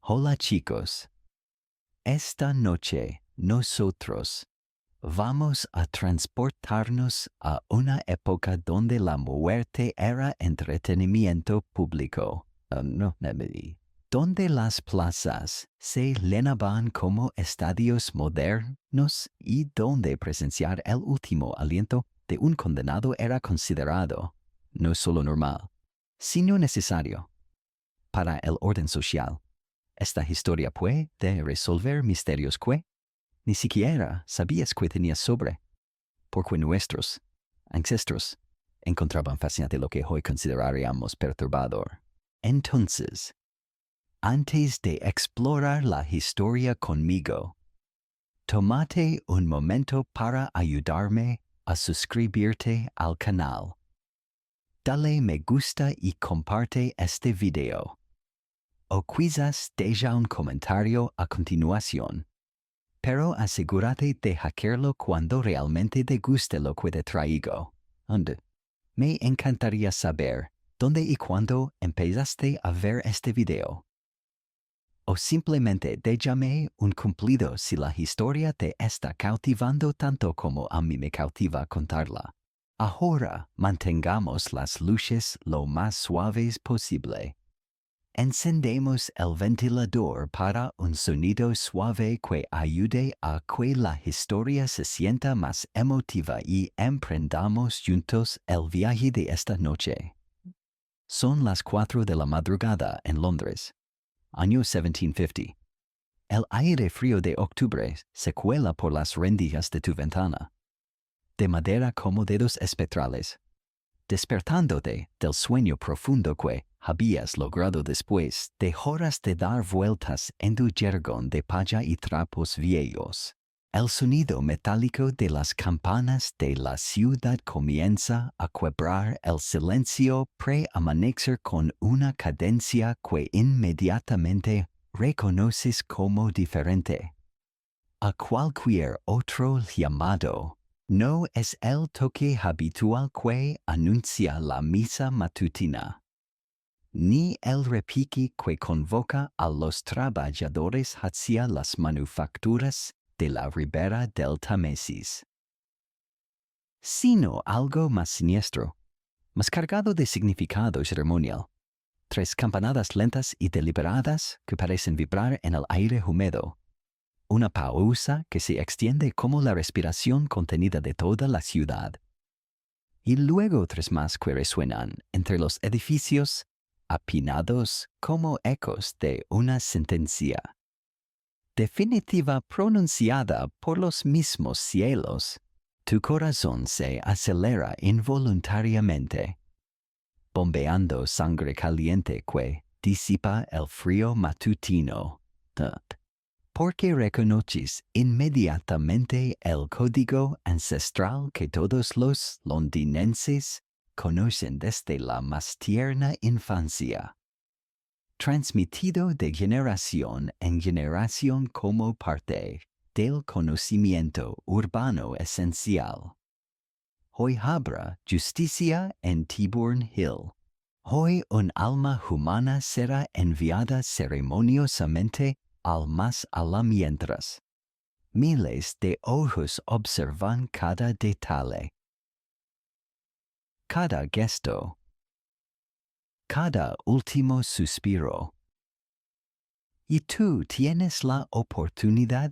Hola chicos. Esta noche nosotros vamos a transportarnos a una época donde la muerte era entretenimiento público. Donde las plazas se llenaban como estadios modernos y donde presenciar el último aliento de un condenado era considerado no solo normal, sino necesario para el orden social. Esta historia puede resolver misterios que ni siquiera sabías que tenías sobre, porque nuestros ancestros encontraban fascinante lo que hoy consideraríamos perturbador. Entonces, antes de explorar la historia conmigo, tómate un momento para ayudarme a suscribirte al canal. Dale me gusta y comparte este video. O quizás deja un comentario a continuación. Pero asegúrate de hackearlo cuando realmente te guste lo que te traigo. Me encantaría saber dónde y cuándo empezaste a ver este video. O simplemente déjame un cumplido si la historia te está cautivando tanto como a mí me cautiva contarla. Ahora mantengamos las luces lo más suaves posible. Encendemos el ventilador para un sonido suave que ayude a que la historia se sienta más emotiva y emprendamos juntos el viaje de esta noche. Son las 4 de la madrugada en Londres, año 1750. El aire frío de octubre se cuela por las rendijas de tu ventana, de madera como dedos espectrales, despertándote del sueño profundo que habías logrado después de horas de dar vueltas en tu jergón de palla y trapos viejos. El sonido metálico de las campanas de la ciudad comienza a quebrar el silencio pre-amanecer con una cadencia que inmediatamente reconoces como diferente a cualquier otro llamado. No es el toque habitual que anuncia la misa matutina, ni el repique que convoca a los trabajadores hacia las manufacturas de la ribera del Támesis, sino algo más siniestro, más cargado de significado ceremonial. 3 campanadas lentas y deliberadas que parecen vibrar en el aire húmedo. Una pausa que se extiende como la respiración contenida de toda la ciudad. Y luego 3 más que resuenan entre los edificios, apiñados como ecos de una sentencia definitiva pronunciada por los mismos cielos. Tu corazón se acelera involuntariamente, bombeando sangre caliente que disipa el frío matutino. Porque reconoces inmediatamente el código ancestral que todos los londinenses conocen desde la más tierna infancia, transmitido de generación en generación como parte del conocimiento urbano esencial. Hoy habrá justicia en Tyburn Hill. Hoy un alma humana será enviada ceremoniosamente al más allá mientras miles de ojos observan cada detalle, cada gesto, cada último suspiro. Y tú tienes la oportunidad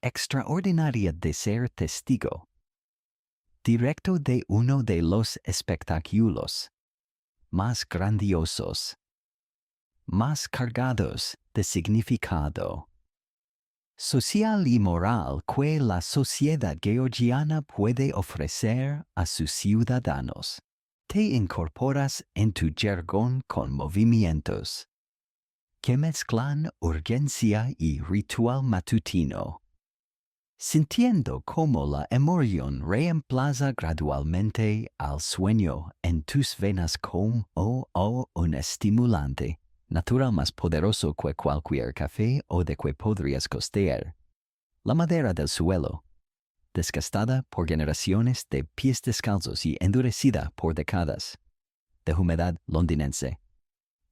extraordinaria de ser testigo directo de uno de los espectáculos más grandiosos, más cargados de significado social y moral que la sociedad georgiana puede ofrecer a sus ciudadanos. Te incorporas en tu jergón con movimientos que mezclan urgencia y ritual matutino, sintiendo cómo la emoción reemplaza gradualmente al sueño en tus venas como un estimulante natural más poderoso que cualquier café o de que podrías costear. La madera del suelo, desgastada por generaciones de pies descalzos y endurecida por décadas de humedad londinense,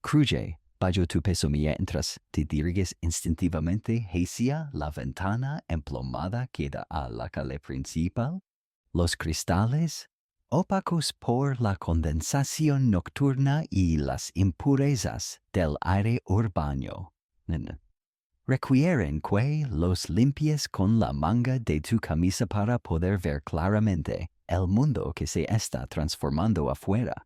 cruye bajo tu peso mientras te diriges instintivamente hacia la ventana emplomada que da a la calle principal. Los cristales, opacos por la condensación nocturna y las impurezas del aire urbano, requieren que los limpies con la manga de tu camisa para poder ver claramente el mundo que se está transformando afuera.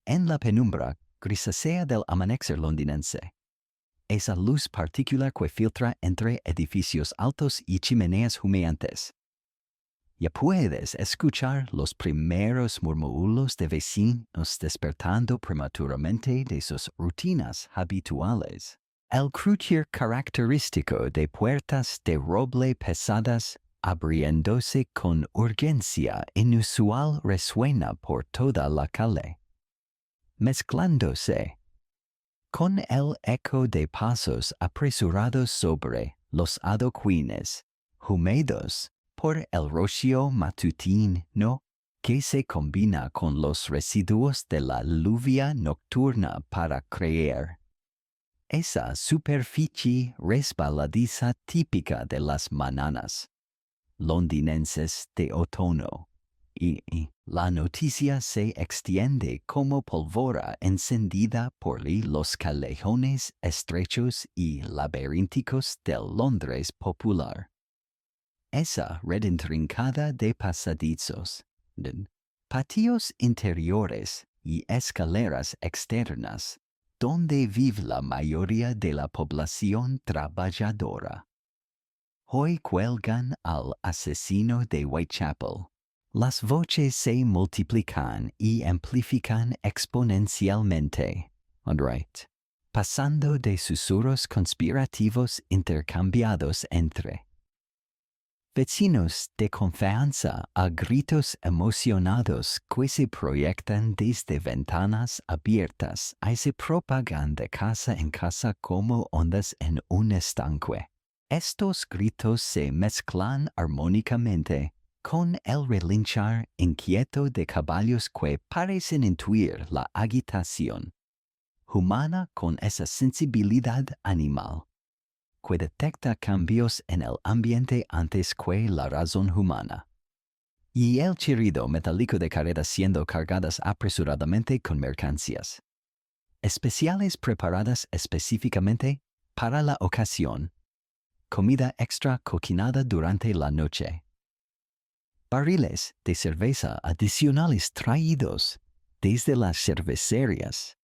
En la penumbra grisácea del amanecer londinense, esa luz particular que filtra entre edificios altos y chimeneas humeantes. Ya puedes escuchar los primeros murmullos de vecinos despertando prematuramente de sus rutinas habituales. El crujir característico de puertas de roble pesadas abriéndose con urgencia inusual resuena por toda la calle, mezclándose con el eco de pasos apresurados sobre los adoquines, húmedos por el rocío matutino que se combina con los residuos de la lluvia nocturna para crear esa superficie resbaladiza típica de las mañanas londinenses de otoño. Y la noticia se extiende como pólvora encendida por los callejones estrechos y laberínticos del Londres popular. Esa red intrincada de pasadizos, patios interiores y escaleras externas, donde vive la mayoría de la población trabajadora. Hoy cuelgan al asesino de Whitechapel. Las voces se multiplican y amplifican exponencialmente, pasando de susurros conspirativos intercambiados entre vecinos de confianza a gritos emocionados que se proyectan desde ventanas abiertas y se propagan de casa en casa como ondas en un estanque. Estos gritos se mezclan armónicamente con el relinchar inquieto de caballos que parecen intuir la agitación humana con esa sensibilidad animal que detecta cambios en el ambiente antes que la razón humana. Y el chirrido metálico de carretas siendo cargadas apresuradamente con mercancías especiales preparadas específicamente para la ocasión, comida extra cocinada durante la noche, barriles de cerveza adicionales traídos desde las cervecerías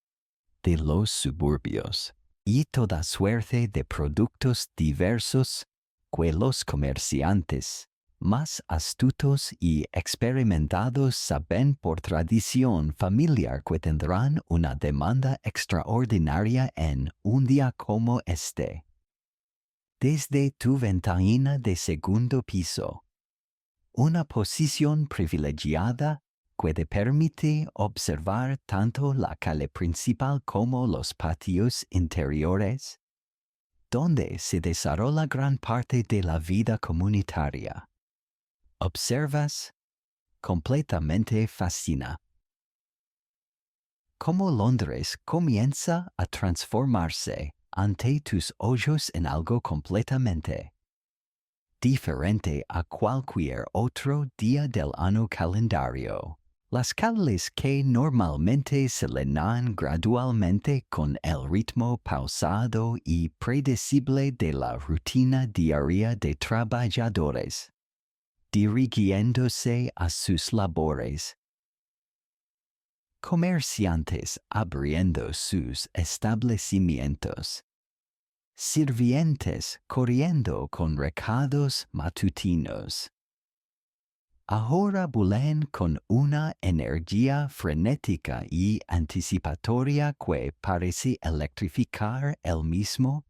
de los suburbios y toda suerte de productos diversos que los comerciantes más astutos y experimentados saben por tradición familiar que tendrán una demanda extraordinaria en un día como este. Desde tu ventanilla de segundo piso, una posición privilegiada que te permite observar tanto la calle principal como los patios interiores, donde se desarrolla gran parte de la vida comunitaria. Observas, completamente fascina, cómo Londres comienza a transformarse ante tus ojos en algo completamente diferente a cualquier otro día del año calendario. Las calles que normalmente se llenan gradualmente con el ritmo pausado y predecible de la rutina diaria de trabajadores, dirigiéndose a sus labores. Comerciantes abriendo sus establecimientos. Sirvientes corriendo con recados matutinos. Ahora bulen con una energía frenética y anticipatoria que parece electrificar el mismo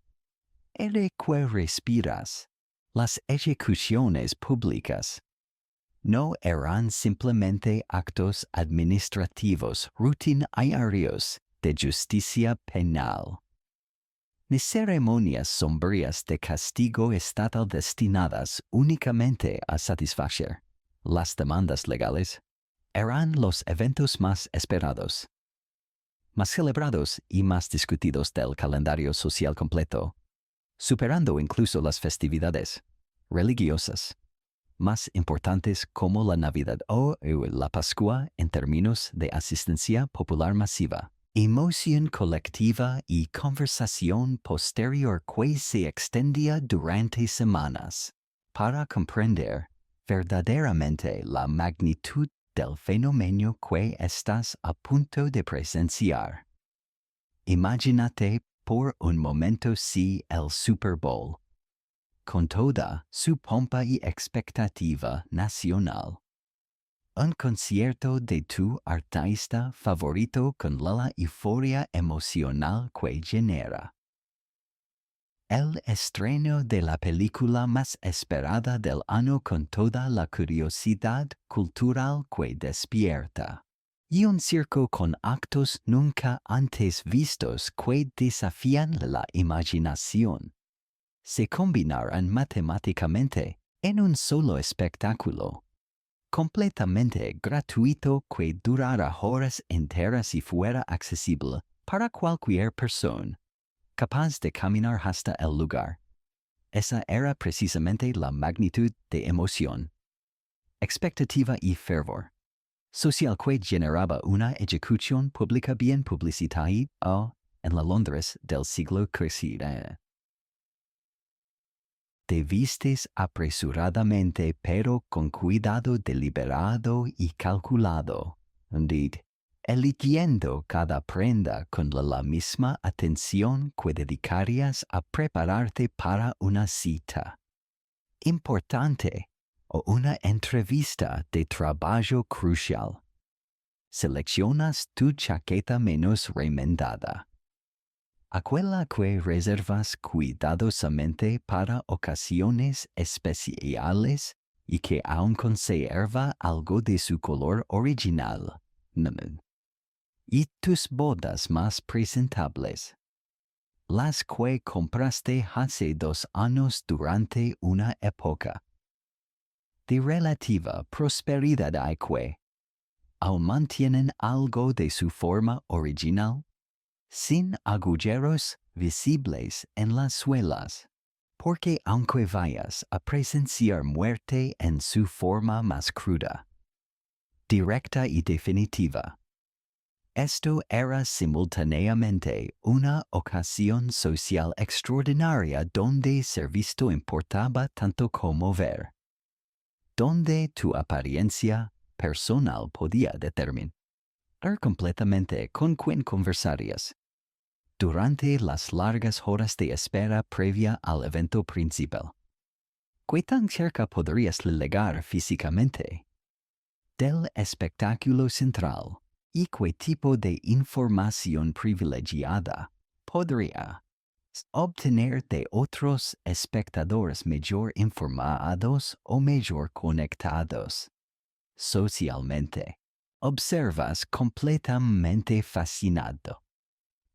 aire que respiras. Las ejecuciones públicas no eran simplemente actos administrativos rutinarios de justicia penal, ni ceremonias sombrías de castigo estatal destinadas únicamente a satisfacer las demandas legales. Eran los eventos más esperados. más celebrados y más discutidos del calendario social completo, superando incluso las festividades religiosas más importantes como la Navidad o la Pascua en términos de asistencia popular masiva, emoción colectiva y conversación posterior que se extendía durante semanas. Para comprender verdaderamente la magnitud del fenómeno que estás a punto de presenciar, imagínate por un momento si el Super Bowl, con toda su pompa y expectativa nacional, un concierto de tu artista favorito con la euforia emocional que genera, el estreno de la película más esperada del año con toda la curiosidad cultural que despierta, y un circo con actos nunca antes vistos que desafían la imaginación, se combinarán matemáticamente en un solo espectáculo, completamente gratuito que durará horas enteras y fuera accesible para cualquier persona capaz de caminar hasta el lugar. Esa era precisamente la magnitud de emoción, expectativa y fervor social que generaba una ejecución pública bien publicitada en la Londres del siglo XV. Te vistes apresuradamente pero con cuidado deliberado y calculado, eligiendo cada prenda con la misma atención que dedicarías a prepararte para una cita importante o una entrevista de trabajo crucial. Seleccionas tu chaqueta menos remendada, aquella que reservas cuidadosamente para ocasiones especiales y que aún conserva algo de su color original. Y tus botas más presentables, las que compraste hace 2 años durante una época de relativa prosperidad y que aún mantienen algo de su forma original, sin agujeros visibles en las suelas, porque aunque vayas a presenciar muerte en su forma más cruda, directa y definitiva, esto era simultáneamente una ocasión social extraordinaria donde ser visto importaba tanto como ver, donde tu apariencia personal podía determinar completamente con quién conversarías durante las largas horas de espera previa al evento principal. ¿Qué tan cerca podrías llegar físicamente del espectáculo central y qué tipo de información privilegiada podrías obtener de otros espectadores mejor informados o mejor conectados socialmente? Observas completamente fascinado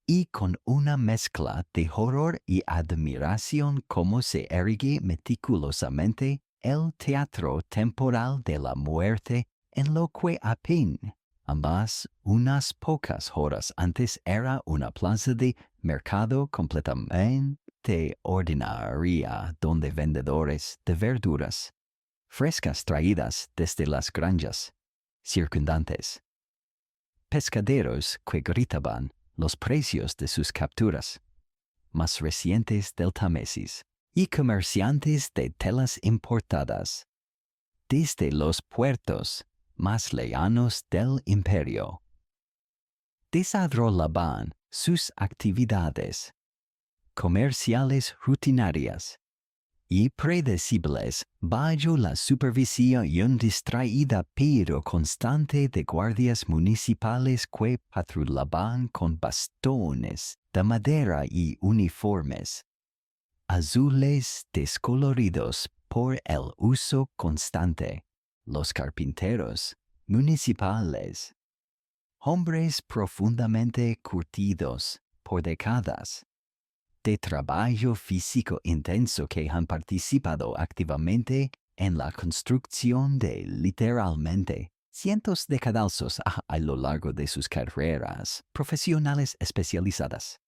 y con una mezcla de horror y admiración cómo se erige meticulosamente el teatro temporal de la muerte en lo que apenas unas pocas horas antes era una plaza de mercado completamente ordinaria donde vendedores de verduras frescas traídas desde las granjas circundantes, pescaderos que gritaban los precios de sus capturas más recientes del Támesis y comerciantes de telas importadas desde los puertos más lejanos del imperio desarrollaban sus actividades comerciales rutinarias y predecibles bajo la supervisión distraída pero constante de guardias municipales que patrullaban con bastones de madera y uniformes azules descoloridos por el uso constante, los carpinteros municipales, hombres profundamente curtidos por décadas de trabajo físico intenso que han participado activamente en la construcción de literalmente cientos de cadalsos a lo largo de sus carreras profesionales especializadas.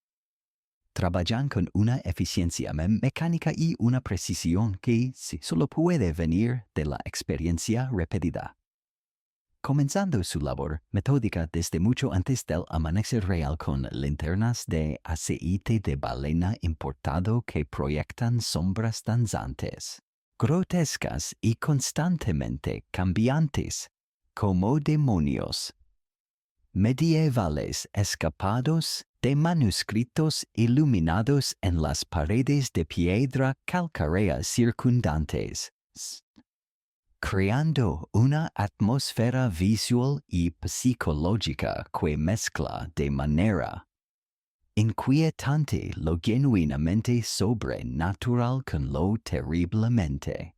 Trabajan con una eficiencia mecánica y una precisión que solo puede venir de la experiencia repetida. Comenzando su labor metódica desde mucho antes del amanecer real con linternas de aceite de balena importado que proyectan sombras danzantes, grotescas y constantemente cambiantes, como demonios medievales escapados de manuscritos iluminados en las paredes de piedra calcárea circundantes, creando una atmósfera visual y psicológica que mezcla de manera inquietante lo genuinamente sobrenatural con lo terriblemente,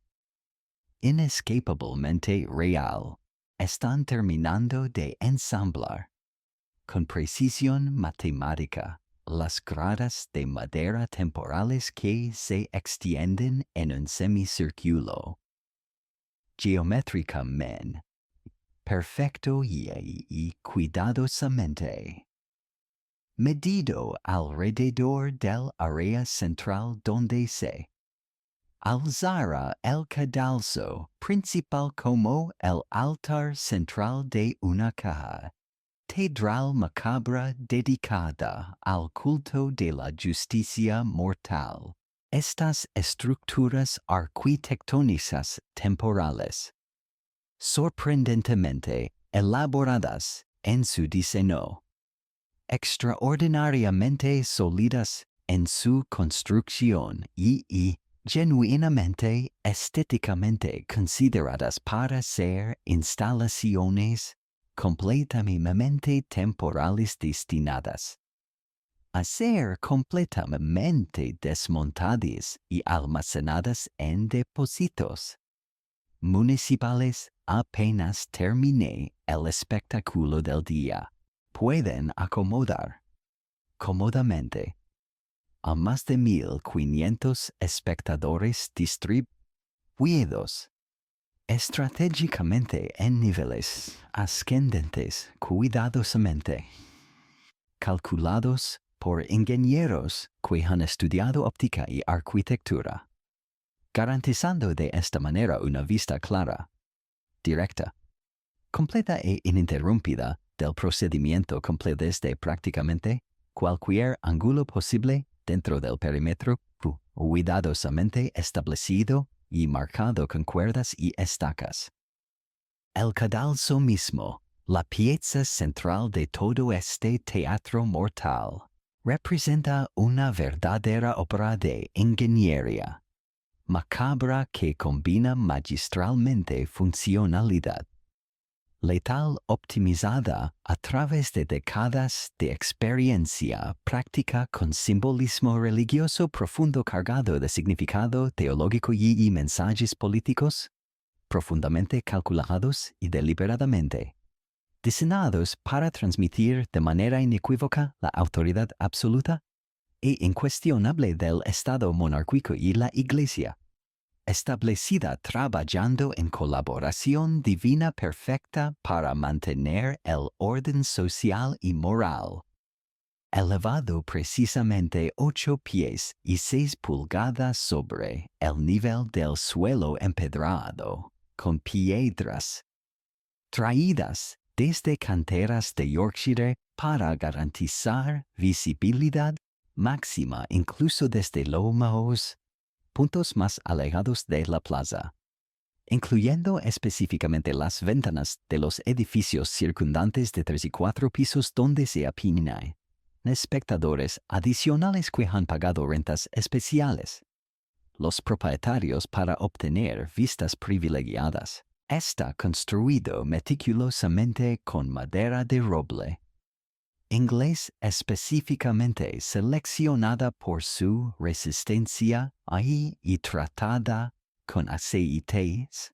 inescapablemente real. Están terminando de ensamblar con precisión matemática las gradas de madera temporales que se extienden en un semicírculo geométricamente perfecto y cuidadosamente medido alrededor del área central donde se alzara el cadalso principal como el altar central de una caja catedral macabra dedicada al culto de la justicia mortal. Estas estructuras arquitectónicas temporales, sorprendentemente elaboradas en su diseño, extraordinariamente sólidas en su construcción y genuinamente estéticamente consideradas para ser instalaciones completamente temporales destinadas a ser completamente desmontadas y almacenadas en depósitos municipales. Apenas terminé el espectáculo del día. Pueden acomodar cómodamente a más de 1,500 espectadores distribuidos estratégicamente en niveles ascendentes, cuidadosamente calculados por ingenieros que han estudiado óptica y arquitectura, garantizando de esta manera una vista clara, directa, completa e ininterrumpida del procedimiento completo desde prácticamente cualquier ángulo posible dentro del perímetro cuidadosamente establecido y marcado con cuerdas y estacas. El cadalso mismo, la pieza central de todo este teatro mortal, representa una verdadera obra de ingeniería macabra que combina magistralmente funcionalidad letal optimizada a través de décadas de experiencia práctica con simbolismo religioso profundo cargado de significado teológico y mensajes políticos profundamente calculados y deliberadamente diseñados para transmitir de manera inequívoca la autoridad absoluta e incuestionable del Estado monárquico y la Iglesia, establecida trabajando en colaboración divina perfecta para mantener el orden social y moral. Elevado precisamente 8 pies y 6 pulgadas sobre el nivel del suelo empedrado, con piedras traídas desde canteras de Yorkshire para garantizar visibilidad máxima incluso desde los puntos más alejados de la plaza, incluyendo específicamente las ventanas de los edificios circundantes de 3 y 4 pisos donde se apiñan espectadores adicionales que han pagado rentas especiales. Los propietarios para obtener vistas privilegiadas. Está construido meticulosamente con madera de roble, inglés específicamente seleccionada por su resistencia y tratada con aceites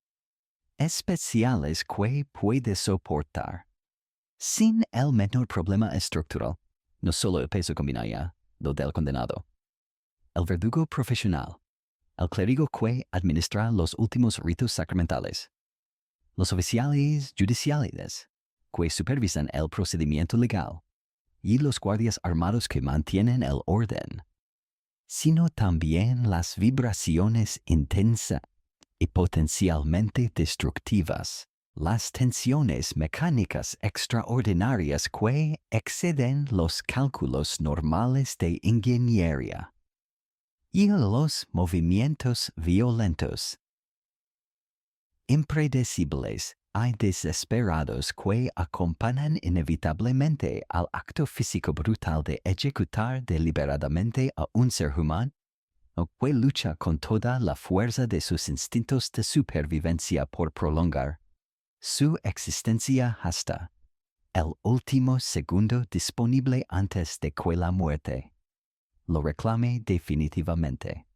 especiales que puede soportar, sin el menor problema estructural, no solo el peso combinado del condenado. El verdugo profesional, el clérigo que administra los últimos ritos sacramentales. los oficiales judiciales, que supervisan el procedimiento legal, y los guardias armados que mantienen el orden, sino también las vibraciones intensas y potencialmente destructivas, las tensiones mecánicas extraordinarias que exceden los cálculos normales de ingeniería, y los movimientos violentos, impredecibles y desesperados que acompañan inevitablemente al acto físico brutal de ejecutar deliberadamente a un ser humano, o que lucha con toda la fuerza de sus instintos de supervivencia por prolongar su existencia hasta el último segundo disponible antes de que la muerte lo reclame definitivamente.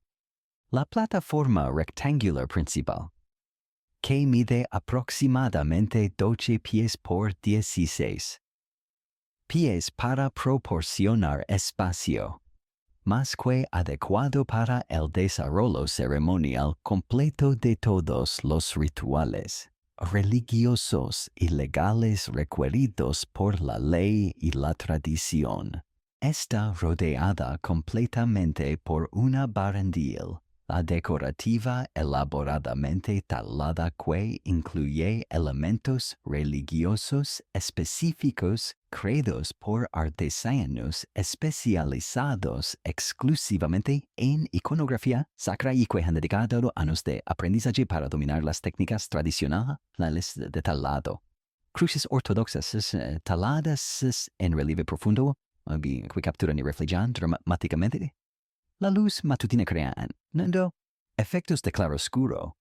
La plataforma rectangular principal, que mide aproximadamente 12 pies por 16 pies para proporcionar espacio, más que adecuado para el desarrollo ceremonial completo de todos los rituales religiosos y legales requeridos por la ley y la tradición. Está rodeada completamente por una barandilla, la decorativa elaboradamente talada que incluye elementos religiosos específicos creados por artesanos especializados exclusivamente en iconografía sacra y que han dedicado años de aprendizaje para dominar las técnicas tradicionales de talado. Cruces ortodoxas taladas en relieve profundo que capturan y reflejan dramáticamente la luz matutina creando efectos de claroscuro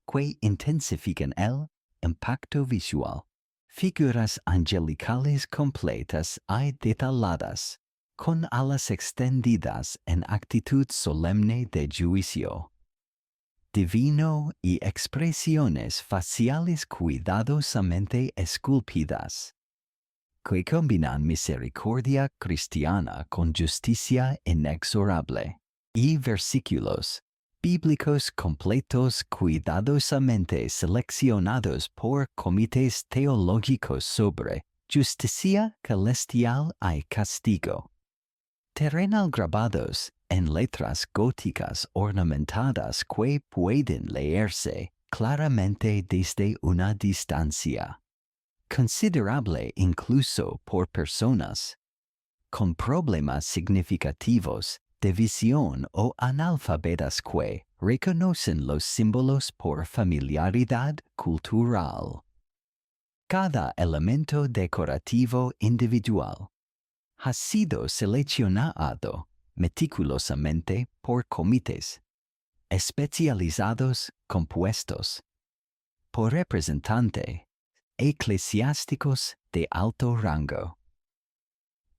que intensifican el impacto visual. Figuras angelicales completas y detaladas, con alas extendidas en actitud solemne de juicio divino y expresiones faciales cuidadosamente esculpidas, que combinan misericordia cristiana con justicia inexorable, y versículos bíblicos completos cuidadosamente seleccionados por comités teológicos sobre justicia celestial y castigo. Terrenal grabados en letras góticas ornamentadas que pueden leerse claramente desde una distancia considerable incluso por personas con problemas significativos de visión o analfabetas que reconocen los símbolos por familiaridad cultural. Cada elemento decorativo individual ha sido seleccionado meticulosamente por comités especializados compuestos por representantes eclesiásticos de alto rango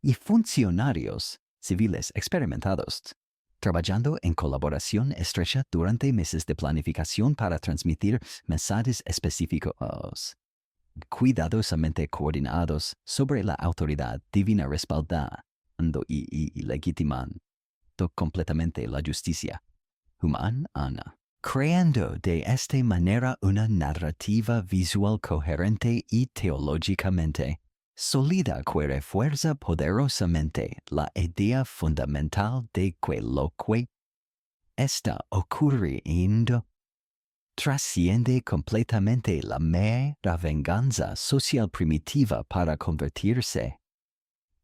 y funcionarios civiles experimentados, trabajando en colaboración estrecha durante meses de planificación para transmitir mensajes específicos, cuidadosamente coordinados sobre la autoridad divina respaldando y legitimando completamente la justicia humana, creando de esta manera una narrativa visual coherente y teológicamente sólida que refuerza poderosamente la idea fundamental de que lo que está ocurriendo trasciende completamente la mera venganza social primitiva para convertirse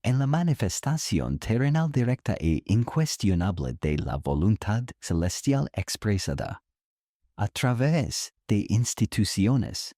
en la manifestación terrenal directa e incuestionable de la voluntad celestial expresada a través de instituciones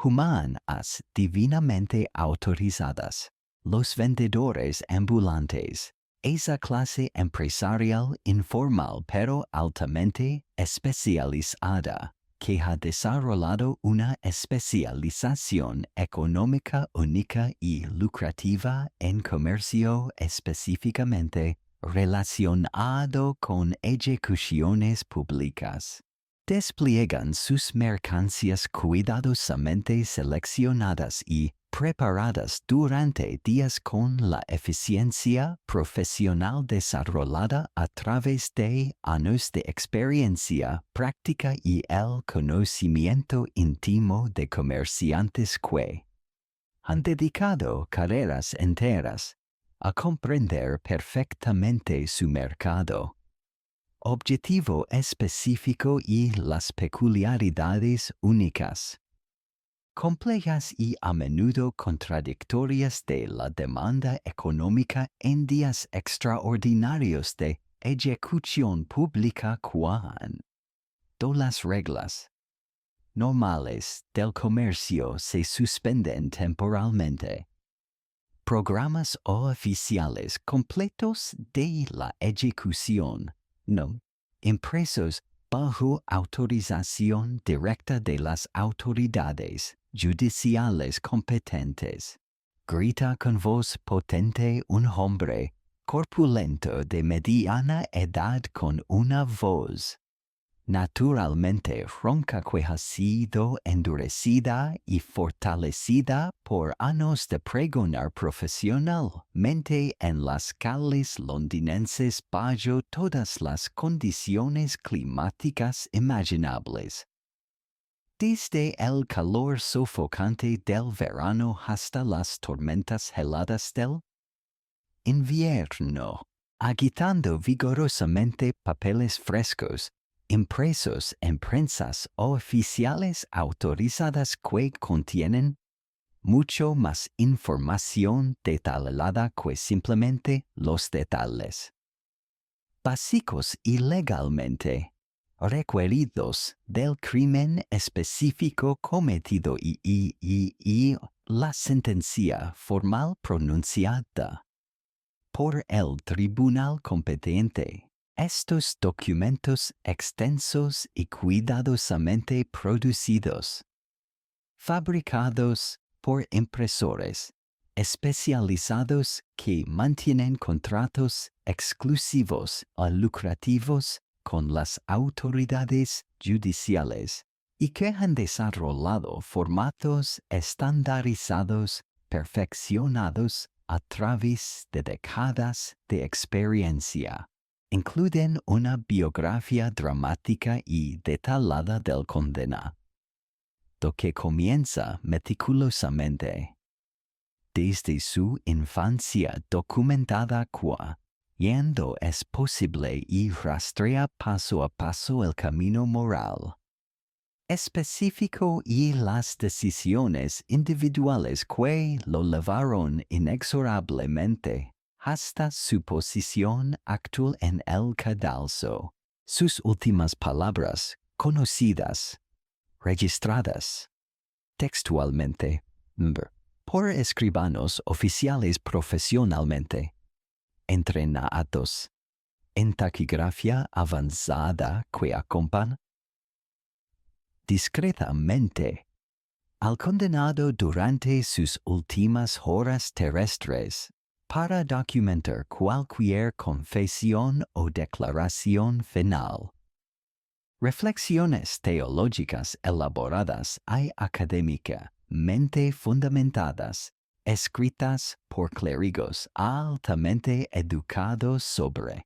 humanas divinamente autorizadas. Los vendedores ambulantes, esa clase empresarial informal pero altamente especializada, que ha desarrollado una especialización económica única y lucrativa en comercio específicamente relacionado con ejecuciones públicas. Despliegan sus mercancías cuidadosamente seleccionadas y preparadas durante días con la eficiencia profesional desarrollada a través de años de experiencia práctica y el conocimiento íntimo de comerciantes que han dedicado carreras enteras a comprender perfectamente su mercado, objetivo específico y las peculiaridades únicas, complejas y a menudo contradictorias de la demanda económica en días extraordinarios de ejecución pública cuando las reglas normales del comercio se suspenden temporalmente. Programas oficiales completos de la ejecución, no impresos bajo autorización directa de las autoridades judiciales competentes. Grita con voz potente un hombre corpulento de mediana edad con una voz naturalmente ronca que ha sido endurecida y fortalecida por años de pregonar profesionalmente en las calles londinenses bajo todas las condiciones climáticas imaginables. Desde el calor sofocante del verano hasta las tormentas heladas del invierno, agitando vigorosamente papeles frescos, impresos en prensas oficiales autorizadas que contienen mucho más información detallada que simplemente los detalles básicos y legalmente requeridos del crimen específico cometido y la sentencia formal pronunciada por el tribunal competente. Estos documentos extensos y cuidadosamente producidos, fabricados por impresores especializados que mantienen contratos exclusivos o lucrativos con las autoridades judiciales y que han desarrollado formatos estandarizados perfeccionados a través de décadas de experiencia. Incluyen una biografía dramática y detallada del condenado, que comienza meticulosamente desde su infancia documentada yendo es posible y rastrea paso a paso el camino moral específico y las decisiones individuales que lo llevaron inexorablemente hasta su posición actual en el cadalso. Sus últimas palabras, conocidas, registradas textualmente por escribanos oficiales profesionalmente entrenados en taquigrafía avanzada que acompaña discretamente al condenado durante sus últimas horas terrestres para documentar cualquier confesión o declaración final. Reflexiones teológicas elaboradas y académicamente fundamentadas, escritas por clérigos altamente educados sobre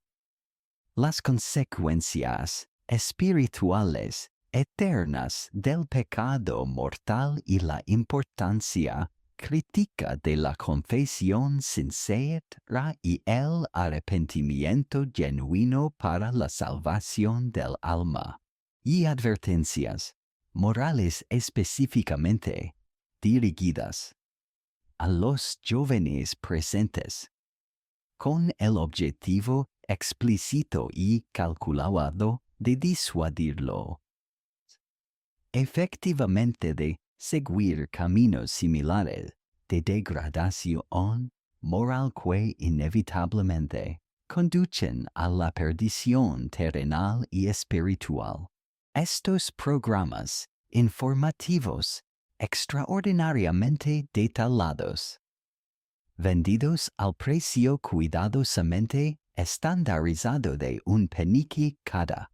las consecuencias espirituales eternas del pecado mortal y la importancia crítica de la confesión sincera y el arrepentimiento genuino para la salvación del alma, y advertencias morales específicamente dirigidas a los jóvenes presentes, con el objetivo explícito y calculado de disuadirlo efectivamente de seguir caminos similares de degradación moral que inevitablemente conducen a la perdición terrenal y espiritual. Estos programas informativos extraordinariamente detallados, vendidos al precio cuidadosamente estandarizado de un penique cada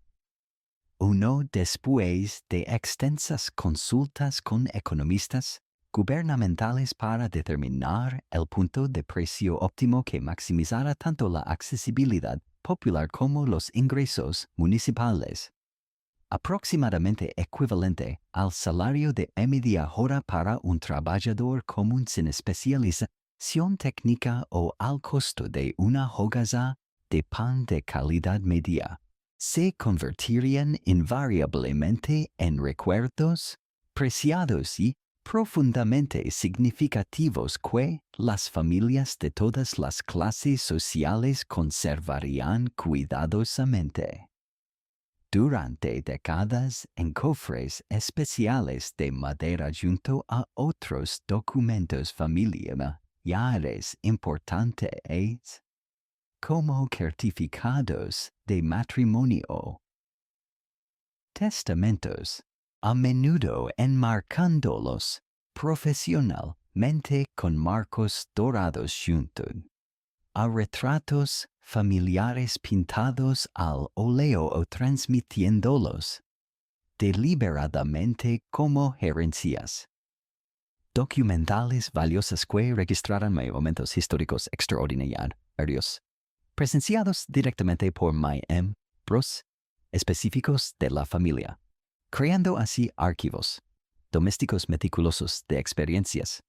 uno después de extensas consultas con economistas, gubernamentales para determinar el punto de precio óptimo que maximizara tanto la accesibilidad popular como los ingresos municipales, aproximadamente equivalente al salario de media hora para un trabajador común sin especialización técnica o al costo de una hogaza de pan de calidad media. Se convertirían invariablemente en recuerdos preciados y profundamente significativos que las familias de todas las clases sociales conservarían cuidadosamente. Durante décadas en cofres especiales de madera junto a otros documentos familiares importantes, como certificados de matrimonio, testamentos, a menudo enmarcándolos profesionalmente con marcos dorados junto a retratos familiares pintados al óleo o transmitiéndolos deliberadamente como herencias. Documentales valiosas que registraran momentos históricos extraordinarios, presenciados directamente por miembros específicos de la familia, creando así archivos domésticos meticulosos de experiencias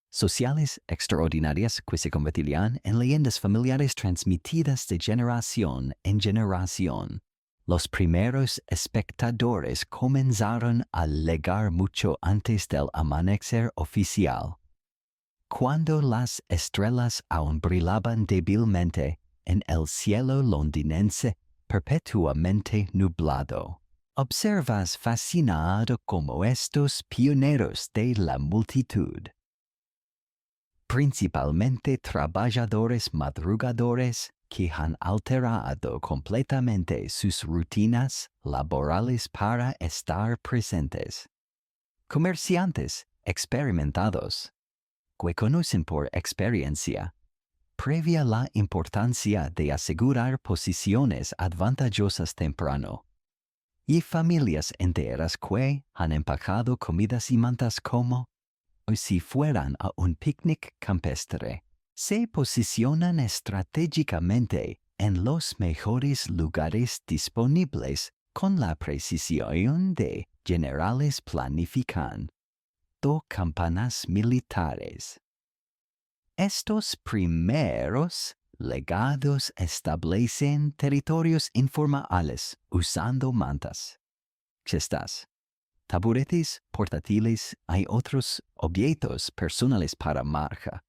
sociales extraordinarias que se convertirían en leyendas familiares transmitidas de generación en generación. Los primeros espectadores comenzaron a llegar mucho antes del amanecer oficial, cuando las estrellas aún brillaban débilmente en el cielo londinense perpetuamente nublado. Observas fascinado como estos pioneros de la multitud, principalmente trabajadores madrugadores que han alterado completamente sus rutinas laborales para estar presentes. Comerciantes experimentados, que conocen por experiencia previa la importancia de asegurar posiciones advantajosas temprano, y familias enteras que han empacado comidas y mantas como si fueran a un picnic campestre, se posicionan estratégicamente en los mejores lugares disponibles con la precisión de generales planificando campanas militares. Estos primeros legados establecen territorios informales usando mantas, cestas, taburetes portátiles y otros objetos personales para marcar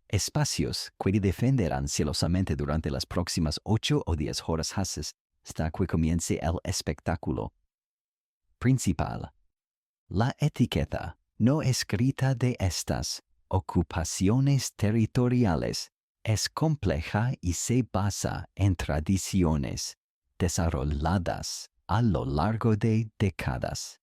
espacios que defenderán celosamente durante las próximas 8 o 10 horas hasta que comience el espectáculo principal. La etiqueta no escrita de estas ocupaciones territoriales es compleja y se basa en tradiciones desarrolladas a lo largo de décadas.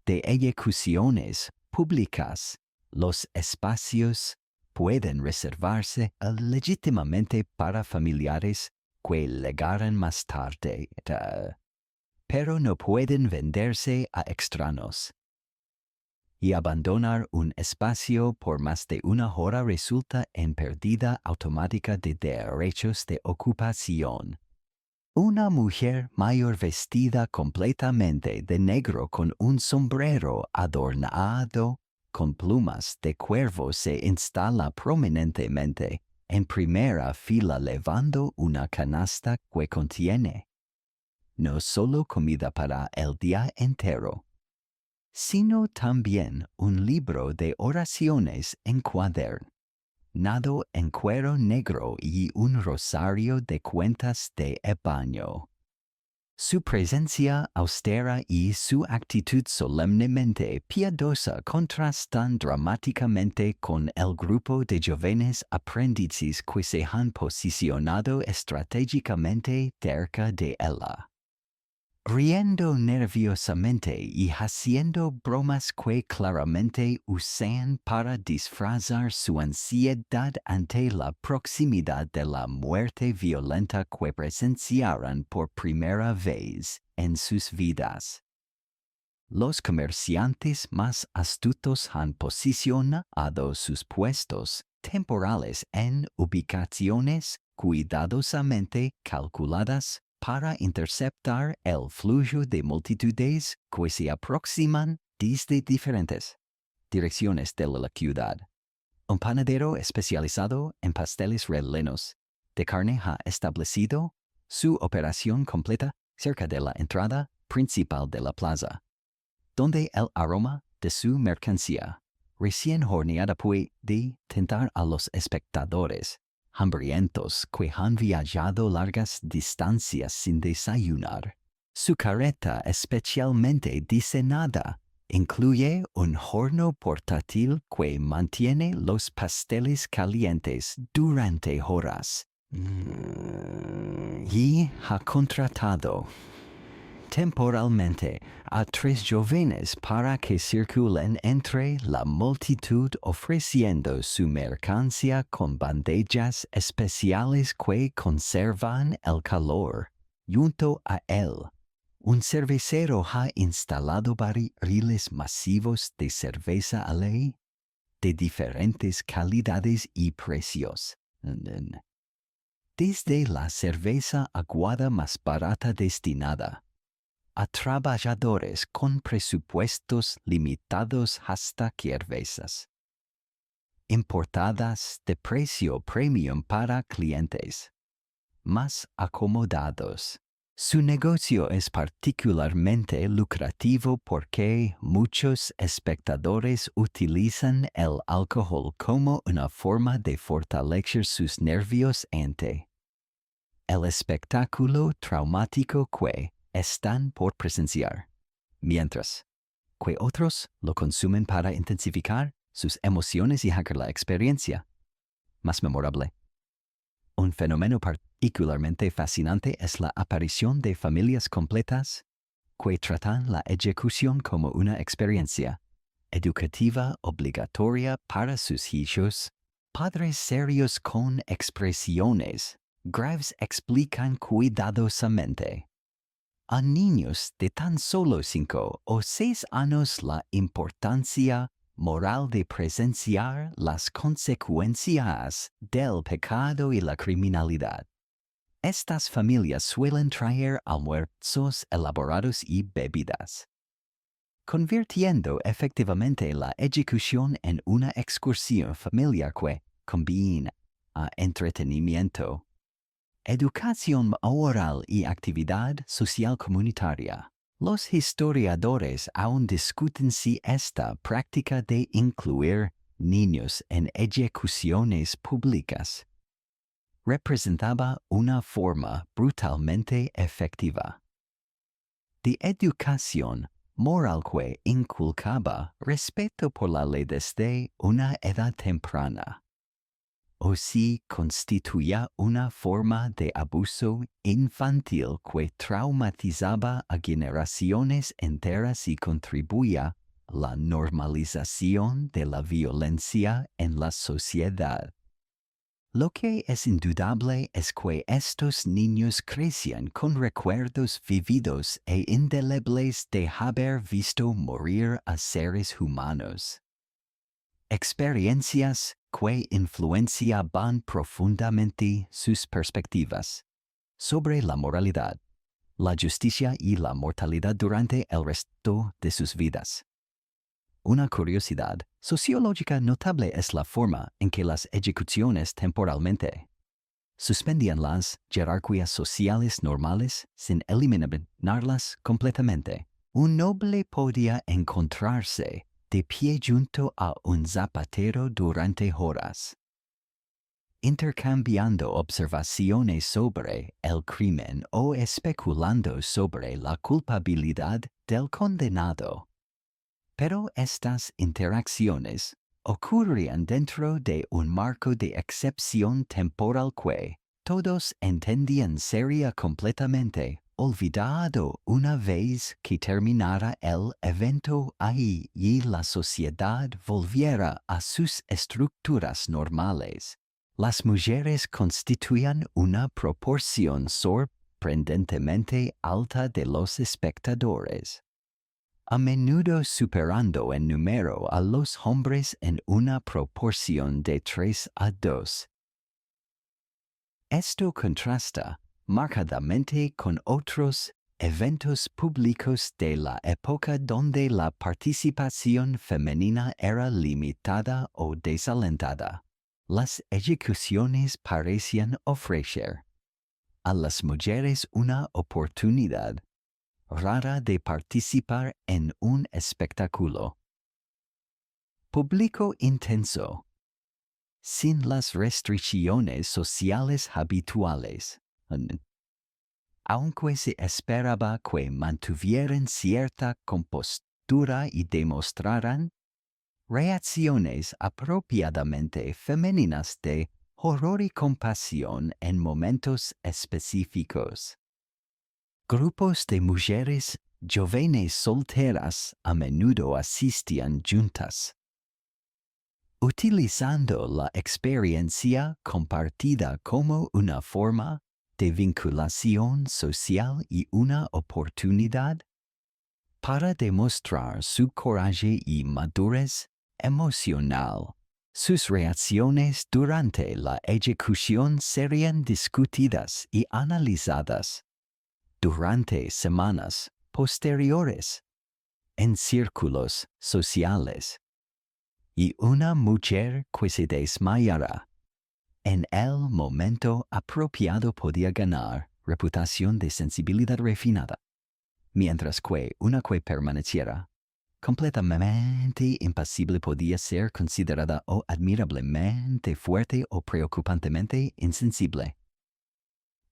De ejecuciones públicas, los espacios pueden reservarse legítimamente para familiares que llegaran más tarde, pero no pueden venderse a extraños. Y abandonar un espacio por más de una hora resulta en pérdida automática de derechos de ocupación. Una mujer mayor vestida completamente de negro con un sombrero adornado con plumas de cuervo se instala prominentemente en primera fila llevando una canasta que contiene no solo comida para el día entero, sino también un libro de oraciones encuadernado en cuero negro y un rosario de cuentas de ebaño. Su presencia austera y su actitud solemnemente piadosa contrastan dramáticamente con el grupo de jóvenes aprendices que se han posicionado estratégicamente cerca de ella, riendo nerviosamente y haciendo bromas que claramente usan para disfrazar su ansiedad ante la proximidad de la muerte violenta que presenciaron por primera vez en sus vidas. Los comerciantes más astutos han posicionado sus puestos temporales en ubicaciones cuidadosamente calculadas para interceptar el flujo de multitudes que se aproximan desde diferentes direcciones de la ciudad. Un panadero especializado en pasteles rellenos de carne ha establecido su operación completa cerca de la entrada principal de la plaza, donde el aroma de su mercancía recién horneada puede tentar a los espectadores hambrientos que han viajado largas distancias sin desayunar. Su carreta especialmente diseñada incluye un horno portátil que mantiene los pasteles calientes durante horas. Y ha contratado temporalmente a 3 jóvenes para que circulen entre la multitud ofreciendo su mercancía con bandejas especiales que conservan el calor. Junto a él, un cervecero ha instalado barriles masivos de cerveza ale de diferentes calidades y precios. Desde la cerveza aguada más barata destinada a trabajadores con presupuestos limitados hasta cervezas importadas de precio premium para clientes más acomodados. Su negocio es particularmente lucrativo porque muchos espectadores utilizan el alcohol como una forma de fortalecer sus nervios ante el espectáculo traumático que están por presenciar, mientras que otros lo consumen para intensificar sus emociones y hacer la experiencia más memorable. Un fenómeno particularmente fascinante es la aparición de familias completas que tratan la ejecución como una experiencia educativa obligatoria para sus hijos. Padres serios con expresiones graves explican cuidadosamente a niños de tan solo 5 o 6 años la importancia moral de presenciar las consecuencias del pecado y la criminalidad. Estas familias suelen traer almuerzos elaborados y bebidas, convirtiendo efectivamente la ejecución en una excursión familiar que combina entretenimiento, educación oral y actividad social comunitaria. Los historiadores aún discuten si esta práctica de incluir niños en ejecuciones públicas representaba una forma brutalmente efectiva de educación moral que inculcaba respeto por la ley desde una edad temprana, o si constituía una forma de abuso infantil que traumatizaba a generaciones enteras y contribuía a la normalización de la violencia en la sociedad. Lo que es indudable es que estos niños crecían con recuerdos vividos e indelebles de haber visto morir a seres humanos. Experiencias que influenciaban profundamente sus perspectivas sobre la moralidad, la justicia y la mortalidad durante el resto de sus vidas. Una curiosidad sociológica notable es la forma en que las ejecuciones temporalmente suspendían las jerarquías sociales normales sin eliminarlas completamente. Un noble podía encontrarse de pie junto a un zapatero durante horas, intercambiando observaciones sobre el crimen o especulando sobre la culpabilidad del condenado. Pero estas interacciones ocurrían dentro de un marco de excepción temporal que todos entendían sería completamente olvidado una vez que terminara el evento ahí y la sociedad volviera a sus estructuras normales. Las mujeres constituían una proporción sorprendentemente alta de los espectadores. a menudo superando en número a los hombres en una proporción de 3 a 2. Esto contrasta marcadamente con otros eventos públicos de la época donde la participación femenina era limitada o desalentada. Las ejecuciones parecían ofrecer a las mujeres una oportunidad rara de participar en un espectáculo público intenso, sin las restricciones sociales habituales, aunque se esperaba que mantuvieran cierta compostura y demostraran reacciones apropiadamente femeninas de horror y compasión en momentos específicos. Grupos de mujeres jóvenes solteras a menudo asistían juntas, utilizando la experiencia compartida como una forma de vinculación social y una oportunidad para demostrar su coraje y madurez emocional. Sus reacciones durante la ejecución serían discutidas y analizadas durante semanas posteriores en círculos sociales, y una mujer que se desmayara en el momento apropiado podía ganar reputación de sensibilidad refinada, mientras que una que permaneciera completamente impasible podía ser considerada o admirablemente fuerte o preocupantemente insensible.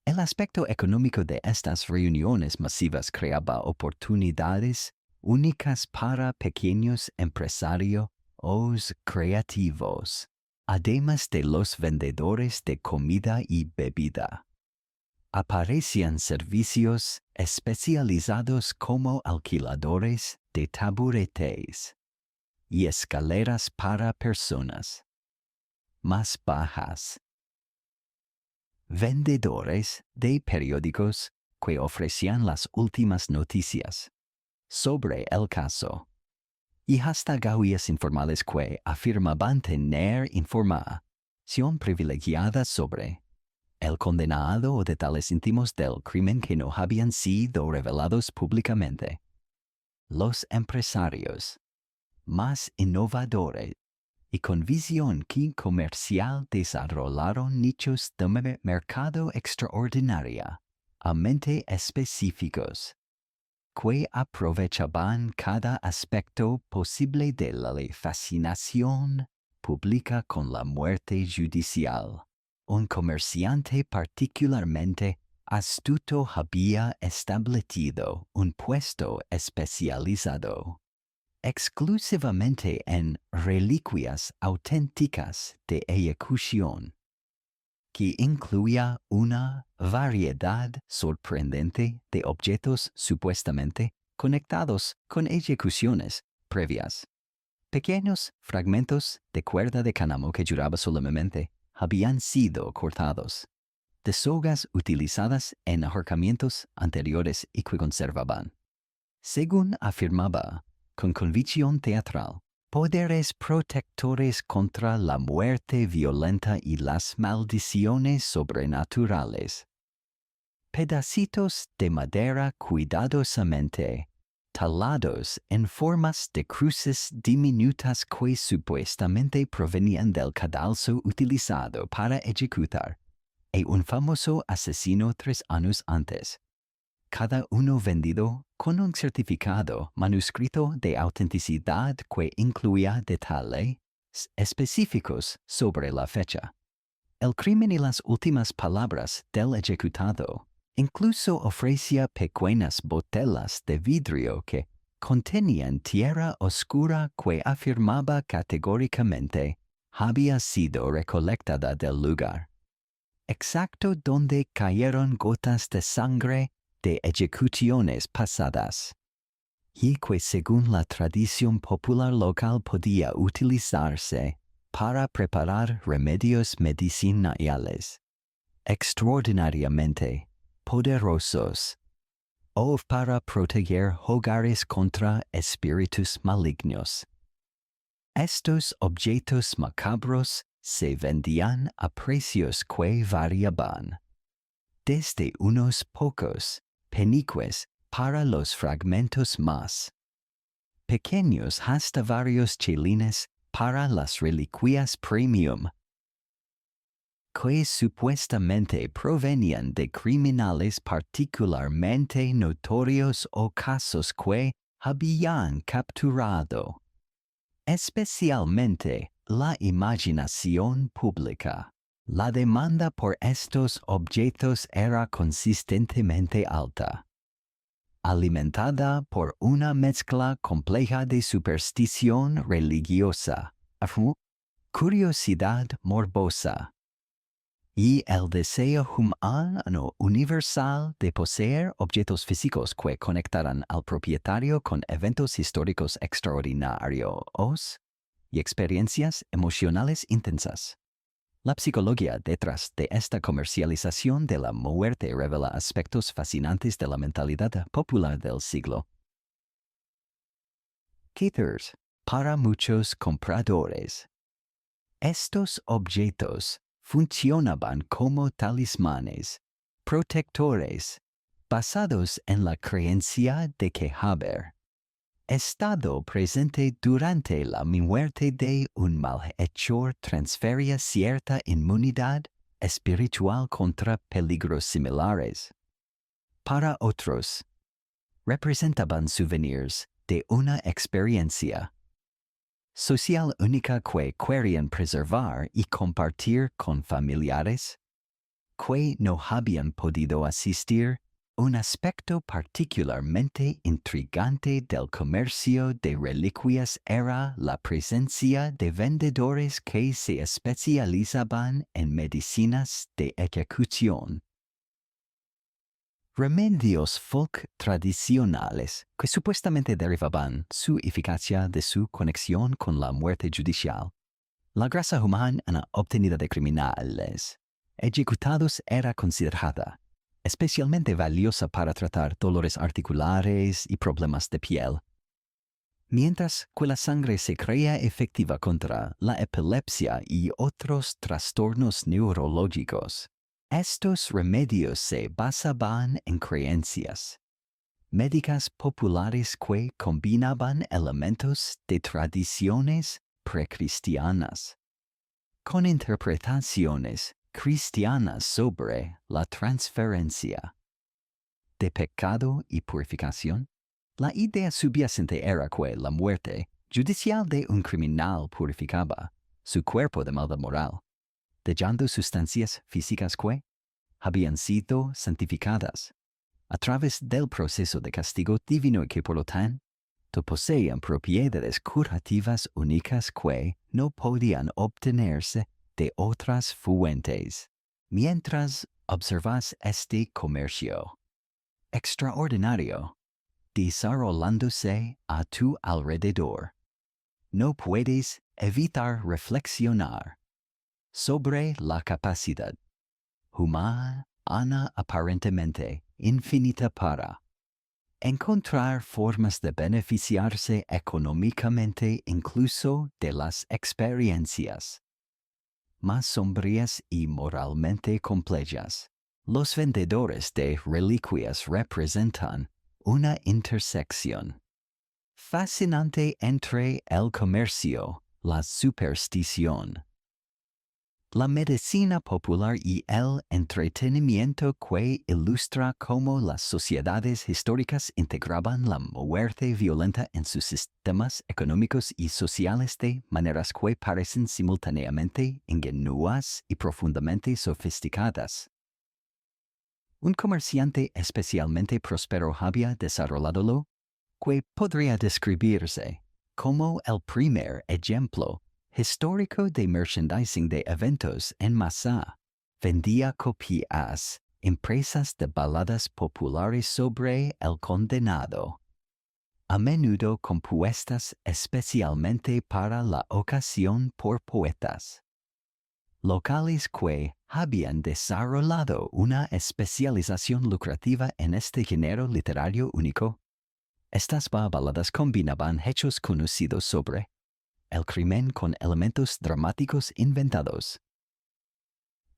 El aspecto económico de estas reuniones masivas creaba oportunidades únicas para pequeños empresarios creativos, además de los vendedores de comida y bebida. Aparecían servicios especializados como alquiladores de taburetes y escaleras para personas más bajas, vendedores de periódicos que ofrecían las últimas noticias sobre el caso, y hasta gauías informales que afirmaban tener información privilegiada sobre el condenado o detalles íntimos del crimen que no habían sido revelados públicamente. Los empresarios más innovadores y con visión comercial desarrollaron nichos de mercado extraordinariamente específicos que aprovechaban cada aspecto posible de la fascinación pública con la muerte judicial. Un comerciante particularmente astuto había establecido un puesto especializado exclusivamente en reliquias auténticas de ejecución, que incluía una variedad sorprendente de objetos supuestamente conectados con ejecuciones previas. Pequeños fragmentos de cuerda de cánamo que juraba solemnemente habían sido cortados, de sogas utilizadas en ahorcamientos anteriores y que conservaban, según afirmaba con convicción teatral, poderes protectores contra la muerte violenta y las maldiciones sobrenaturales. Pedacitos de madera cuidadosamente talados en formas de cruces diminutas que supuestamente provenían del cadalso utilizado para ejecutar a un famoso asesino 3 años antes, cada uno vendido con un certificado manuscrito de autenticidad que incluía detalles específicos sobre la fecha, el crimen y las últimas palabras del ejecutado. Incluso ofrecía pequeñas botellas de vidrio que contenían tierra oscura que afirmaba categóricamente había sido recolectada del lugar exacto donde cayeron gotas de sangre de ejecuciones pasadas, y que según la tradición popular local podía utilizarse para preparar remedios medicinales extraordinariamente poderosos. o para proteger hogares contra espíritus malignos. Estos objetos macabros se vendían a precios que variaban, desde unos pocos peniques para los fragmentos más pequeños hasta varios chelines para las reliquias premium, que supuestamente provenían de criminales particularmente notorios o casos que habían capturado especialmente la imaginación pública. La demanda por estos objetos era consistentemente alta, alimentada por una mezcla compleja de superstición religiosa, curiosidad morbosa y el deseo humano universal de poseer objetos físicos que conectaran al propietario con eventos históricos extraordinarios y experiencias emocionales intensas. La psicología detrás de esta comercialización de la muerte revela aspectos fascinantes de la mentalidad popular del siglo. Keithers, para muchos compradores, estos objetos funcionaban como talismanes, protectores, basados en la creencia de que haber estado presente durante la muerte de un malhechor transfería cierta inmunidad espiritual contra peligros similares. Para otros, representaban souvenirs de una experiencia social única que querían preservar y compartir con familiares que no habían podido asistir. Un aspecto particularmente intrigante del comercio de reliquias era la presencia de vendedores que se especializaban en medicinas de ejecución, remedios folk tradicionales que supuestamente derivaban su eficacia de su conexión con la muerte judicial. La grasa humana obtenida de criminales ejecutados era considerada especialmente valiosa para tratar dolores articulares y problemas de piel, mientras que la sangre se creía efectiva contra la epilepsia y otros trastornos neurológicos. Estos remedios se basaban en creencias médicas populares que combinaban elementos de tradiciones precristianas con interpretaciones cristianas sobre la transferencia de pecado y purificación. La idea subyacente era que la muerte judicial de un criminal purificaba su cuerpo de maldad moral, dejando sustancias físicas que habían sido santificadas a través del proceso de castigo divino y que por lo tanto poseían propiedades curativas únicas que no podían obtenerse de otras fuentes. Mientras observas este comercio extraordinario desarrollándose a tu alrededor, no puedes evitar reflexionar sobre la capacidad humana aparentemente infinita para encontrar formas de beneficiarse económicamente incluso de las experiencias más sombrías y moralmente complejas. Los vendedores de reliquias representan una intersección fascinante entre el comercio, la superstición, la medicina popular y el entretenimiento que ilustra cómo las sociedades históricas integraban la muerte violenta en sus sistemas económicos y sociales de maneras que parecen simultáneamente ingenuas y profundamente sofisticadas. Un comerciante especialmente próspero había desarrollado que podría describirse como el primer ejemplo histórico de merchandising de eventos en masa. Vendía copias impresas de baladas populares sobre el condenado, a menudo compuestas especialmente para la ocasión por poetas locales que habían desarrollado una especialización lucrativa en este género literario único. Estas baladas combinaban hechos conocidos sobre el crimen con elementos dramáticos inventados,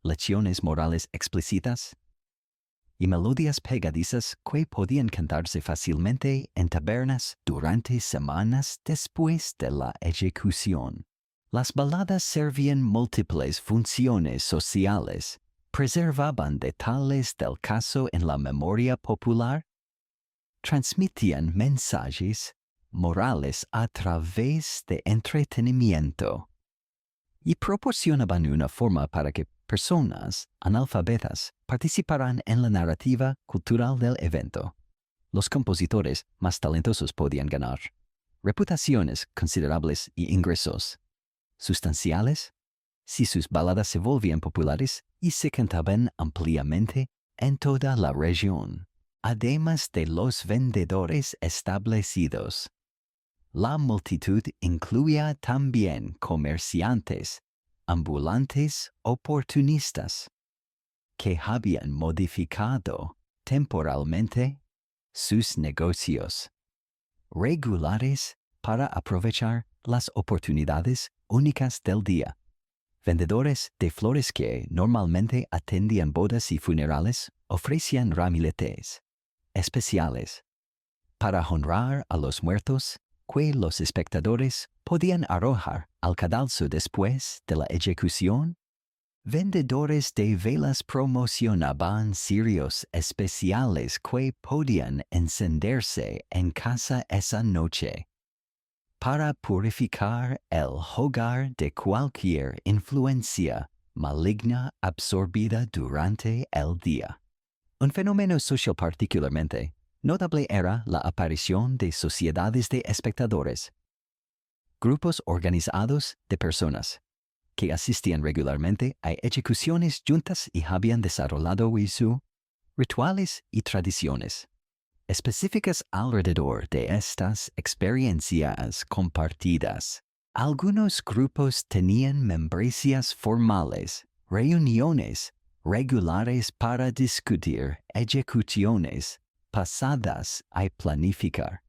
lecciones morales explícitas y melodías pegadizas que podían cantarse fácilmente en tabernas durante semanas después de la ejecución. Las baladas servían múltiples funciones sociales, preservaban detalles del caso en la memoria popular, transmitían mensajes morales a través de entretenimiento y proporcionaban una forma para que personas analfabetas participaran en la narrativa cultural del evento. Los compositores más talentosos podían ganar reputaciones considerables y ingresos sustanciales si sus baladas se volvían populares y se cantaban ampliamente en toda la región. Además de los vendedores establecidos, la multitud incluía también comerciantes, ambulantes, oportunistas, que habían modificado temporalmente sus negocios regulares para aprovechar las oportunidades únicas del día. Vendedores de flores que normalmente atendían bodas y funerales ofrecían ramilletes especiales para honrar a los muertos que los espectadores podían arrojar al cadalso después de la ejecución. Vendedores de velas promocionaban cirios especiales que podían encenderse en casa esa noche para purificar el hogar de cualquier influencia maligna absorbida durante el día. Un fenómeno social particularmente notable era la aparición de sociedades de espectadores, grupos organizados de personas que asistían regularmente a ejecuciones juntas y habían desarrollado rituales y tradiciones específicas alrededor de estas experiencias compartidas. Algunos grupos tenían membresías formales, reuniones regulares para discutir ejecuciones pasadas y planificar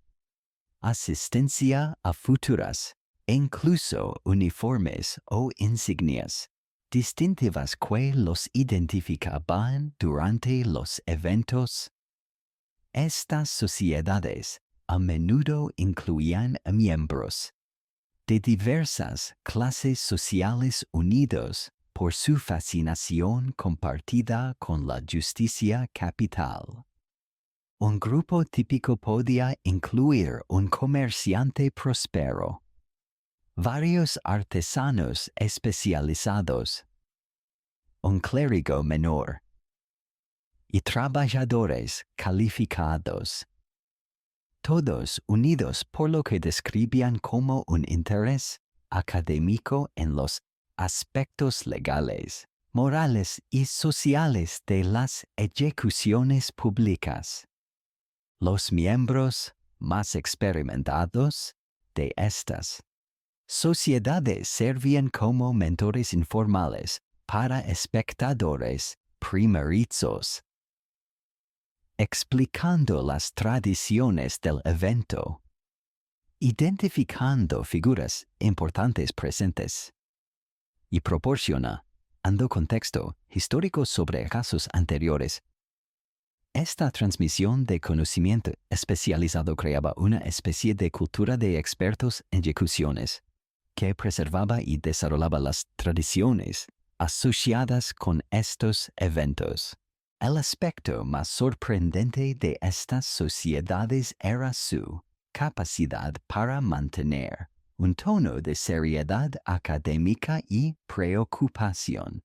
asistencia a futuras, e incluso uniformes o insignias distintivas que los identificaban durante los eventos. Estas sociedades a menudo incluían a miembros de diversas clases sociales unidos por su fascinación compartida con la justicia capital. Un grupo típico podía incluir un comerciante próspero, varios artesanos especializados, un clérigo menor y trabajadores calificados, todos unidos por lo que describían como un interés académico en los aspectos legales, morales y sociales de las ejecuciones públicas. Los miembros más experimentados de estas sociedades servían como mentores informales para espectadores primerizos, explicando las tradiciones del evento, identificando figuras importantes presentes y proporcionando contexto histórico sobre casos anteriores. Esta transmisión de conocimiento especializado creaba una especie de cultura de expertos en ejecuciones que preservaba y desarrollaba las tradiciones asociadas con estos eventos. El aspecto más sorprendente de estas sociedades era su capacidad para mantener un tono de seriedad académica y preocupación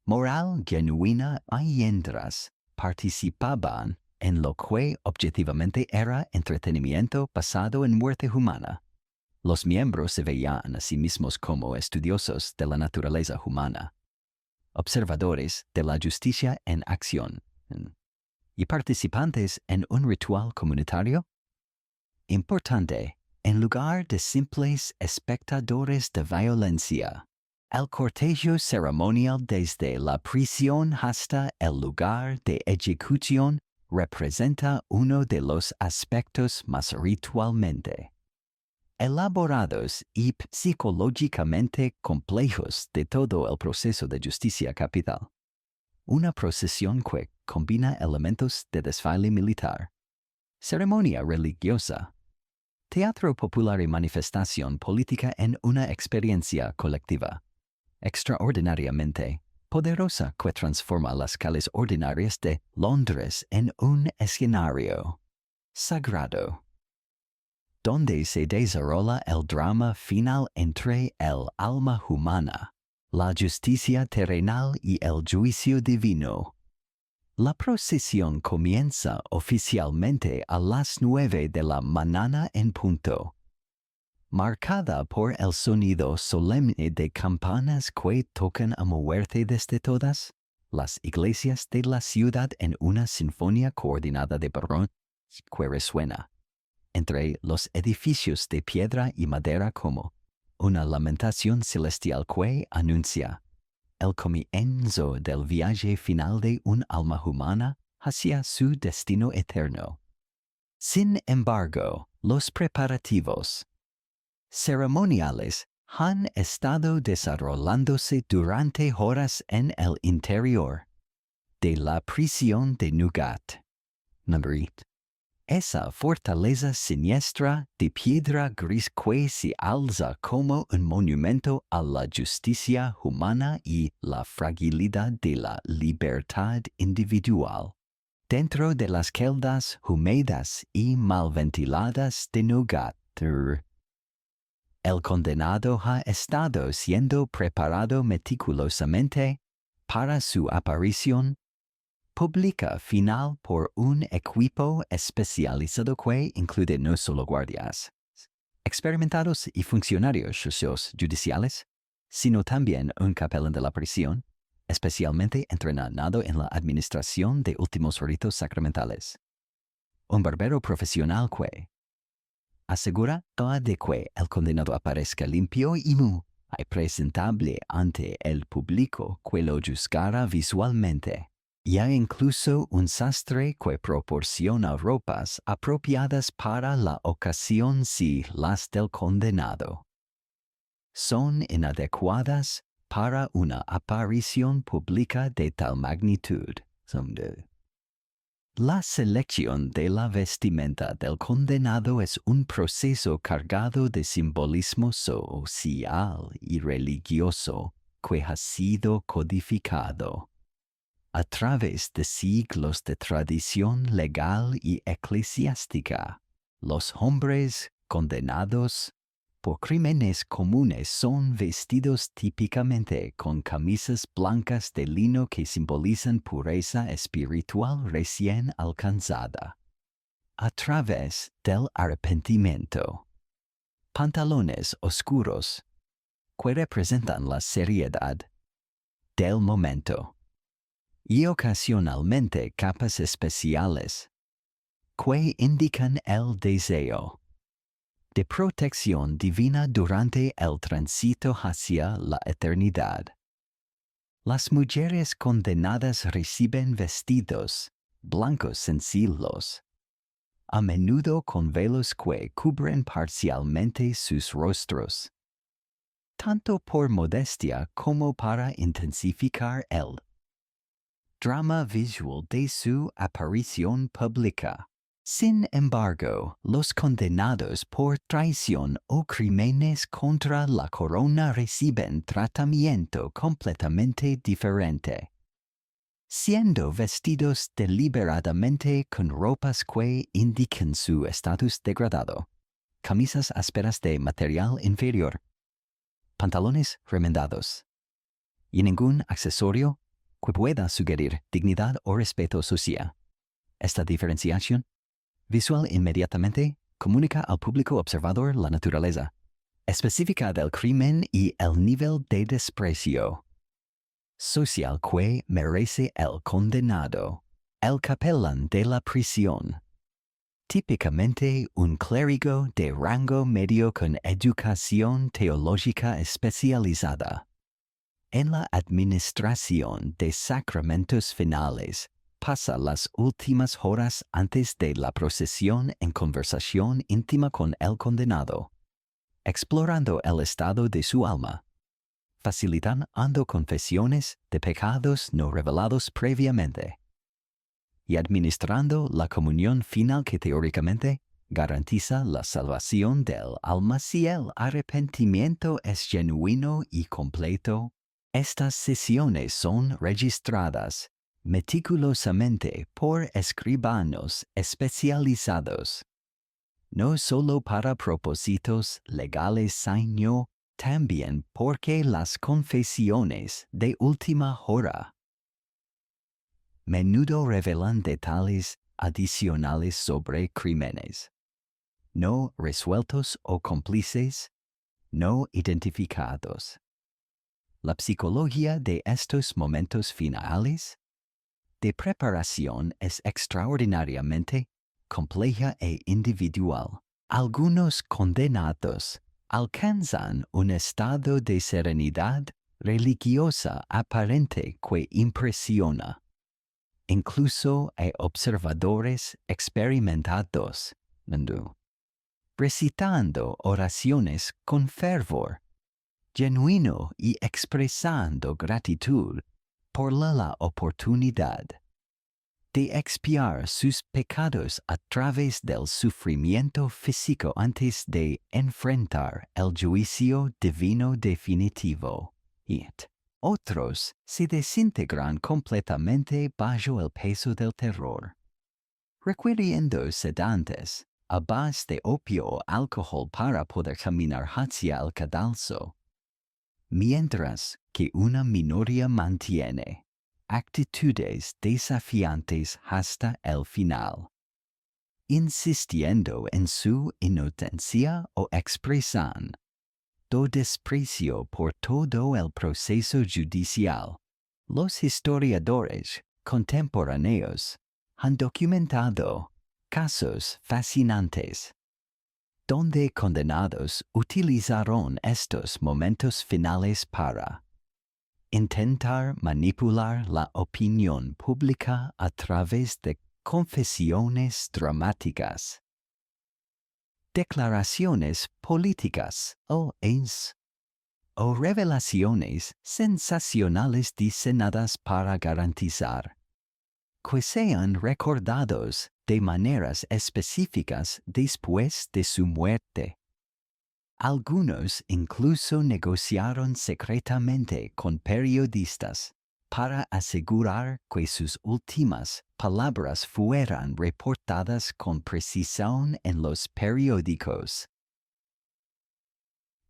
moral genuina mientras participaban en lo que objetivamente era entretenimiento basado en muerte humana. Los miembros se veían a sí mismos como estudiosos de la naturaleza humana, observadores de la justicia en acción, y participantes en un ritual comunitario importante en lugar de simples espectadores de violencia. El cortejo ceremonial desde la prisión hasta el lugar de ejecución representa uno de los aspectos más ritualmente elaborados y psicológicamente complejos de todo el proceso de justicia capital. Una procesión que combina elementos de desfile militar, ceremonia religiosa, teatro popular y manifestación política en una experiencia colectiva, extraordinariamente poderosa que transforma las calles ordinarias de Londres en un escenario sagrado, donde se desarrolla el drama final entre el alma humana, la justicia terrenal y el juicio divino. La procesión comienza oficialmente a las 9 de la mañana en punto, marcada por el sonido solemne de campanas que tocan a muerte desde todas las iglesias de la ciudad en una sinfonía coordinada de barón que resuena entre los edificios de piedra y madera como una lamentación celestial que anuncia el comienzo del viaje final de un alma humana hacia su destino eterno. Sin embargo, los preparativos ceremoniales han estado desarrollándose durante horas en el interior de la prisión de Newgate, Madrid. Esa fortaleza siniestra de piedra gris que se alza como un monumento a la justicia humana y la fragilidad de la libertad individual. Dentro de las celdas húmedas y mal ventiladas de Newgate, el condenado ha estado siendo preparado meticulosamente para su aparición pública final por un equipo especializado que incluye no solo guardias experimentados y funcionarios judiciales, sino también un capellán de la prisión, especialmente entrenado en la administración de últimos ritos sacramentales. Un barbero profesional que asegura de que el condenado aparezca limpio y muy presentable ante el público que lo juzgará visualmente. Y hay incluso un sastre que proporciona ropas apropiadas para la ocasión si las del condenado son inadecuadas para una aparición pública de tal magnitud. La selección de la vestimenta del condenado es un proceso cargado de simbolismo social y religioso que ha sido codificado a través de siglos de tradición legal y eclesiástica. Los hombres condenados por crímenes comunes son vestidos típicamente con camisas blancas de lino que simbolizan pureza espiritual recién alcanzada a través del arrepentimiento. Pantalones oscuros que representan la seriedad del momento. Y ocasionalmente capas especiales que indican el deseo de protección divina durante el tránsito hacia la eternidad. Las mujeres condenadas reciben vestidos blancos sencillos, a menudo con velos que cubren parcialmente sus rostros, tanto por modestia como para intensificar el drama visual de su aparición pública. Sin embargo, los condenados por traición o crímenes contra la corona reciben tratamiento completamente diferente, siendo vestidos deliberadamente con ropas que indican su estatus degradado, camisas ásperas de material inferior, pantalones remendados, y ningún accesorio que pueda sugerir dignidad o respeto social. Esta diferenciación visual inmediatamente comunica al público observador la naturaleza específica del crimen y el nivel de desprecio social que merece el condenado. El capellán de la prisión, típicamente un clérigo de rango medio con educación teológica especializada, En la administración de sacramentos finales, pasa las últimas horas antes de la procesión en conversación íntima con el condenado, explorando el estado de su alma, facilitando confesiones de pecados no revelados previamente, y administrando la comunión final que teóricamente garantiza la salvación del alma si el arrepentimiento es genuino y completo. Estas sesiones son registradas meticulosamente por escribanos especializados, no solo para propósitos legales, sino también porque las confesiones de última hora menudo revelan detalles adicionales sobre crímenes no resueltos o cómplices no identificados. La psicología de estos momentos finales de preparación es extraordinariamente compleja e individual. Algunos condenados alcanzan un estado de serenidad religiosa aparente que impresiona. Incluso hay observadores experimentados, recitando oraciones con fervor genuino y expresando gratitud por la oportunidad de expiar sus pecados a través del sufrimiento físico antes de enfrentar el juicio divino definitivo. Y otros se desintegran completamente bajo el peso del terror, requiriendo sedantes, a base de opio o alcohol para poder caminar hacia el cadalso, mientras que una minoría mantiene actitudes desafiantes hasta el final, insistiendo en su inocencia o expresando desprecio por todo el proceso judicial. Los historiadores contemporáneos han documentado casos fascinantes donde condenados utilizaron estos momentos finales para intentar manipular la opinión pública a través de confesiones dramáticas, declaraciones políticas o revelaciones sensacionales diseñadas para garantizar que sean recordados de maneras específicas después de su muerte. Algunos incluso negociaron secretamente con periodistas para asegurar que sus últimas palabras fueran reportadas con precisión en los periódicos.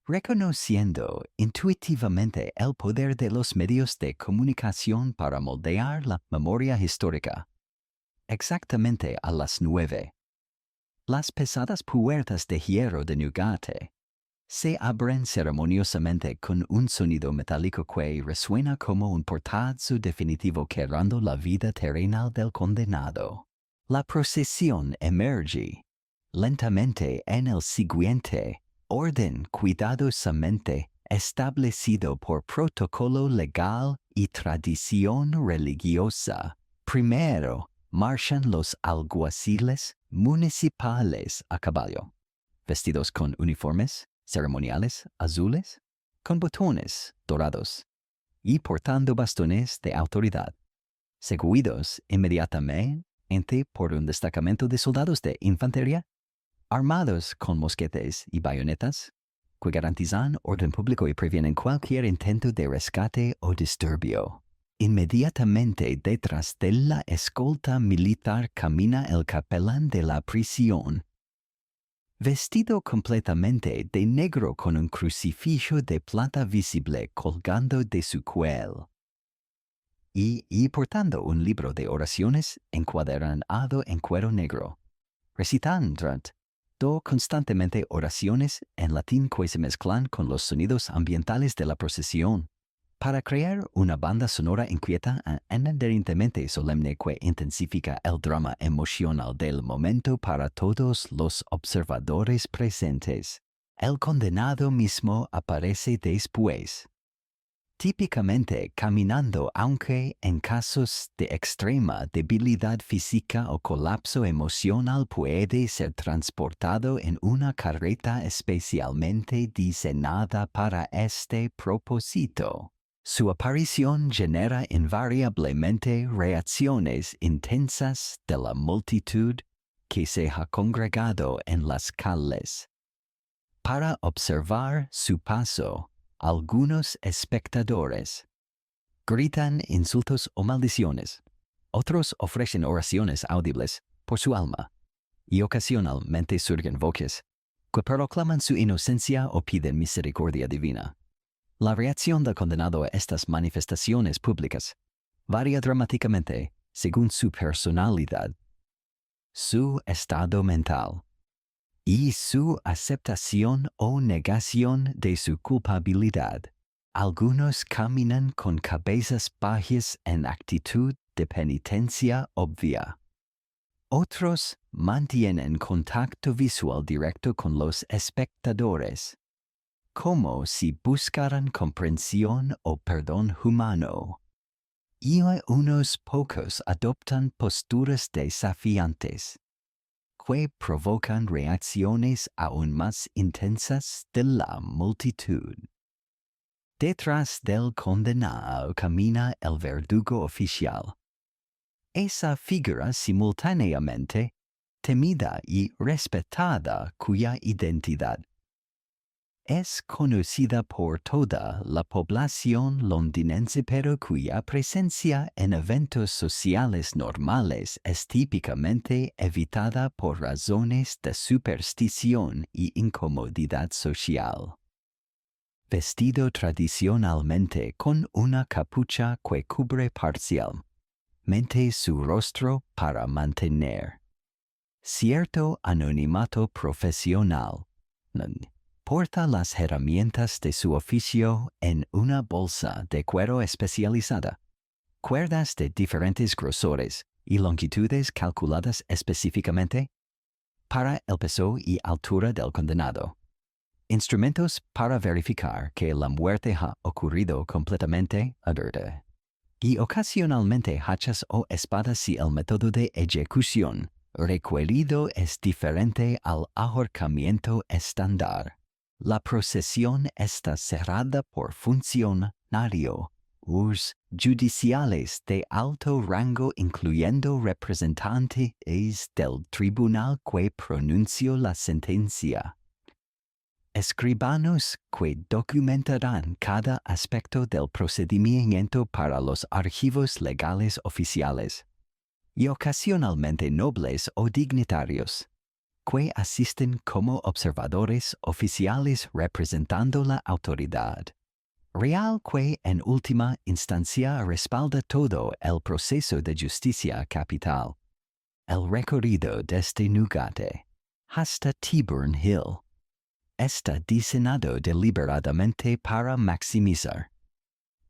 Reconociendo intuitivamente el poder de los medios de comunicación para moldear la memoria histórica, exactamente a las 9, las pesadas puertas de hierro de Newgate se abren ceremoniosamente con un sonido metálico que resuena como un portazo definitivo quebrando la vida terrenal del condenado. La procesión emerge lentamente en el siguiente orden cuidadosamente establecido por protocolo legal y tradición religiosa. Primero, marchan los alguaciles municipales a caballo, vestidos con uniformes ceremoniales azules, con botones dorados y portando bastones de autoridad, seguidos inmediatamente por un destacamento de soldados de infantería, armados con mosquetes y bayonetas, que garantizan orden público y previenen cualquier intento de rescate o disturbio. Inmediatamente detrás de la escolta militar camina el capellán de la prisión, vestido completamente de negro con un crucifijo de plata visible colgando de su cuello, y portando un libro de oraciones encuadernado en cuero negro, recitando constantemente oraciones en latín que se mezclan con los sonidos ambientales de la procesión, para crear una banda sonora inquieta e inherentemente solemne que intensifica el drama emocional del momento para todos los observadores presentes. El condenado mismo aparece después, típicamente caminando, aunque en casos de extrema debilidad física o colapso emocional puede ser transportado en una carreta especialmente diseñada para este propósito. Su aparición genera invariablemente reacciones intensas de la multitud que se ha congregado en las calles. Para observar su paso, algunos espectadores gritan insultos o maldiciones. Otros ofrecen oraciones audibles por su alma, y ocasionalmente surgen voces que proclaman su inocencia o piden misericordia divina. La reacción del condenado a estas manifestaciones públicas varía dramáticamente según su personalidad, su estado mental y su aceptación o negación de su culpabilidad. Algunos caminan con cabezas bajas en actitud de penitencia obvia. Otros mantienen contacto visual directo con los espectadores, como si buscaran comprensión o perdón humano. Y unos pocos adoptan posturas desafiantes, que provocan reacciones aún más intensas de la multitud. Detrás del condenado camina el verdugo oficial. Esa figura simultáneamente temida y respetada, cuya identidad es conocida por toda la población londinense, pero cuya presencia en eventos sociales normales es típicamente evitada por razones de superstición y incomodidad social. Vestido tradicionalmente con una capucha que cubre parcialmente su rostro para mantener cierto anonimato profesional, porta las herramientas de su oficio en una bolsa de cuero especializada, cuerdas de diferentes grosores y longitudes calculadas específicamente para el peso y altura del condenado, instrumentos para verificar que la muerte ha ocurrido completamente adrede, y ocasionalmente hachas o espadas si el método de ejecución requerido es diferente al ahorcamiento estándar. La procesión está cerrada por funcionarios judiciales de alto rango, incluyendo representantes del tribunal que pronunció la sentencia, escribanos que documentarán cada aspecto del procedimiento para los archivos legales oficiales, y ocasionalmente nobles o dignitarios que asisten como observadores oficiales representando la autoridad real, que en última instancia respalda todo el proceso de justicia capital. El recorrido desde Newgate hasta Tyburn Hill está diseñado deliberadamente para maximizar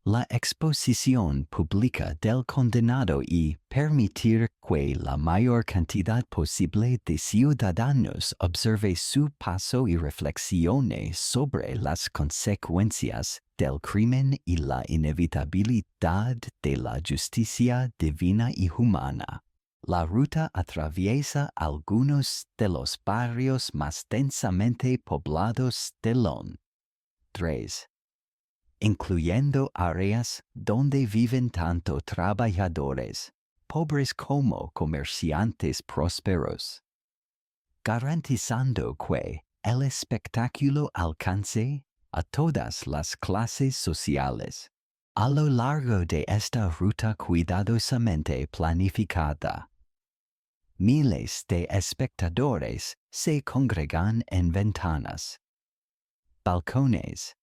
la exposición pública del condenado y permitir que la mayor cantidad posible de ciudadanos observe su paso y reflexione sobre las consecuencias del crimen y la inevitabilidad de la justicia divina y humana. La ruta atraviesa algunos de los barrios más densamente poblados de Londres, incluyendo áreas donde viven tanto trabajadores pobres como comerciantes prósperos, garantizando que el espectáculo alcance a todas las clases sociales. A lo largo de esta ruta cuidadosamente planificada, miles de espectadores se congregan en ventanas, balcones,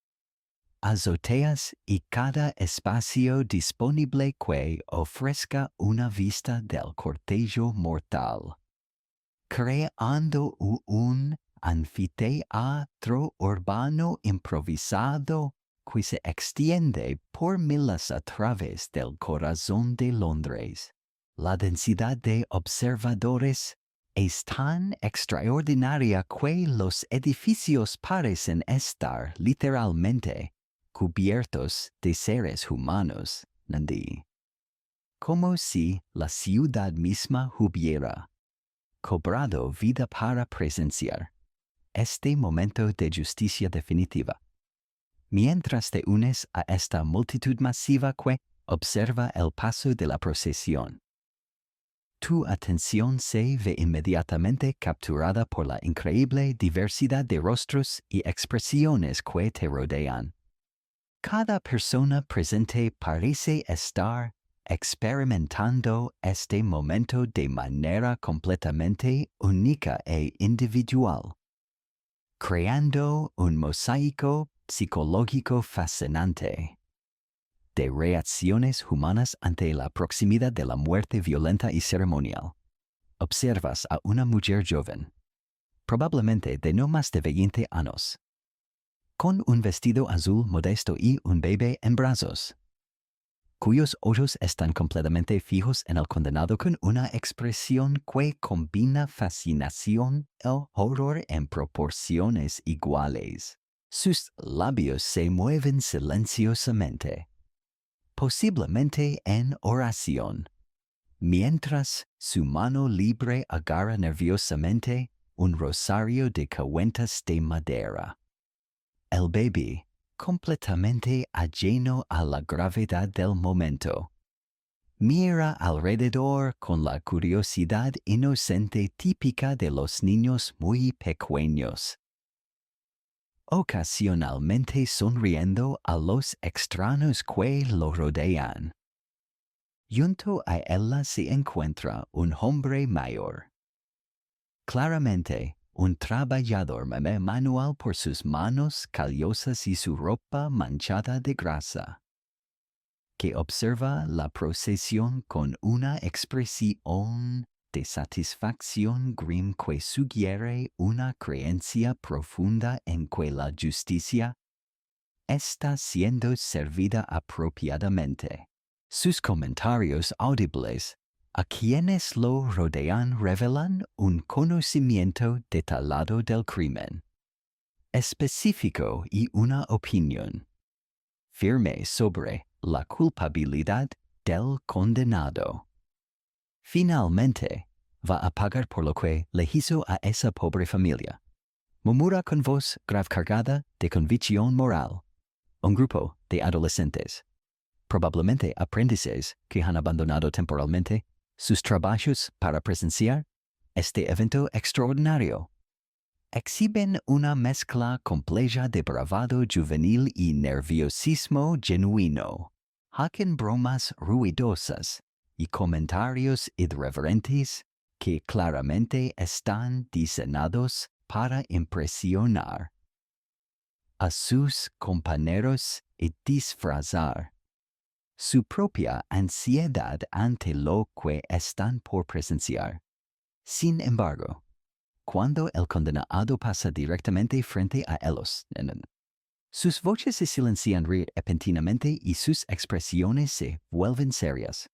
azoteas y cada espacio disponible que ofrezca una vista del cortejo mortal, creando un anfiteatro urbano improvisado que se extiende por milas a través del corazón de Londres. La densidad de observadores es tan extraordinaria que los edificios parecen estar literalmente cubiertos de seres humanos, Nandi. Como si la ciudad misma hubiera cobrado vida para presenciar este momento de justicia definitiva. Mientras te unes a esta multitud masiva que observa el paso de la procesión, tu atención se ve inmediatamente capturada por la increíble diversidad de rostros y expresiones que te rodean. Cada persona presente parece estar experimentando este momento de manera completamente única e individual, creando un mosaico psicológico fascinante de reacciones humanas ante la proximidad de la muerte violenta y ceremonial. Observas a una mujer joven, probablemente de no más de 20 años, con un vestido azul modesto y un bebé en brazos, cuyos ojos están completamente fijos en el condenado con una expresión que combina fascinación y horror en proporciones iguales. Sus labios se mueven silenciosamente, posiblemente en oración, mientras su mano libre agarra nerviosamente un rosario de cuentas de madera. El bebé, completamente ajeno a la gravedad del momento, mira alrededor con la curiosidad inocente típica de los niños muy pequeños, ocasionalmente sonriendo a los extraños que lo rodean. Junto a ella se encuentra un hombre mayor, claramente un trabajador manual por sus manos callosas y su ropa manchada de grasa, que observa la procesión con una expresión de satisfacción grim que sugiere una creencia profunda en que la justicia está siendo servida apropiadamente. Sus comentarios audibles a quienes lo rodean revelan un conocimiento detallado del crimen, específico y una opinión firme sobre la culpabilidad del condenado. Finalmente, va a pagar por lo que le hizo a esa pobre familia. Murmura con voz grave cargada de convicción moral. Un grupo de adolescentes, probablemente aprendices que han abandonado temporalmente sus trabajos para presenciar este evento extraordinario, exhiben una mezcla compleja de bravado juvenil y nerviosismo genuino. Hacen bromas ruidosas y comentarios irreverentes que claramente están diseñados para impresionar a sus compañeros y disfrazar su propia ansiedad ante lo que están por presenciar. Sin embargo, cuando el condenado pasa directamente frente a ellos, sus voces se silencian repentinamente y sus expresiones se vuelven serias,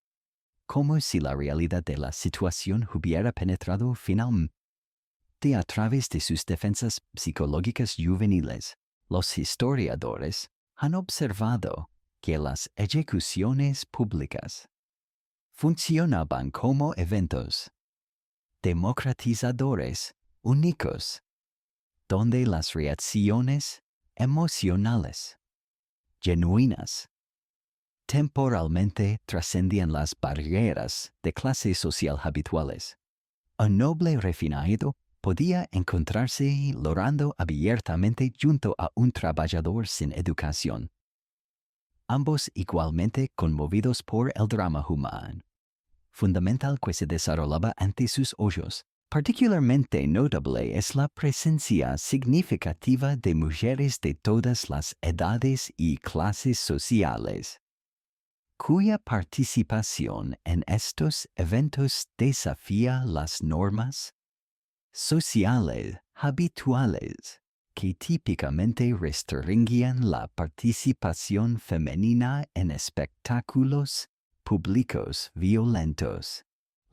como si la realidad de la situación hubiera penetrado finalmente a través de sus defensas psicológicas juveniles. Los historiadores han observado que las ejecuciones públicas funcionaban como eventos democratizadores únicos, donde las reacciones emocionales genuinas temporalmente trascendían las barreras de clase social habituales. Un noble refinado podía encontrarse llorando abiertamente junto a un trabajador sin educación, ambos igualmente conmovidos por el drama humano fundamental que se desarrollaba ante sus ojos. Particularmente notable es la presencia significativa de mujeres de todas las edades y clases sociales, cuya participación en estos eventos desafía las normas sociales habituales que típicamente restringían la participación femenina en espectáculos públicos violentos.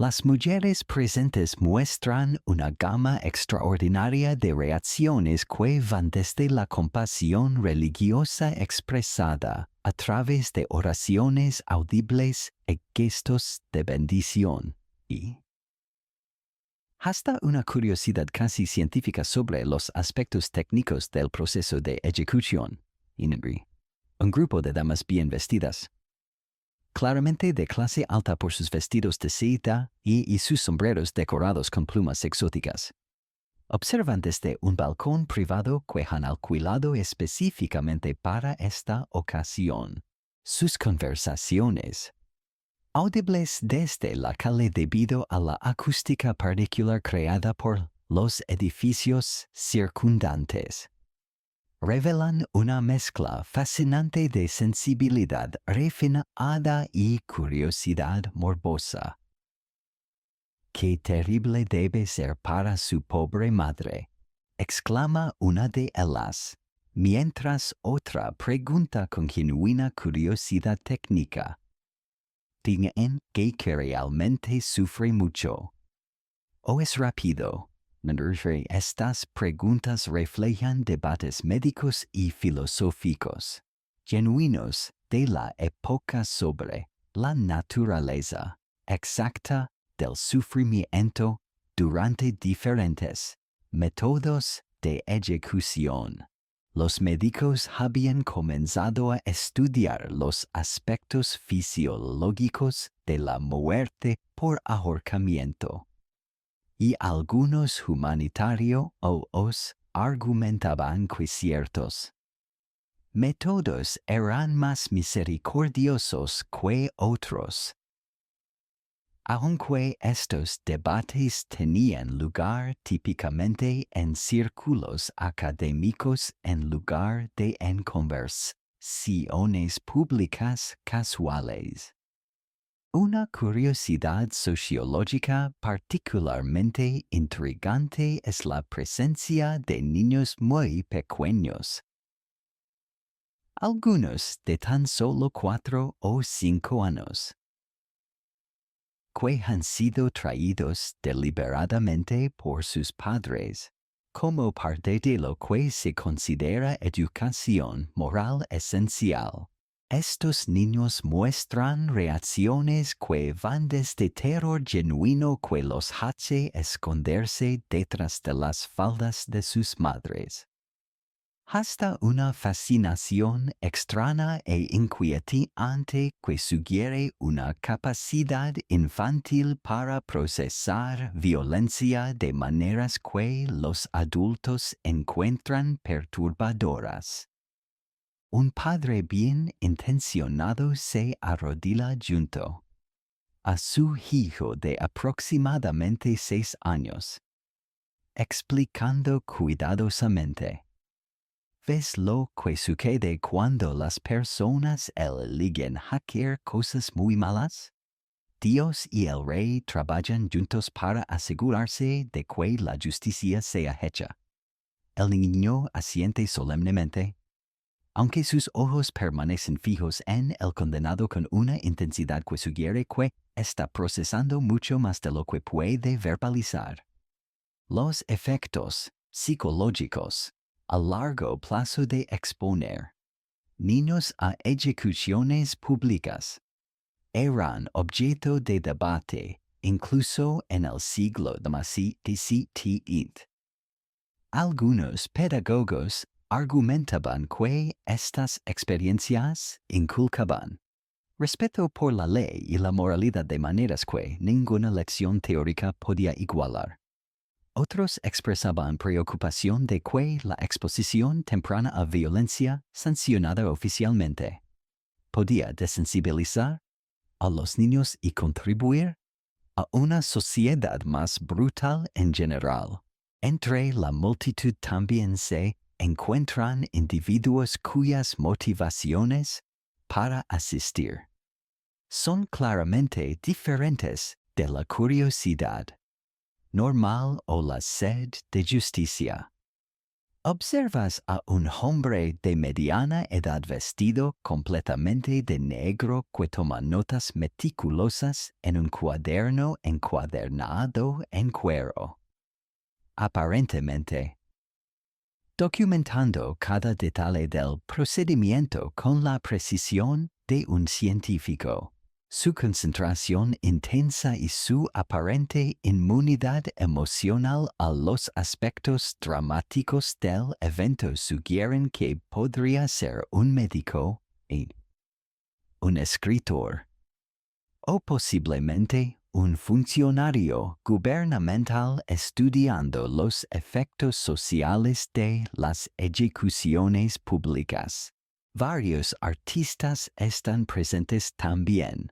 Las mujeres presentes muestran una gama extraordinaria de reacciones que van desde la compasión religiosa expresada a través de oraciones audibles y gestos de bendición, y hasta una curiosidad casi científica sobre los aspectos técnicos del proceso de ejecución. Un grupo de damas bien vestidas, claramente de clase alta por sus vestidos de seda y sus sombreros decorados con plumas exóticas, observan desde un balcón privado que han alquilado específicamente para esta ocasión sus conversaciones, audibles desde la calle debido a la acústica particular creada por los edificios circundantes. Revelan una mezcla fascinante de sensibilidad refinada y curiosidad morbosa. ¡Qué terrible debe ser para su pobre madre!, exclama una de ellas, mientras otra pregunta con genuina curiosidad técnica. ¿Tienen que realmente sufre mucho? ¿O es rápido? Estas preguntas reflejan debates médicos y filosóficos, genuinos de la época sobre la naturaleza exacta del sufrimiento durante diferentes métodos de ejecución. Los médicos habían comenzado a estudiar los aspectos fisiológicos de la muerte por ahorcamiento, y algunos humanitarios argumentaban que ciertos métodos eran más misericordiosos que otros. Aunque estos debates tenían lugar típicamente en círculos académicos en lugar de en conversaciones públicas casuales. Una curiosidad sociológica particularmente intrigante es la presencia de niños muy pequeños, algunos de tan solo 4 o 5 años, que han sido traídos deliberadamente por sus padres, como parte de lo que se considera educación moral esencial. Estos niños muestran reacciones que van desde terror genuino que los hace esconderse detrás de las faldas de sus madres, hasta una fascinación extraña e inquietante que sugiere una capacidad infantil para procesar violencia de maneras que los adultos encuentran perturbadoras. Un padre bien intencionado se arrodilla junto a su hijo de aproximadamente 6 años, explicando cuidadosamente: ¿ves lo que sucede cuando las personas eligen hacer cosas muy malas? Dios y el rey trabajan juntos para asegurarse de que la justicia sea hecha. El niño asiente solemnemente, aunque sus ojos permanecen fijos en el condenado con una intensidad que sugiere que está procesando mucho más de lo que puede verbalizar. Los efectos psicológicos a largo plazo de exponer niños a ejecuciones públicas eran objeto de debate incluso en el siglo XVII. Algunos pedagogos argumentaban que estas experiencias inculcaban respeto por la ley y la moralidad de maneras que ninguna lección teórica podía igualar. Otros expresaban preocupación de que la exposición temprana a violencia sancionada oficialmente podía desensibilizar a los niños y contribuir a una sociedad más brutal en general. Entre la multitud también se encuentran individuos cuyas motivaciones para asistir son claramente diferentes de la curiosidad normal o la sed de justicia. Observas a un hombre de mediana edad vestido completamente de negro que toma notas meticulosas en un cuaderno encuadernado en cuero. Aparentemente, documentando cada detalle del procedimiento con la precisión de un científico. Su concentración intensa y su aparente inmunidad emocional a los aspectos dramáticos del evento sugieren que podría ser un médico y un escritor, o posiblemente un funcionario gubernamental estudiando los efectos sociales de las ejecuciones públicas. Varios artistas están presentes también.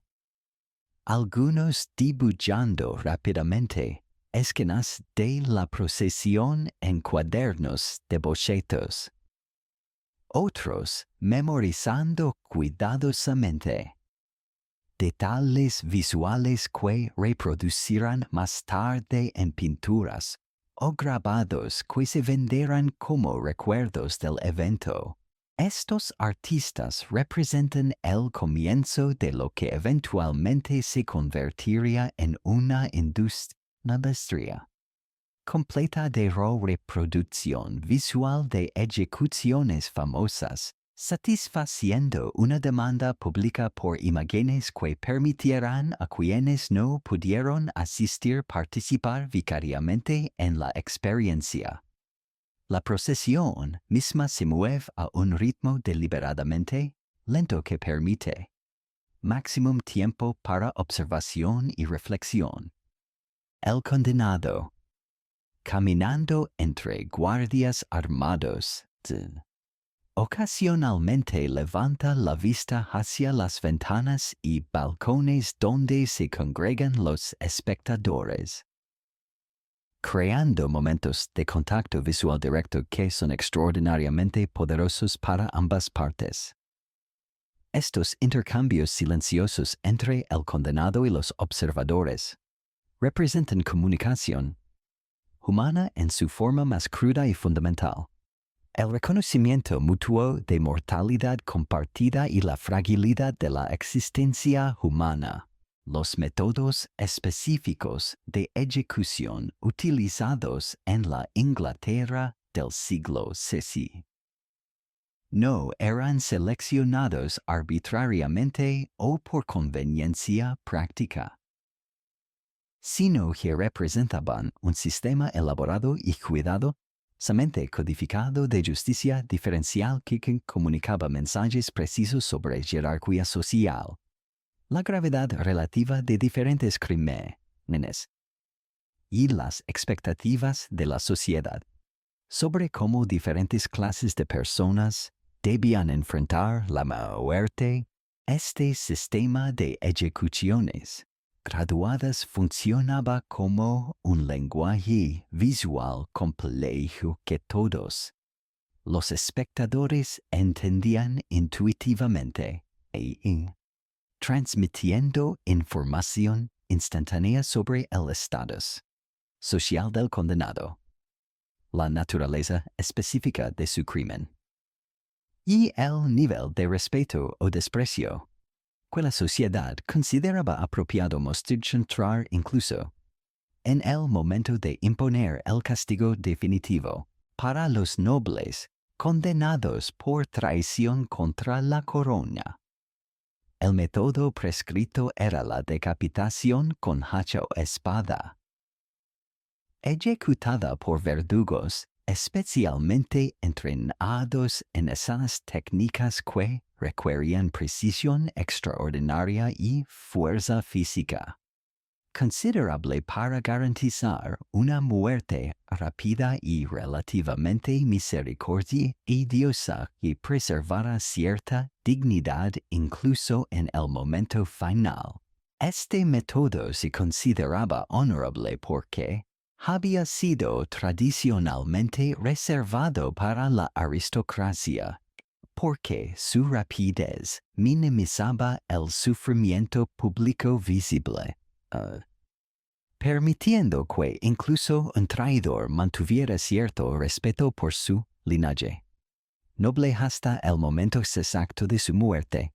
Algunos dibujando rápidamente escenas de la procesión en cuadernos de bocetos. Otros memorizando cuidadosamente detalles visuales que reproducirán más tarde en pinturas o grabados que se venderán como recuerdos del evento. Estos artistas representan el comienzo de lo que eventualmente se convertiría en una industria completa de reproducción visual de ejecuciones famosas, satisfaciendo una demanda pública por imágenes que permitieran a quienes no pudieron asistir participar vicariamente en la experiencia. La procesión misma se mueve a un ritmo deliberadamente lento que permite máximo tiempo para observación y reflexión. El condenado, caminando entre guardias armados, ocasionalmente levanta la vista hacia las ventanas y balcones donde se congregan los espectadores, creando momentos de contacto visual directo que son extraordinariamente poderosos para ambas partes. Estos intercambios silenciosos entre el condenado y los observadores representan comunicación humana en su forma más cruda y fundamental. El reconocimiento mutuo de mortalidad compartida y la fragilidad de la existencia humana. Los métodos específicos de ejecución utilizados en la Inglaterra del siglo XVI no eran seleccionados arbitrariamente o por conveniencia práctica, sino que representaban un sistema elaborado y cuidadosamente codificado de justicia diferencial que comunicaba mensajes precisos sobre jerarquía social, la gravedad relativa de diferentes crímenes y las expectativas de la sociedad sobre cómo diferentes clases de personas debían enfrentar la muerte. Este sistema de ejecuciones graduadas funcionaba como un lenguaje visual complejo que todos los espectadores entendían intuitivamente transmitiendo información instantánea sobre el estatus social del condenado, la naturaleza específica de su crimen y el nivel de respeto o desprecio que la sociedad consideraba apropiado mostrar incluso en el momento de imponer el castigo definitivo para los nobles condenados por traición contra la corona. El método prescrito era la decapitación con hacha o espada, ejecutada por verdugos especialmente entrenados en esas técnicas que requerían precisión extraordinaria y fuerza física considerable para garantizar una muerte rápida y relativamente misericordiosa y preservara cierta dignidad incluso en el momento final. Este método se consideraba honorable porque había sido tradicionalmente reservado para la aristocracia, porque su rapidez minimizaba el sufrimiento público visible, permitiendo que incluso un traidor mantuviera cierto respeto por su linaje. Noble hasta el momento exacto de su muerte.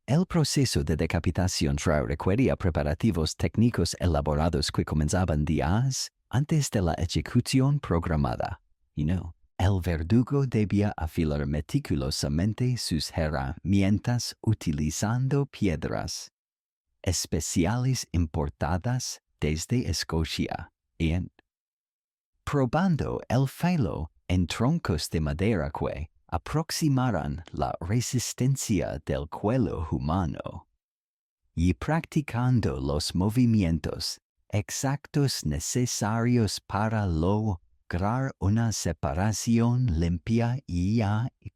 El proceso de decapitación requería preparativos técnicos elaborados que comenzaban días antes de la ejecución programada. El verdugo debía afilar meticulosamente sus herramientas utilizando piedras especiales importadas desde Escocia y probando el filo en troncos de madera que aproximaran la resistencia del cuello humano y practicando los movimientos exactos necesarios para lograr una separación limpia y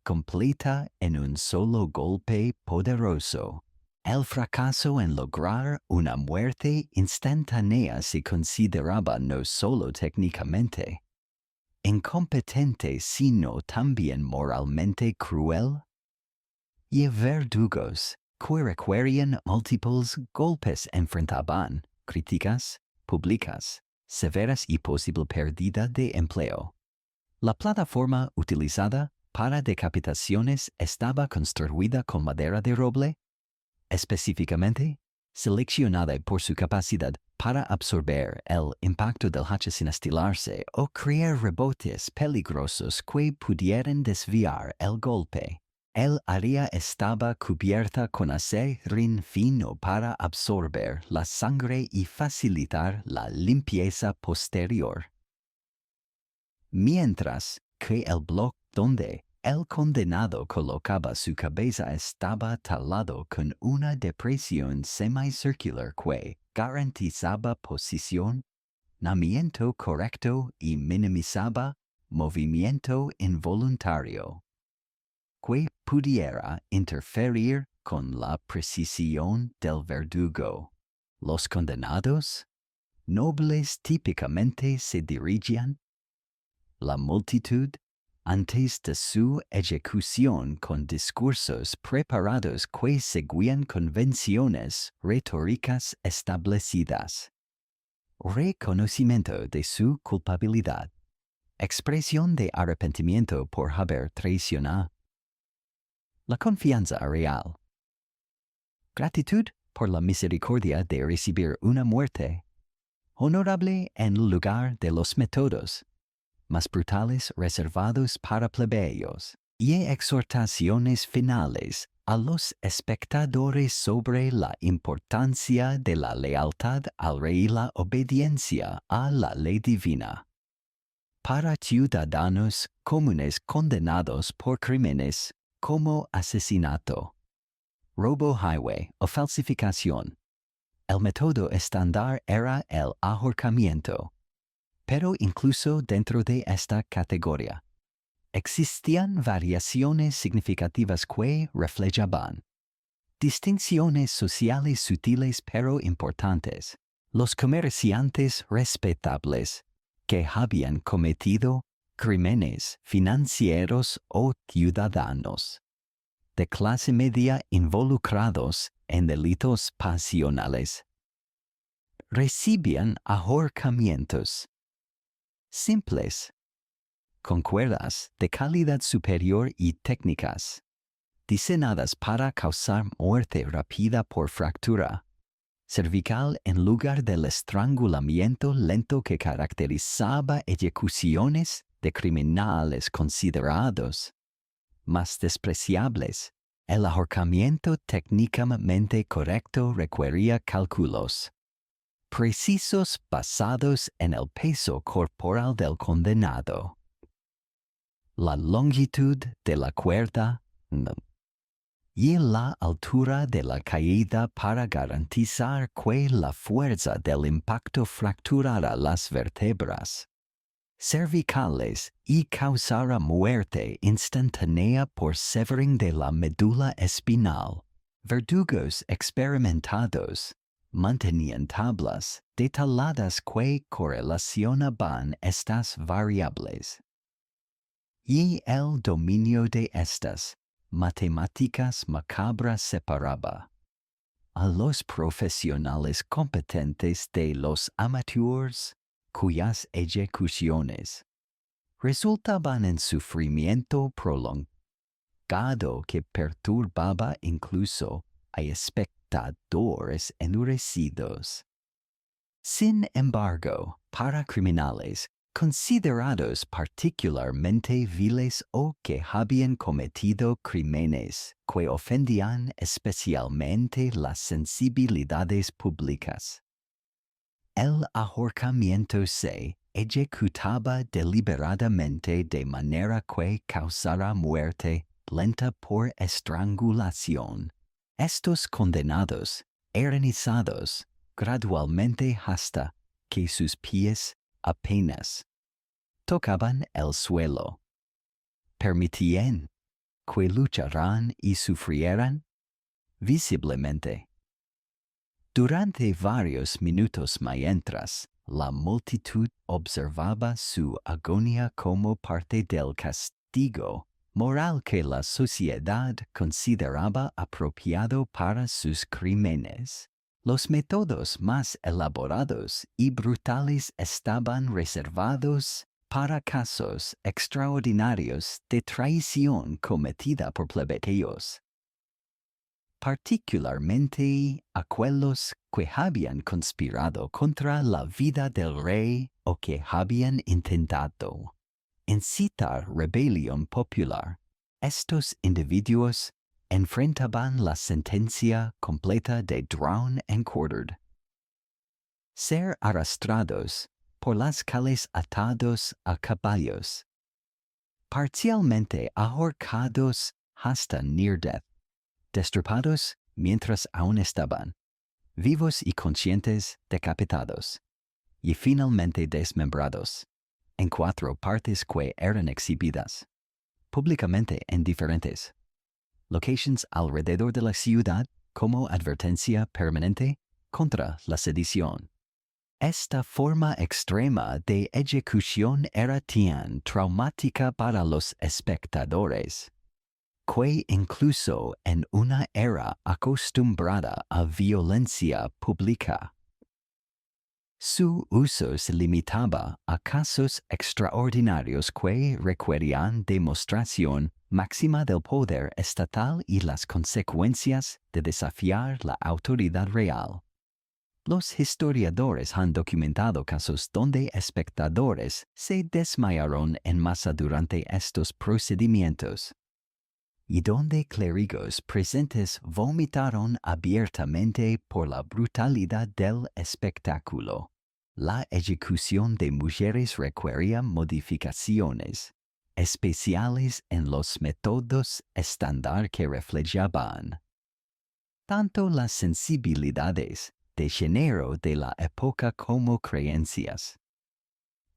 completa en un solo golpe poderoso. El fracaso en lograr una muerte instantánea se consideraba no solo técnicamente incompetente, sino también moralmente cruel. Y verdugos que requerían múltiples golpes enfrentaban críticas públicas severas y posible pérdida de empleo. La plataforma utilizada para decapitaciones estaba construida con madera de roble, específicamente seleccionada por su capacidad para absorber el impacto del hacha sin estilarse o crear rebotes peligrosos que pudieran desviar el golpe. El área estaba cubierta con acerrín fino para absorber la sangre y facilitar la limpieza posterior. Mientras que el bloque donde el condenado colocaba su cabeza estaba talado con una depresión semicircular que garantizaba posicionamiento correcto y minimizaba movimiento involuntario que pudiera interferir con la precisión del verdugo. Los condenados, nobles típicamente se dirigían la multitud antes de su ejecución con discursos preparados que seguían convenciones retóricas establecidas. Reconocimiento de su culpabilidad. Expresión de arrepentimiento por haber traicionado la confianza real. Gratitud por la misericordia de recibir una muerte honorable en lugar de los métodos más brutales reservados para plebeyos, y exhortaciones finales a los espectadores sobre la importancia de la lealtad al rey y la obediencia a la ley divina. Para ciudadanos comunes condenados por crímenes como asesinato, robo highway o falsificación, el método estándar era el ahorcamiento. Pero incluso dentro de esta categoría, existían variaciones significativas que reflejaban distinciones sociales sutiles pero importantes. Los comerciantes respetables que habían cometido crímenes financieros o ciudadanos de clase media involucrados en delitos pasionales recibían ahorcamientos simples, con cuerdas de calidad superior y técnicas, diseñadas para causar muerte rápida por fractura cervical en lugar del estrangulamiento lento que caracterizaba ejecuciones de criminales considerados más despreciables. El ahorcamiento técnicamente correcto requería cálculos precisos basados en el peso corporal del condenado, la longitud de la cuerda y la altura de la caída para garantizar que la fuerza del impacto fracturara las vértebras cervicales y causara muerte instantánea por severing de la médula espinal. Verdugos experimentados mantenían tablas detalladas que correlacionaban estas variables. Y el dominio de estas matemáticas macabras separaba a los profesionales competentes de los amateurs cuyas ejecuciones resultaban en sufrimiento prolongado que perturbaba incluso a espectadores endurecidos. Sin embargo, para criminales considerados particularmente viles o que habían cometido crímenes que ofendían especialmente las sensibilidades públicas, el ahorcamiento se ejecutaba deliberadamente de manera que causara muerte lenta por estrangulación. Estos condenados eran izados gradualmente hasta que sus pies apenas tocaban el suelo. Permitían que lucharan y sufrieran visiblemente. Durante varios minutos mientras la multitud observaba su agonía como parte del castigo moral que la sociedad consideraba apropiado para sus crímenes, los métodos más elaborados y brutales estaban reservados para casos extraordinarios de traición cometida por plebeyos, particularmente aquellos que habían conspirado contra la vida del rey o que habían intentado incitar rebelión popular. Estos individuos enfrentaban la sentencia completa de drawn and quartered. Ser arrastrados por las calles atados a caballos, parcialmente ahorcados hasta near death, destripados mientras aún estaban vivos y conscientes, decapitados, y finalmente desmembrados en 4 partes que eran exhibidas públicamente en diferentes locations alrededor de la ciudad como advertencia permanente contra la sedición. Esta forma extrema de ejecución era tan traumática para los espectadores que incluso en una era acostumbrada a violencia pública, su uso se limitaba a casos extraordinarios que requerían demostración máxima del poder estatal y las consecuencias de desafiar la autoridad real. Los historiadores han documentado casos donde espectadores se desmayaron en masa durante estos procedimientos, y donde clérigos presentes vomitaron abiertamente por la brutalidad del espectáculo. La ejecución de mujeres requería modificaciones especiales en los métodos estándar que reflejaban tanto las sensibilidades de género de la época como creencias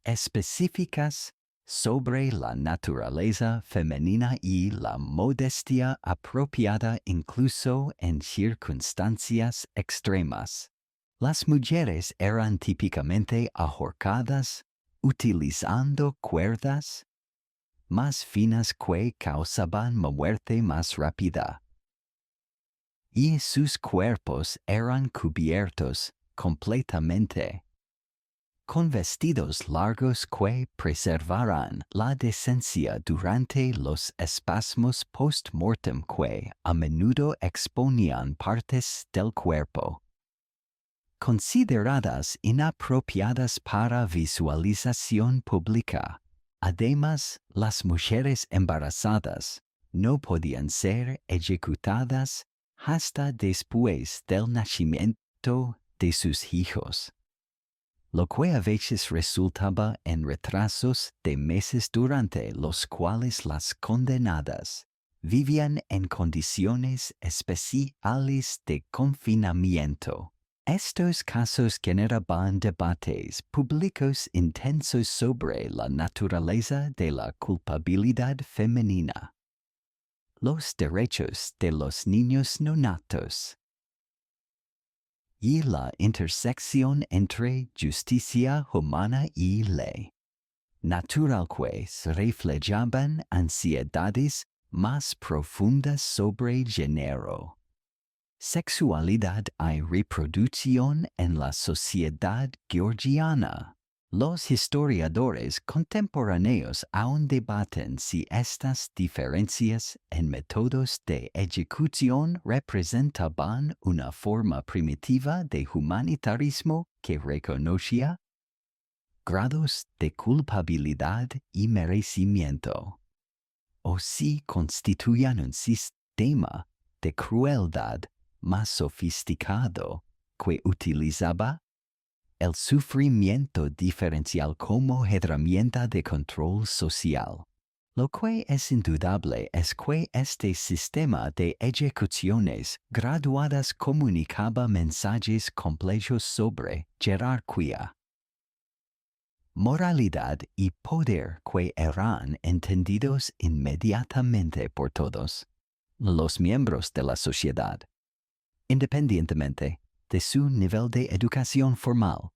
específicas sobre la naturaleza femenina y la modestia apropiada incluso en circunstancias extremas. Las mujeres eran típicamente ahorcadas utilizando cuerdas más finas que causaban muerte más rápida, y sus cuerpos eran cubiertos completamente con vestidos largos que preservaran la decencia durante los espasmos post-mortem que a menudo exponían partes del cuerpo consideradas inapropiadas para visualización pública. Además, las mujeres embarazadas no podían ser ejecutadas hasta después del nacimiento de sus hijos, lo que a veces resultaba en retrasos de meses durante los cuales las condenadas vivían en condiciones especiales de confinamiento. Estos casos generaban debates públicos intensos sobre la naturaleza de la culpabilidad femenina, los derechos de los niños no natos, y la intersección entre justicia humana y ley natural que reflejaban ansiedades más profundas sobre género, sexualidad y reproducción en la sociedad georgiana. Los historiadores contemporáneos aún debaten si estas diferencias en métodos de ejecución representaban una forma primitiva de humanitarismo que reconocía grados de culpabilidad y merecimiento, o si constituían un sistema de crueldad más sofisticado que utilizaba el sufrimiento diferencial como herramienta de control social. Lo que es indudable es que este sistema de ejecuciones graduadas comunicaba mensajes complejos sobre jerarquía, moralidad y poder que eran entendidos inmediatamente por todos los miembros de la sociedad, independientemente de su nivel de educación formal.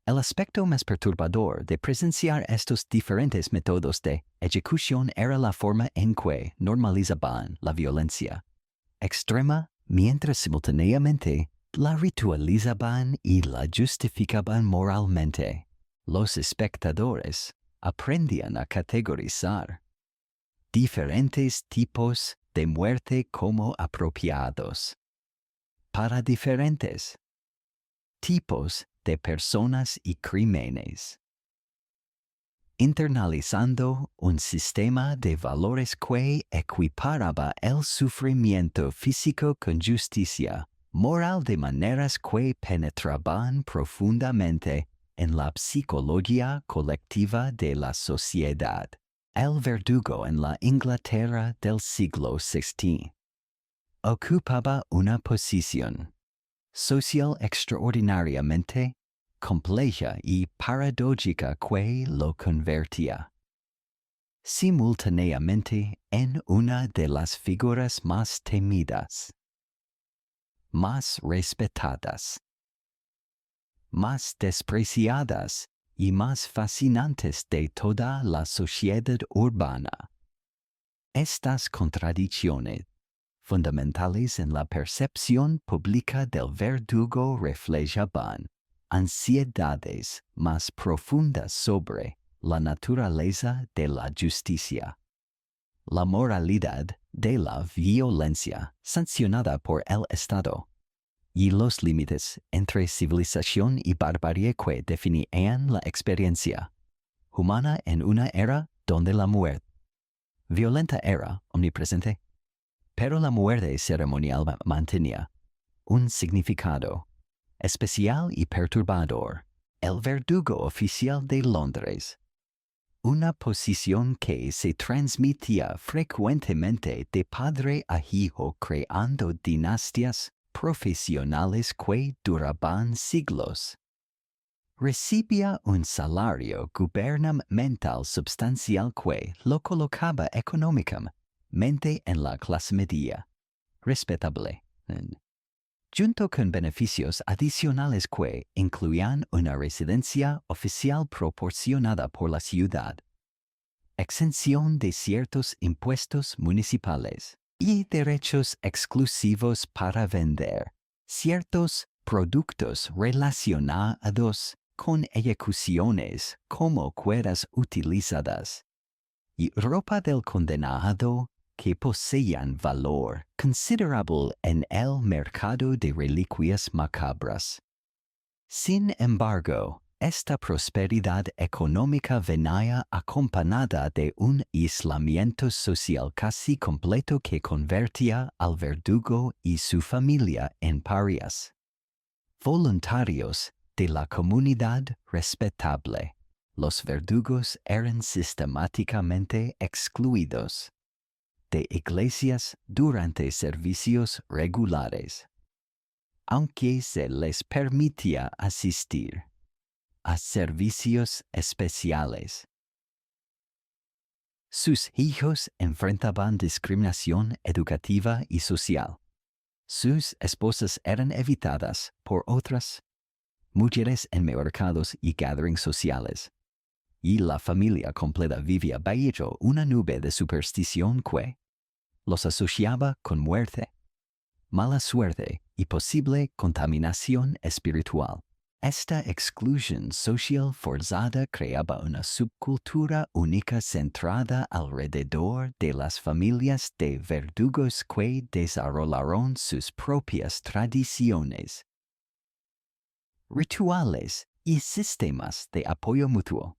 El aspecto más perturbador de presenciar estos diferentes métodos de ejecución era la forma en que normalizaban la violencia extrema mientras simultáneamente la ritualizaban y la justificaban moralmente. Los espectadores aprendían a categorizar diferentes tipos de muerte como apropiados para diferentes tipos de personas y crímenes, internalizando un sistema de valores que equiparaba el sufrimiento físico con justicia moral de maneras que penetraban profundamente en la psicología colectiva de la sociedad. El verdugo en la Inglaterra del siglo XVI ocupaba una posición social extraordinariamente compleja y paradójica que lo convertía simultáneamente en una de las figuras más temidas, más respetadas, más despreciadas y más fascinantes de toda la sociedad urbana. Estas contradicciones fundamentales en la percepción pública del verdugo reflejaban ansiedades más profundas sobre la naturaleza de la justicia, la moralidad de la violencia sancionada por el Estado y los límites entre civilización y barbarie que definían la experiencia humana en una era donde la muerte violenta era omnipresente. Pero la muerte ceremonial mantenía un significado especial y perturbador. El verdugo oficial de Londres, una posición que se transmitía frecuentemente de padre a hijo creando dinastías profesionales que duraban siglos. Recibía un salario gubernamental substancial que lo colocaba económicamente en la clase media, respetable, junto con beneficios adicionales que incluían una residencia oficial proporcionada por la ciudad, exención de ciertos impuestos municipales y derechos exclusivos para vender ciertos productos relacionados con ejecuciones como cuerdas utilizadas y ropa del condenado que poseían valor considerable en el mercado de reliquias macabras. Sin embargo, esta prosperidad económica venía acompañada de un aislamiento social casi completo que convertía al verdugo y su familia en parias voluntarios de la comunidad respetable. Los verdugos eran sistemáticamente excluidos de iglesias durante servicios regulares, aunque se les permitía asistir a servicios especiales. Sus hijos enfrentaban discriminación educativa y social. Sus esposas eran evitadas por otras mujeres en mercados y gatherings sociales, y la familia completa vivía bajo una nube de superstición que los asociaba con muerte, mala suerte y posible contaminación espiritual. Esta exclusión social forzada creaba una subcultura única centrada alrededor de las familias de verdugos que desarrollaron sus propias tradiciones, rituales y sistemas de apoyo mutuo.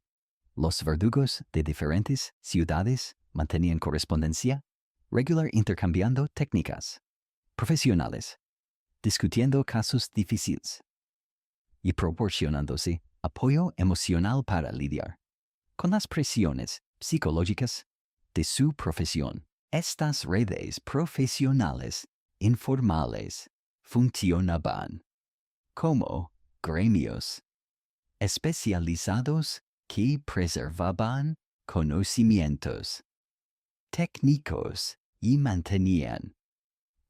Los verdugos de diferentes ciudades mantenían correspondencia, regular intercambiando técnicas profesionales, discutiendo casos difíciles y proporcionándose apoyo emocional para lidiar con las presiones psicológicas de su profesión. Estas redes profesionales informales funcionaban como gremios especializados que preservaban conocimientos técnicos y mantenían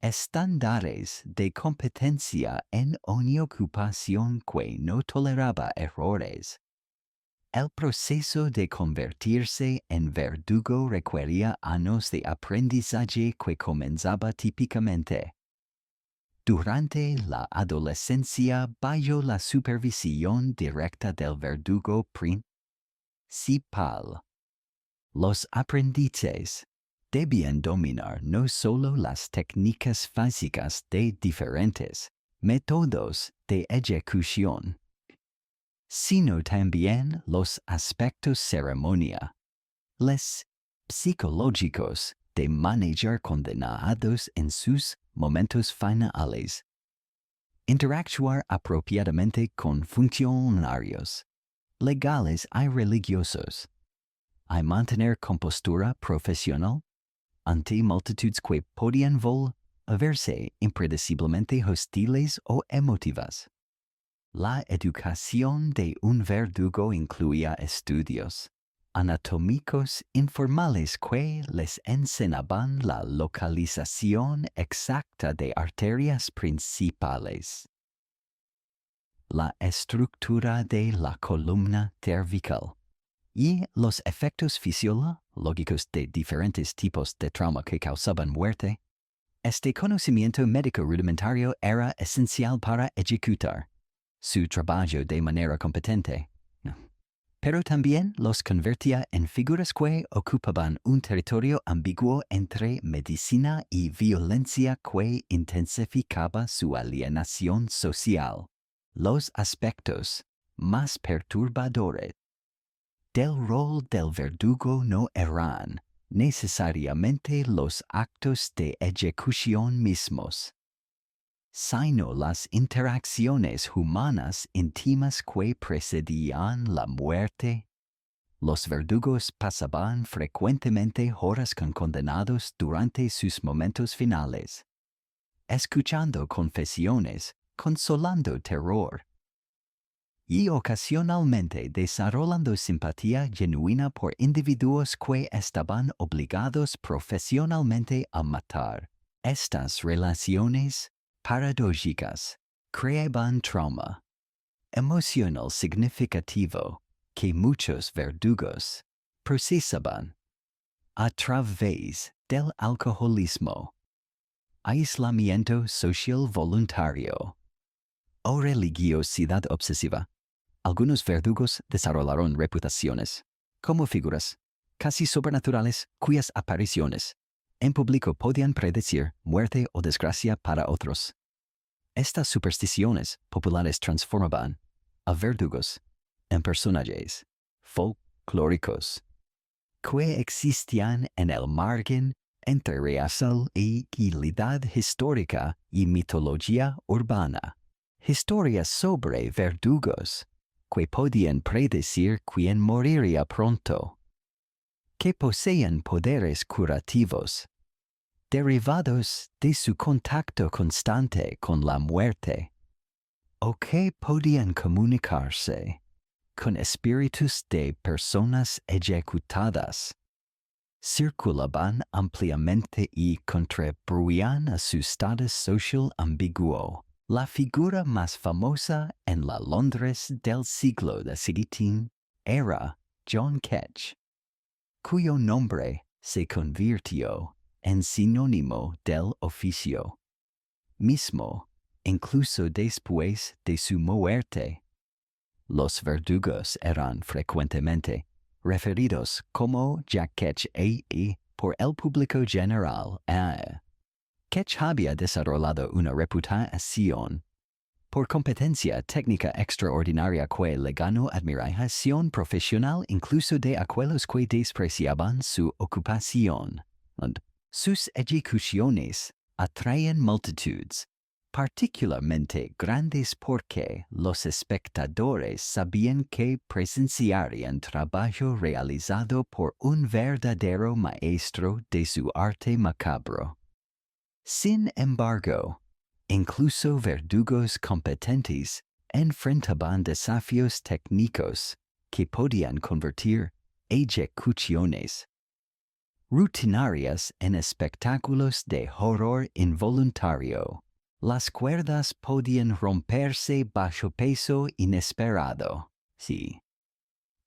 estándares de competencia en una ocupación que no toleraba errores. El proceso de convertirse en verdugo requería años de aprendizaje que comenzaba típicamente durante la adolescencia bajo la supervisión directa del verdugo principal. Los aprendices debían dominar no solo las técnicas físicas de diferentes métodos de ejecución, sino también los aspectos ceremoniales psicológicos de manejar condenados en sus momentos finales, interactuar apropiadamente con funcionarios legales y religiosos, y mantener compostura profesional ante multitudes que podían volverse impredeciblemente hostiles o emotivas. La educación de un verdugo incluía estudios anatómicos informales que les enseñaban la localización exacta de arterias principales, la estructura de la columna cervical y los efectos fisiológicos de diferentes tipos de trauma que causaban muerte. Este conocimiento médico rudimentario era esencial para ejecutar su trabajo de manera competente, pero también los convertía en figuras que ocupaban un territorio ambiguo entre medicina y violencia que intensificaba su alienación social. Los aspectos más perturbadores del rol del verdugo no eran necesariamente los actos de ejecución mismos, sino las interacciones humanas íntimas que precedían la muerte. Los verdugos pasaban frecuentemente horas con condenados durante sus momentos finales, escuchando confesiones, consolando terror, y ocasionalmente desarrollando simpatía genuina por individuos que estaban obligados profesionalmente a matar. Estas relaciones paradójicas creaban trauma emocional significativo que muchos verdugos procesaban a través del alcoholismo, aislamiento social voluntario o religiosidad obsesiva. Algunos verdugos desarrollaron reputaciones como figuras casi sobrenaturales cuyas apariciones en público podían predecir muerte o desgracia para otros. Estas supersticiones populares transformaban a verdugos en personajes folclóricos que existían en el margen entre realidad histórica y mitología urbana. Historias sobre verdugos que podían predecir quién moriría pronto, que poseían poderes curativos, derivados de su contacto constante con la muerte, o que podían comunicarse con espíritus de personas ejecutadas, circulaban ampliamente y contribuían a su status social ambiguo. La figura más famosa en la Londres del siglo XVII era John Ketch, cuyo nombre se convirtió en sinónimo del oficio mismo, incluso después de su muerte. Los verdugos eran frecuentemente referidos como jaquech por el público general. Ketch había desarrollado una reputación por competencia técnica extraordinaria que le ganó admiración profesional incluso de aquellos que despreciaban su ocupación. Sus ejecuciones atraen multitudes, particularmente grandes porque los espectadores sabían que presenciarían trabajo realizado por un verdadero maestro de su arte macabro. Sin embargo, incluso verdugos competentes enfrentaban desafíos técnicos que podían convertir ejecuciones rutinarias en espectáculos de horror involuntario. Las cuerdas podían romperse bajo peso inesperado. Sí.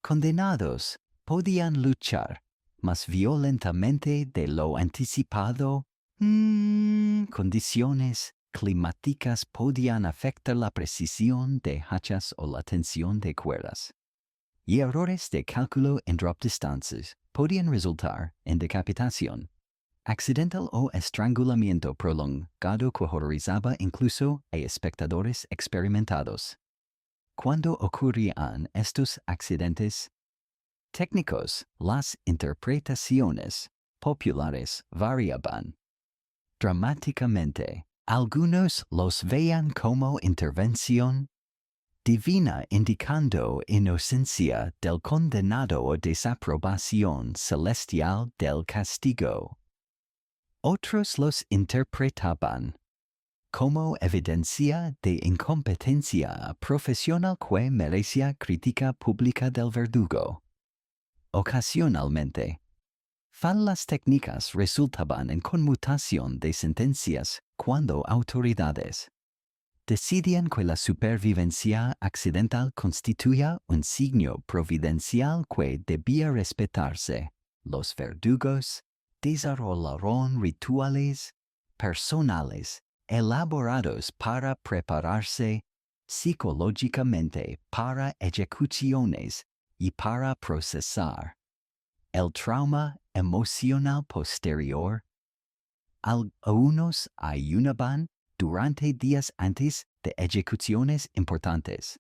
Condenados podían luchar más violentamente de lo anticipado. Condiciones climáticas podían afectar la precisión de hachas o la tensión de cuerdas. Y errores de cálculo en drop distances podían resultar en decapitación. Accidental o estrangulamiento prolongado que horrorizaba incluso a espectadores experimentados. Cuando ocurrían estos accidentes técnicos, las interpretaciones populares variaban dramáticamente. Algunos los veían como intervención divina indicando inocencia del condenado o desaprobación celestial del castigo. Otros los interpretaban como evidencia de incompetencia profesional que merecía crítica pública del verdugo. Ocasionalmente, fallas técnicas resultaban en conmutación de sentencias cuando autoridades decidían que la supervivencia accidental constituía un signo providencial que debía respetarse. Los verdugos desarrollaron rituales personales elaborados para prepararse psicológicamente para ejecuciones y para procesar el trauma emocional posterior. Algunos ayunaban durante días antes de ejecuciones importantes.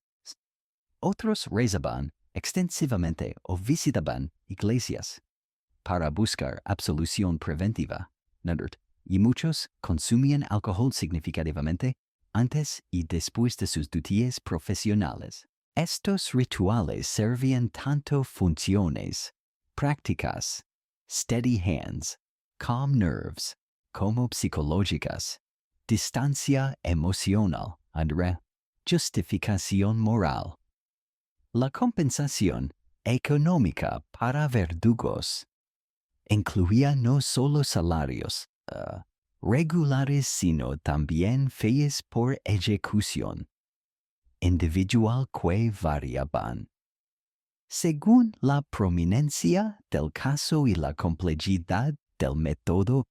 Otros rezaban extensivamente o visitaban iglesias para buscar absolución preventiva. Y muchos consumían alcohol significativamente antes y después de sus duties profesionales. Estos rituales servían tanto funciones prácticas, steady hands, calm nerves, como psicológicas, distancia emocional, entre, justificación moral. La compensación económica para verdugos incluía no solo salarios regulares, sino también fees por ejecución individual que variaban según la prominencia del caso y la complejidad del método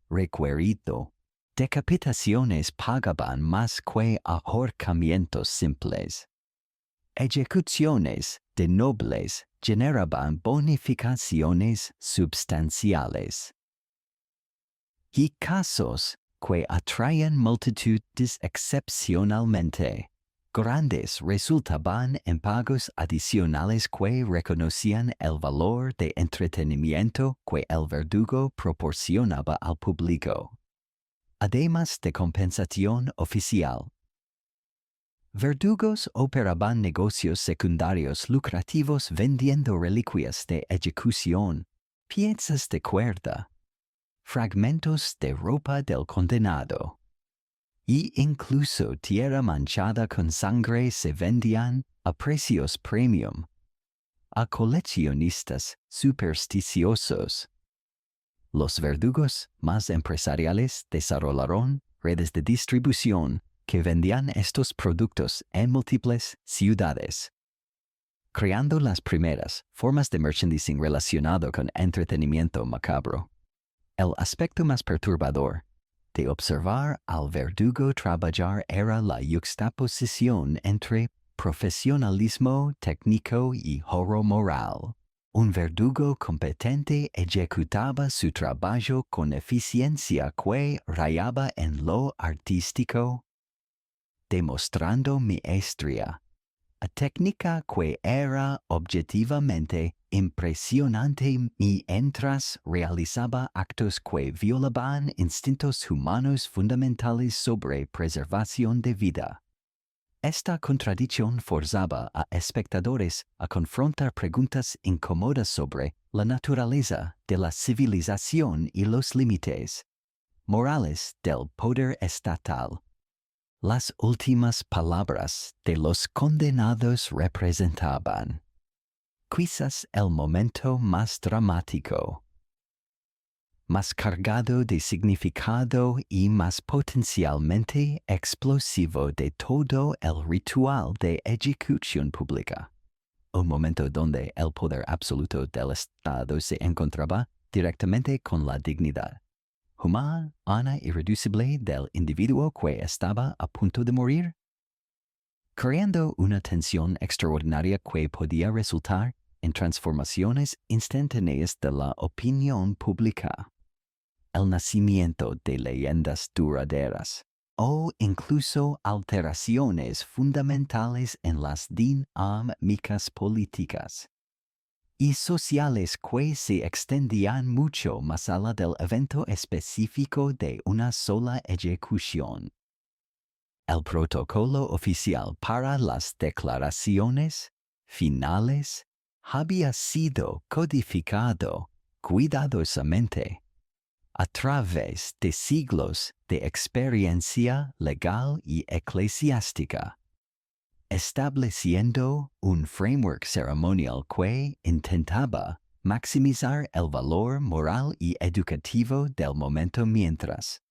requerido. Decapitaciones pagaban más que ahorcamientos simples. Ejecuciones de nobles generaban bonificaciones substanciales. Y casos que atraían multitudes excepcionalmente grandes resultaban en pagos adicionales que reconocían el valor de entretenimiento que el verdugo proporcionaba al público, además de compensación oficial. Verdugos operaban negocios secundarios lucrativos vendiendo reliquias de ejecución, piezas de cuerda, fragmentos de ropa del condenado, y incluso tierra manchada con sangre se vendían a precios premium a coleccionistas supersticiosos. Los verdugos más empresariales desarrollaron redes de distribución que vendían estos productos en múltiples ciudades, creando las primeras formas de merchandising relacionado con entretenimiento macabro. El aspecto más perturbador de observar al verdugo trabajar era la yuxtaposición entre profesionalismo técnico y horror moral. Un verdugo competente ejecutaba su trabajo con eficiencia que rayaba en lo artístico, demostrando maestría. A técnica que era objetivamente impresionante mientras realizaba actos que violaban instintos humanos fundamentales sobre preservación de vida. Esta contradicción forzaba a espectadores a confrontar preguntas incómodas sobre la naturaleza de la civilización y los límites morales del poder estatal. Las últimas palabras de los condenados representaban, quizás el momento más dramático, más cargado de significado y más potencialmente explosivo de todo el ritual de ejecución pública. Un momento donde el poder absoluto del Estado se encontraba directamente con la dignidad humana irreducible del individuo que estaba a punto de morir, creando una tensión extraordinaria que podía resultar en transformaciones instantáneas de la opinión pública, el nacimiento de leyendas duraderas o incluso alteraciones fundamentales en las dinámicas políticas y sociales que se extendían mucho más allá del evento específico de una sola ejecución. El protocolo oficial para las declaraciones finales había sido codificado cuidadosamente a través de siglos de experiencia legal y eclesiástica, estableciendo un framework ceremonial que intentaba maximizar el valor moral y educativo del momento mientras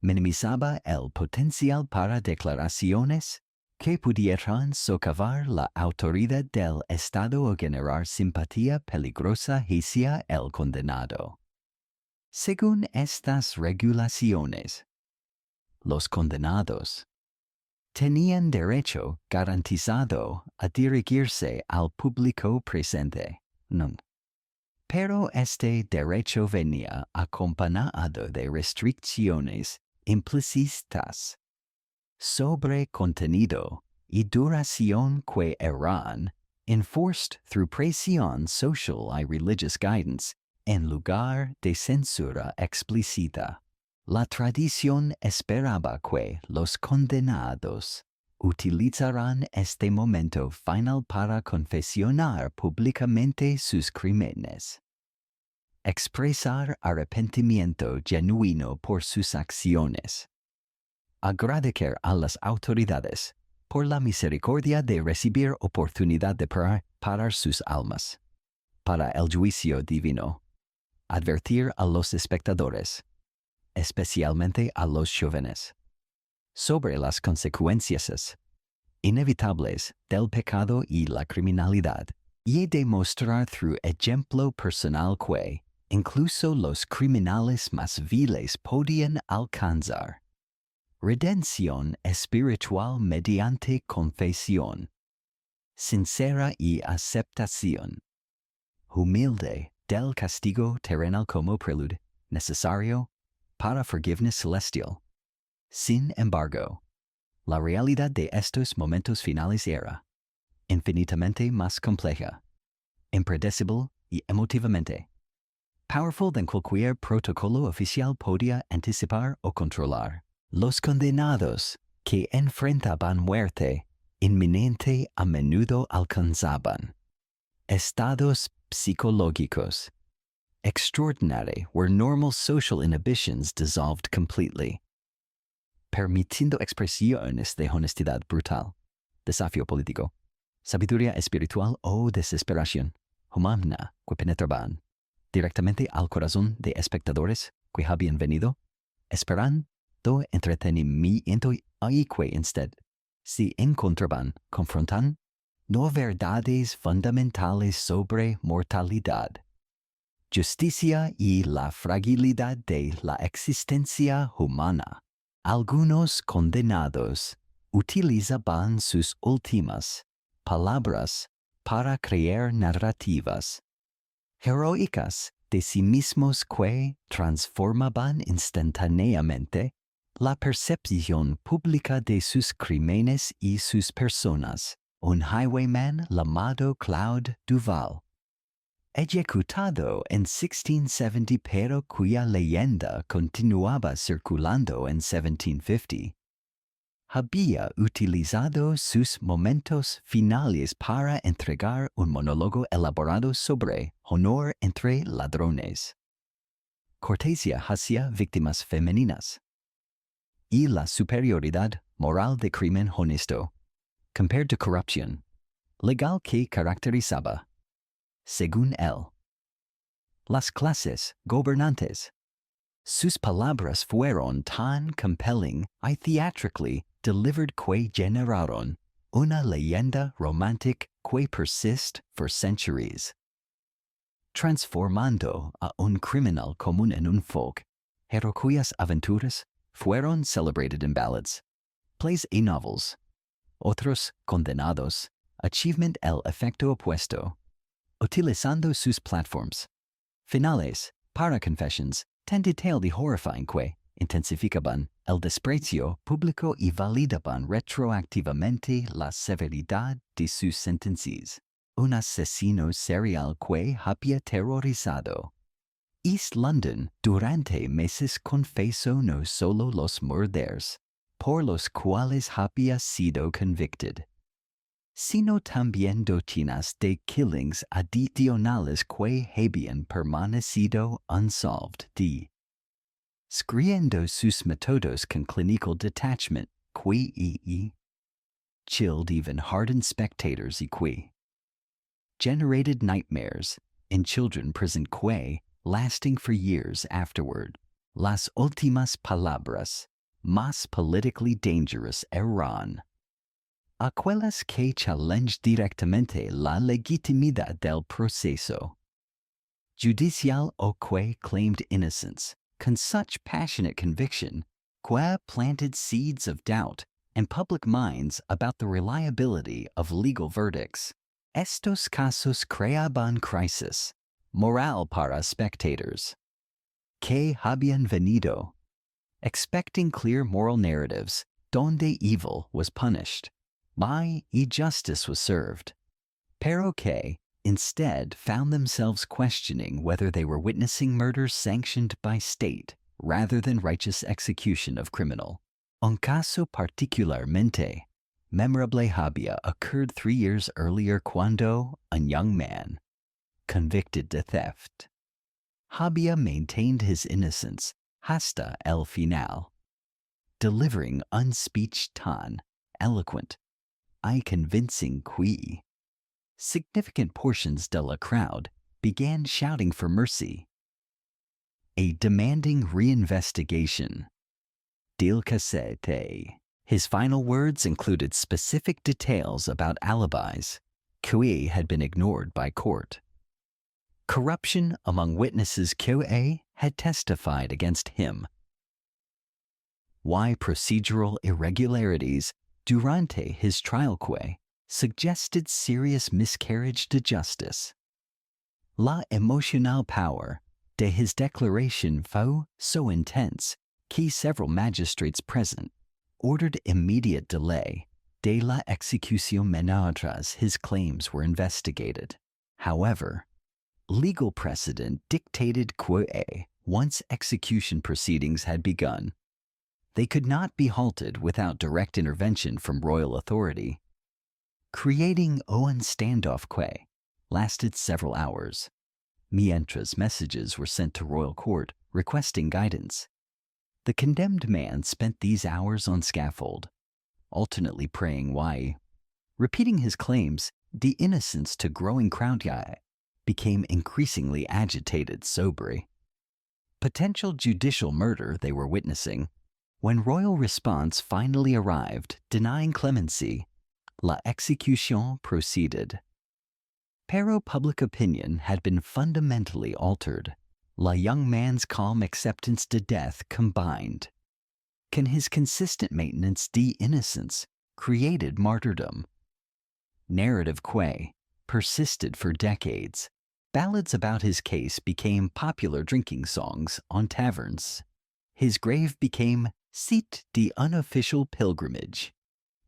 minimizaba el potencial para declaraciones que pudieran socavar la autoridad del Estado o generar simpatía peligrosa hacia el condenado. Según estas regulaciones, los condenados tenían derecho garantizado a dirigirse al público presente. Pero este derecho venía acompañado de restricciones implícitas sobre contenido y duración que eran enforced through presión social y religious guidance en lugar de censura explícita. La tradición esperaba que los condenados utilizaran este momento final para confesionar públicamente sus crímenes, expresar arrepentimiento genuino por sus acciones, agradecer a las autoridades por la misericordia de recibir oportunidad de preparar sus almas para el juicio divino, advertir a los espectadores, especialmente a los jóvenes, sobre las consecuencias inevitables del pecado y la criminalidad, y demostrar through ejemplo personal que incluso los criminales más viles podían alcanzar redención espiritual mediante confesión sincera y aceptación humilde del castigo terrenal como preludio necesario para forgiveness celestial. Sin embargo, la realidad de estos momentos finales era infinitamente más compleja, impredecible y emotivamente powerful than cualquier protocolo oficial podía anticipar o controlar. Los condenados que enfrentaban muerte inminente a menudo alcanzaban estados psicológicos extraordinary where normal social inhibitions dissolved completely, permitiendo expresiones de honestidad brutal, desafío político, sabiduría espiritual o desesperación humana que penetraban directamente al corazón de espectadores que habían venido esperando entretenimiento y que instead se encontraban confrontando verdades fundamentales sobre mortalidad, justicia y la fragilidad de la existencia humana. Algunos condenados utilizaban sus últimas palabras para crear narrativas heroicas de sí mismos que transformaban instantáneamente la percepción pública de sus crímenes y sus personas. Un highwayman llamado Claude Duval, ejecutado en 1670 pero cuya leyenda continuaba circulando en 1750, había utilizado sus momentos finales para entregar un monólogo elaborado sobre honor entre ladrones, cortesía hacia víctimas femeninas y la superioridad moral de crimen honesto, compared to corruption, legal que caracterizaba, según él, las clases gobernantes. Sus palabras fueron tan compelling y theatrically delivered que generaron una leyenda romantic que persiste for centuries, transformando a un criminal común en un folk, hero cuyas aventuras fueron celebrated in ballads, plays y novels. Otros condenados achievement el efecto opuesto, utilizando sus platforms finales para confessions tan detailed y horrifying que intensificaban el desprecio público y validaban retroactivamente la severidad de sus sentencias. Un asesino serial que había terrorizado East London durante meses confesó no solo los murders por los cuales había sido convicted, sino también docenas de killings adicionales que habían permanecido unsolved. Describiendo sus métodos con clinical detachment que chilled even hardened spectators y que generated nightmares in children prison que lasting for years afterward. Las últimas palabras, más politically dangerous eran aquellas que challenge directamente la legitimidad del proceso judicial o que claimed innocence con such passionate conviction que planted seeds of doubt in public minds about the reliability of legal verdicts. Estos casos creaban crisis moral para spectators que habían venido expecting clear moral narratives donde evil was punished by y justice was served, pero que instead found themselves questioning whether they were witnessing murders sanctioned by state rather than righteous execution of criminal. Un caso particularmente memorable había occurred 3 years earlier cuando a young man, convicted de theft, había maintained his innocence hasta el final, delivering un speech tan eloquent y convincing que significant portions de la crowd began shouting for mercy, a demanding reinvestigation del casete. His final words included specific details about alibis que had been ignored by court, corruption among witnesses que had testified against him, why procedural irregularities durante his trial que suggested serious miscarriage de justice. La emotional power de his declaration fue so intense que several magistrates present ordered immediate delay de la ejecución mientras his claims were investigated. However, legal precedent dictated que once execution proceedings had begun, they could not be halted without direct intervention from royal authority, creating un standoff que lasted several hours. Mientras messages were sent to royal court requesting guidance, the condemned man spent these hours on scaffold, alternately praying why, repeating his claims, the innocence to growing crowd became increasingly agitated sobering. Potential judicial murder they were witnessing. When royal response finally arrived denying clemency, la execución proceeded. Pero public opinion had been fundamentally altered. La young man's calm acceptance to death combined. Can his consistent maintenance de innocence created martyrdom. Narrative que persisted for decades. Ballads about his case became popular drinking songs on taverns. His grave became site de unofficial pilgrimage.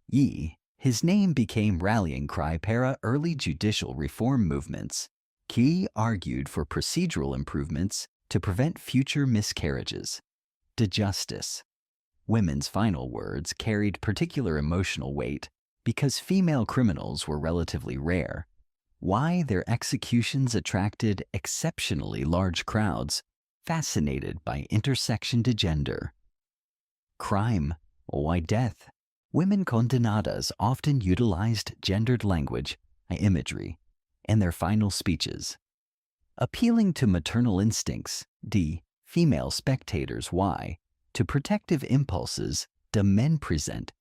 His name became rallying cry para early judicial reform movements. He argued for procedural improvements to prevent future miscarriages. De justice. Women's final words carried particular emotional weight because female criminals were relatively rare. Why their executions attracted exceptionally large crowds, fascinated by intersection de gender. Crime, why death? Women condenadas often utilized gendered language, imagery, in their final speeches. Appealing to maternal instincts, female spectators, to protective impulses, men present,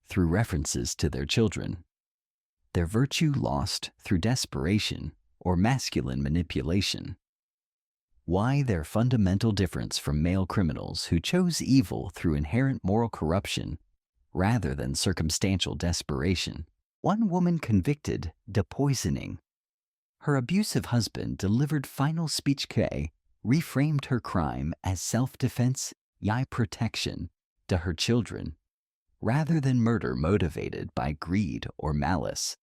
through references to their children. Their virtue lost through desperation or masculine manipulation. Why their fundamental difference from male criminals who chose evil through inherent moral corruption rather than circumstantial desperation. One woman convicted de poisoning. Her abusive husband delivered final speech que reframed her crime as self-defense, protection, to her children, rather than murder motivated by greed or malice.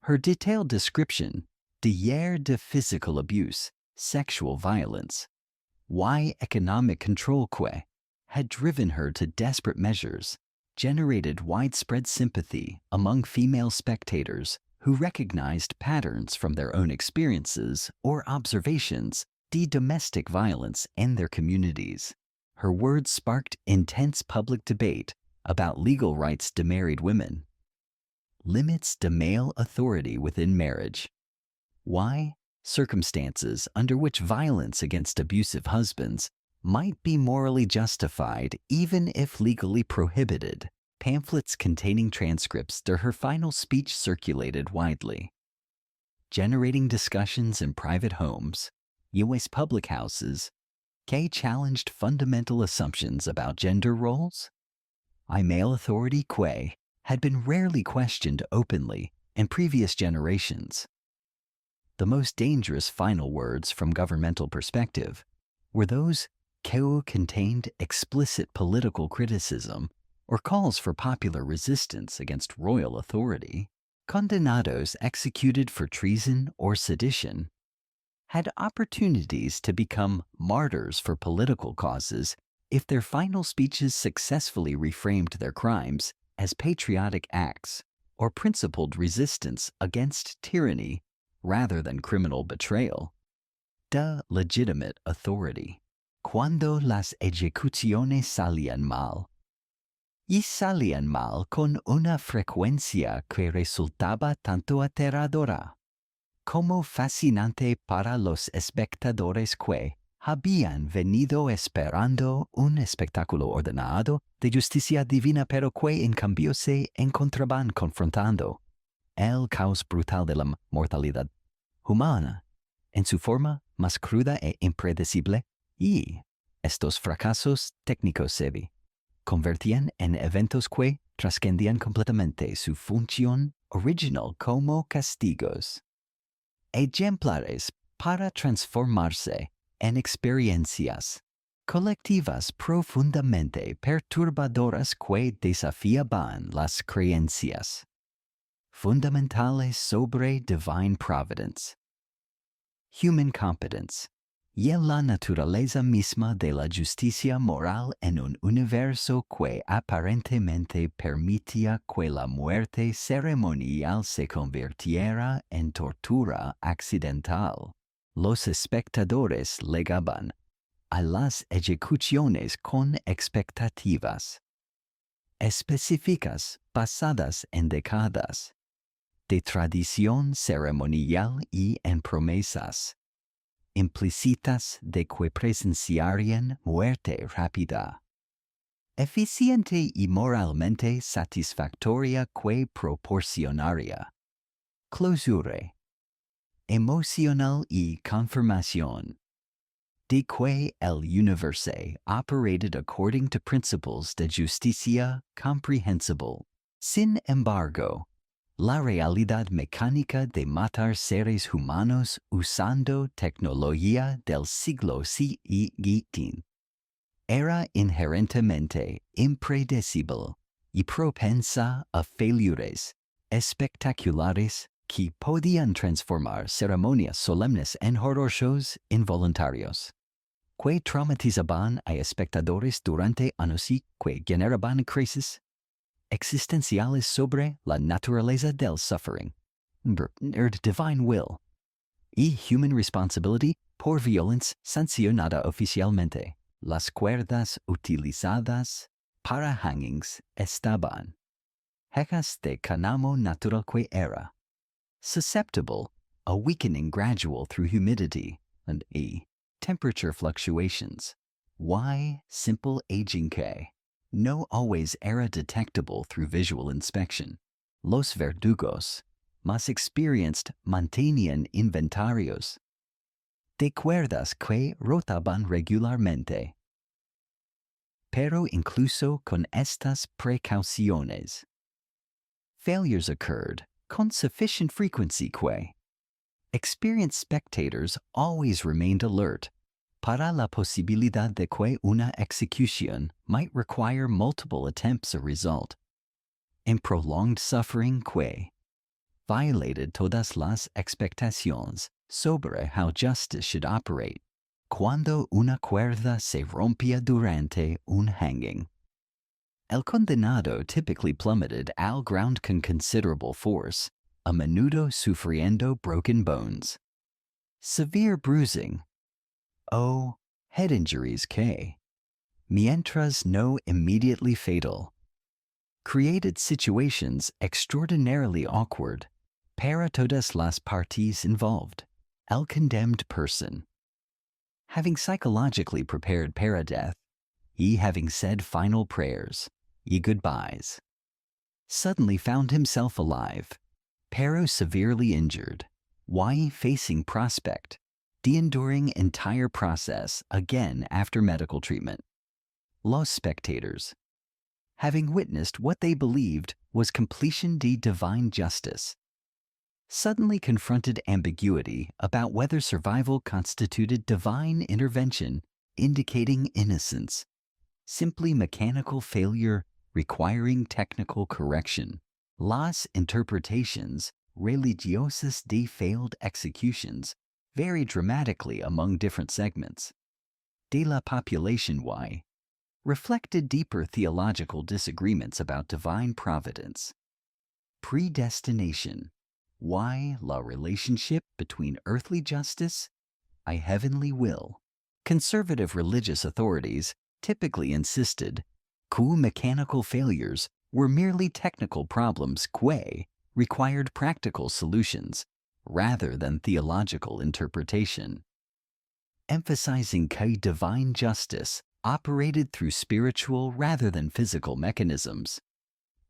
Her detailed description, de physical abuse, sexual violence, why economic control que had driven her to desperate measures, generated widespread sympathy among female spectators who recognized patterns from their own experiences or observations of domestic violence in their communities. Her words sparked intense public debate about legal rights to married women. Limits to male authority within marriage. Why? Circumstances under which violence against abusive husbands might be morally justified even if legally prohibited. Pamphlets containing transcripts to her final speech circulated widely. Generating discussions in private homes, US public houses, que challenged fundamental assumptions about gender roles. Male authority que had been rarely questioned openly in previous generations. The most dangerous final words from governmental perspective were those que contained explicit political criticism or calls for popular resistance against royal authority. Condenados executed for treason or sedition had opportunities to become martyrs for political causes if their final speeches successfully reframed their crimes as patriotic acts or principled resistance against tyranny rather than criminal betrayal. De legitimate authority. Cuando las ejecuciones salían mal. Y salían mal con una frecuencia que resultaba tanto aterradora como fascinante para los espectadores que habían venido esperando un espectáculo ordenado de justicia divina, pero que en cambio se encontraban confrontando el caos brutal de la mortalidad humana en su forma más cruda e impredecible, y estos fracasos técnicos se convertían en eventos que trascendían completamente su función original como castigos. Ejemplares para transformarse en experiencias colectivas profundamente perturbadoras que desafiaban las creencias fundamentales sobre divine providence, human competence, y la naturaleza misma de la justicia moral en un universo que aparentemente permitía que la muerte ceremonial se convirtiera en tortura accidental. Los espectadores llegaban a las ejecuciones con expectativas específicas basadas en décadas de tradición ceremonial y en promesas implícitas de que presenciarían muerte rápida, eficiente y moralmente satisfactoria que proporcionaría closure emocional y confirmación. de que el universe operated according to principles de justicia comprehensible. Sin embargo, la realidad mecánica de matar seres humanos usando tecnología del siglo XVII era inherentemente impredecible y propensa a failures espectaculares que podían transformar ceremonias solemnes en horror shows involuntarios, que traumatizaban a espectadores durante años y que generaban crisis existenciales sobre la naturaleza del suffering, divine will, y human responsibility por violence sancionada oficialmente. Las cuerdas utilizadas para hangings estaban hechas de canamo natural que era susceptible, a weakening gradual through humidity and temperature fluctuations. Why simple aging que no always era detectable through visual inspection. Los verdugos, más experienced, mantenían inventarios de cuerdas que rotaban regularmente. Pero incluso con estas precauciones, failures occurred con sufficient frequency que experienced spectators always remained alert para la posibilidad de que una execución might require multiple attempts a result in prolonged suffering que violated todas las expectaciones sobre how justice should operate cuando una cuerda se rompía durante un hanging. El condenado typically plummeted al ground con considerable force, a menudo sufriendo broken bones, severe bruising, o head injuries que, mientras no immediately fatal, created situations extraordinarily awkward para todas las parties involved. El condemned person, having psychologically prepared para death, he having said final prayers, ye goodbyes, suddenly found himself alive, pero severely injured, why facing prospect, de-enduring entire process again after medical treatment. Los spectators, having witnessed what they believed was completion de divine justice, suddenly confronted ambiguity about whether survival constituted divine intervention indicating innocence, simply mechanical failure requiring technical correction. Las interpretations religiosas de failed executions vary dramatically among different segments de la population y reflected deeper theological disagreements about divine providence. Predestination, why la relationship between earthly justice and heavenly will. Conservative religious authorities typically insisted que mechanical failures were merely technical problems que required practical solutions rather than theological interpretation, emphasizing que divine justice operated through spiritual rather than physical mechanisms.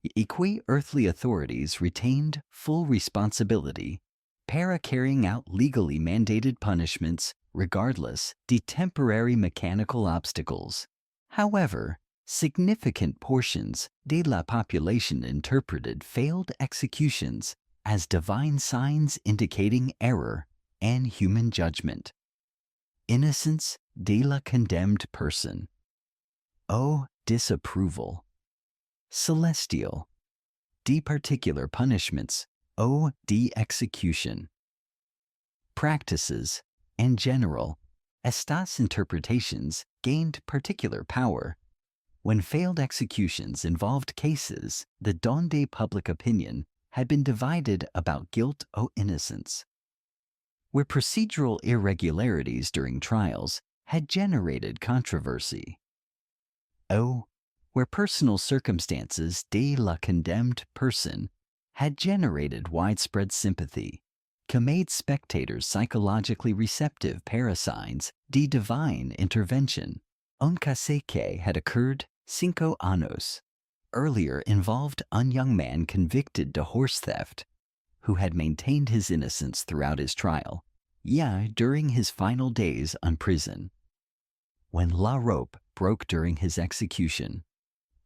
Que earthly authorities retained full responsibility para carrying out legally mandated punishments regardless de temporary mechanical obstacles. However, significant portions de la population interpreted failed executions as divine signs indicating error and human judgment. Innocence de la condemned person. O disapproval. Celestial. De particular punishments. O de execution. Practices, in general, estas interpretations gained particular power when failed executions involved cases that donde public opinion had been divided about guilt or innocence, where procedural irregularities during trials had generated controversy, or where personal circumstances de la condemned person had generated widespread sympathy, que made spectators psychologically receptive para signs de divine intervention. Un caso que had occurred 5 años earlier involved a young man convicted to horse theft who had maintained his innocence throughout his trial, during his final days in prison. when la rope broke during his execution,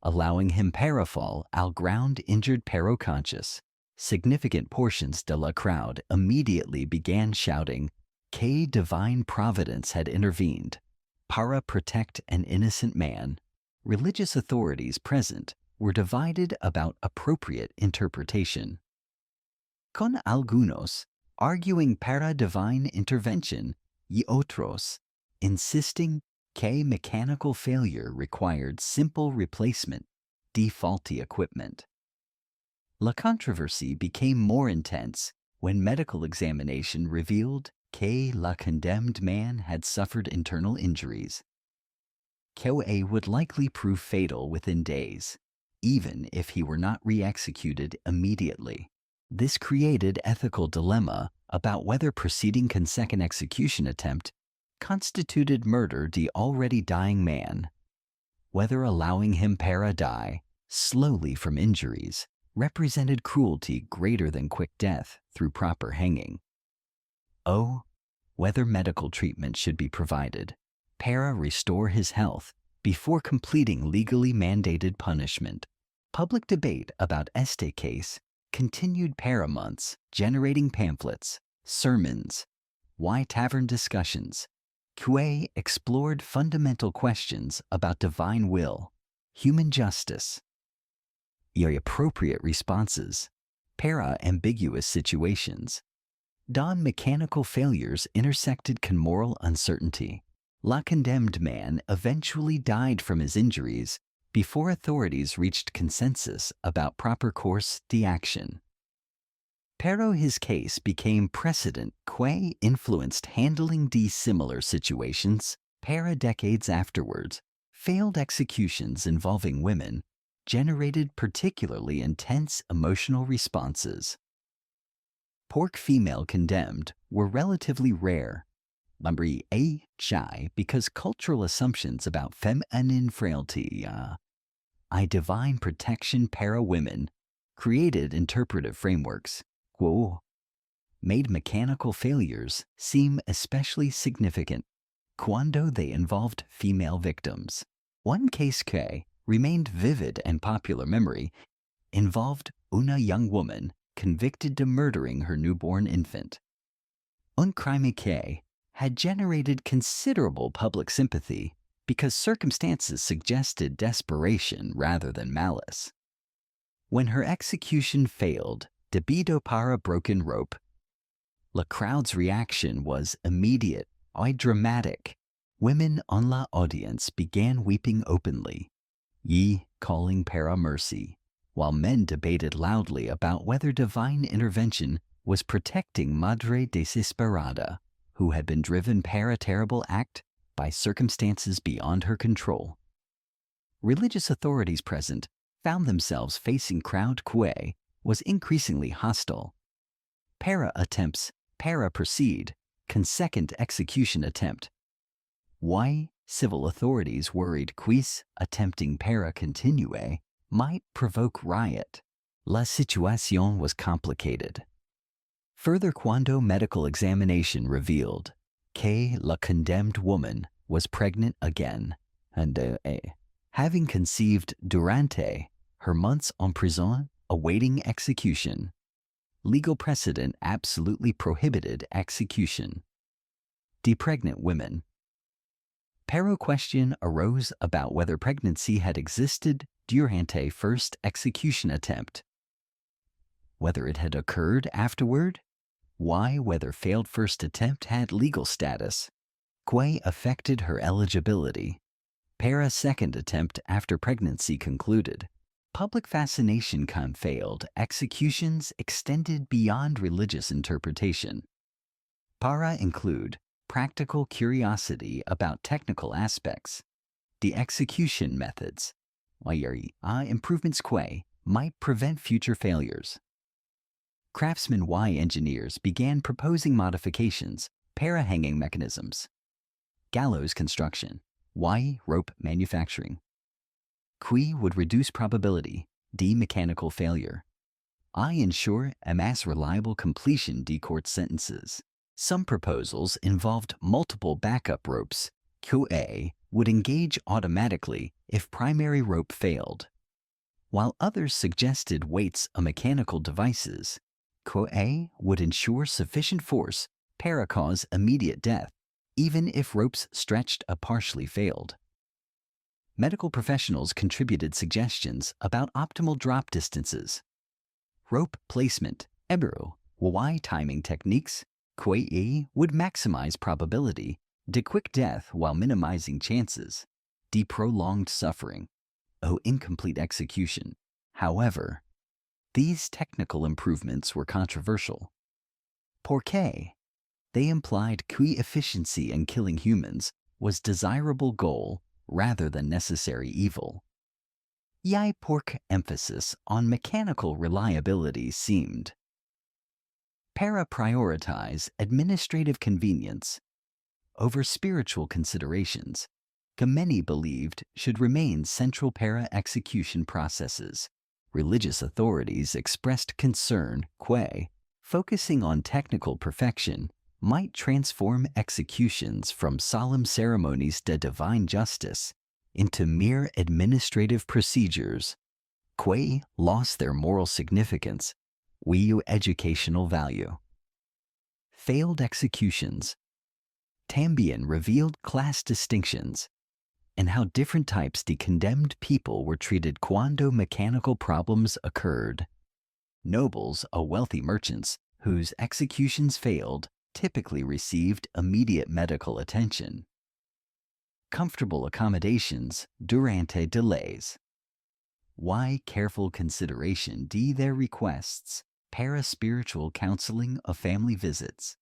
allowing him parafall al ground injured pero conscious. Significant portions de la crowd immediately began shouting, que divine providence had intervened, para protect an innocent man. Religious authorities present were divided about appropriate interpretation. Con algunos arguing para divine intervention y otros insisting que mechanical failure required simple replacement de faulty equipment. La controversy became more intense when medical examination revealed que la condemned man had suffered internal injuries. Que would likely prove fatal within days, even if he were not re-executed immediately. This created ethical dilemma about whether proceeding con second execution attempt constituted murder de already dying man, whether allowing him para die slowly from injuries represented cruelty greater than quick death through proper hanging. Whether medical treatment should be provided para restore his health before completing legally mandated punishment. Public debate about este case continued para months, generating pamphlets, sermons, tavern discussions. Que explored fundamental questions about divine will, human justice, appropriate responses, para ambiguous situations. Don mechanical failures intersected con moral uncertainty. La condemned man eventually died from his injuries before authorities reached consensus about proper course de action. Pero his case became precedent que influenced handling de similar situations para decades afterwards. Failed executions involving women generated particularly intense emotional responses. Pork female condemned were relatively rare, because cultural assumptions about feminine frailty, divine protection para women, created interpretive frameworks, made mechanical failures seem especially significant cuando they involved female victims. One case que remained vivid in popular memory involved una young woman convicted to murdering her newborn infant. Un crime que had generated considerable public sympathy because circumstances suggested desperation rather than malice. When her execution failed, debido para broken rope, the crowd's reaction was immediate and dramatic. Women on la audience began weeping openly, calling para mercy, while men debated loudly about whether divine intervention was protecting Madre Desesperada, who had been driven para terrible act by circumstances beyond her control. Religious authorities present found themselves facing crowd que was increasingly hostile. Para attempts, para proceed, con second execution attempt. Civil authorities worried quis attempting para continue might provoke riot. La situación was complicated. Further, cuando medical examination revealed que la condemned woman was pregnant again, and having conceived durante her months en prison awaiting execution. Legal precedent absolutely prohibited execution. De pregnant women. Pero question arose about whether pregnancy had existed durante first execution attempt, whether it had occurred afterward, whether failed first attempt had legal status, que affected her eligibility, para second attempt after pregnancy concluded. Public fascination con failed executions extended beyond religious interpretation. Para include practical curiosity about technical aspects, the execution methods, improvements que might prevent future failures. Craftsmen engineers began proposing modifications, para hanging mechanisms, gallows construction, rope manufacturing. Qui would reduce probability, de mechanical failure. Ensure a mass reliable completion de court sentences. Some proposals involved multiple backup ropes, QA would engage automatically if primary rope failed. While others suggested weights of mechanical devices, QA would ensure sufficient force para cause immediate death, even if ropes stretched or partially failed. Medical professionals contributed suggestions about optimal drop distances. Rope placement, ebro, Y timing techniques, QA would maximize probability, de quick death while minimizing chances, de prolonged suffering, o incomplete execution. However, these technical improvements were controversial. Porque they implied QE efficiency in killing humans was desirable goal rather than necessary evil. Yai pork emphasis on mechanical reliability seemed. Para prioritize administrative convenience over spiritual considerations, many believed should remain central para execution processes. Religious authorities expressed concern focusing on technical perfection might transform executions from solemn ceremonies de divine justice into mere administrative procedures. Lost their moral significance, educational value. Failed executions. Tambien revealed class distinctions and how different types of condemned people were treated quando mechanical problems occurred. Nobles or wealthy merchants whose executions failed typically received immediate medical attention. Comfortable accommodations durante delays. Why careful consideration de their requests, para-spiritual counseling of family visits.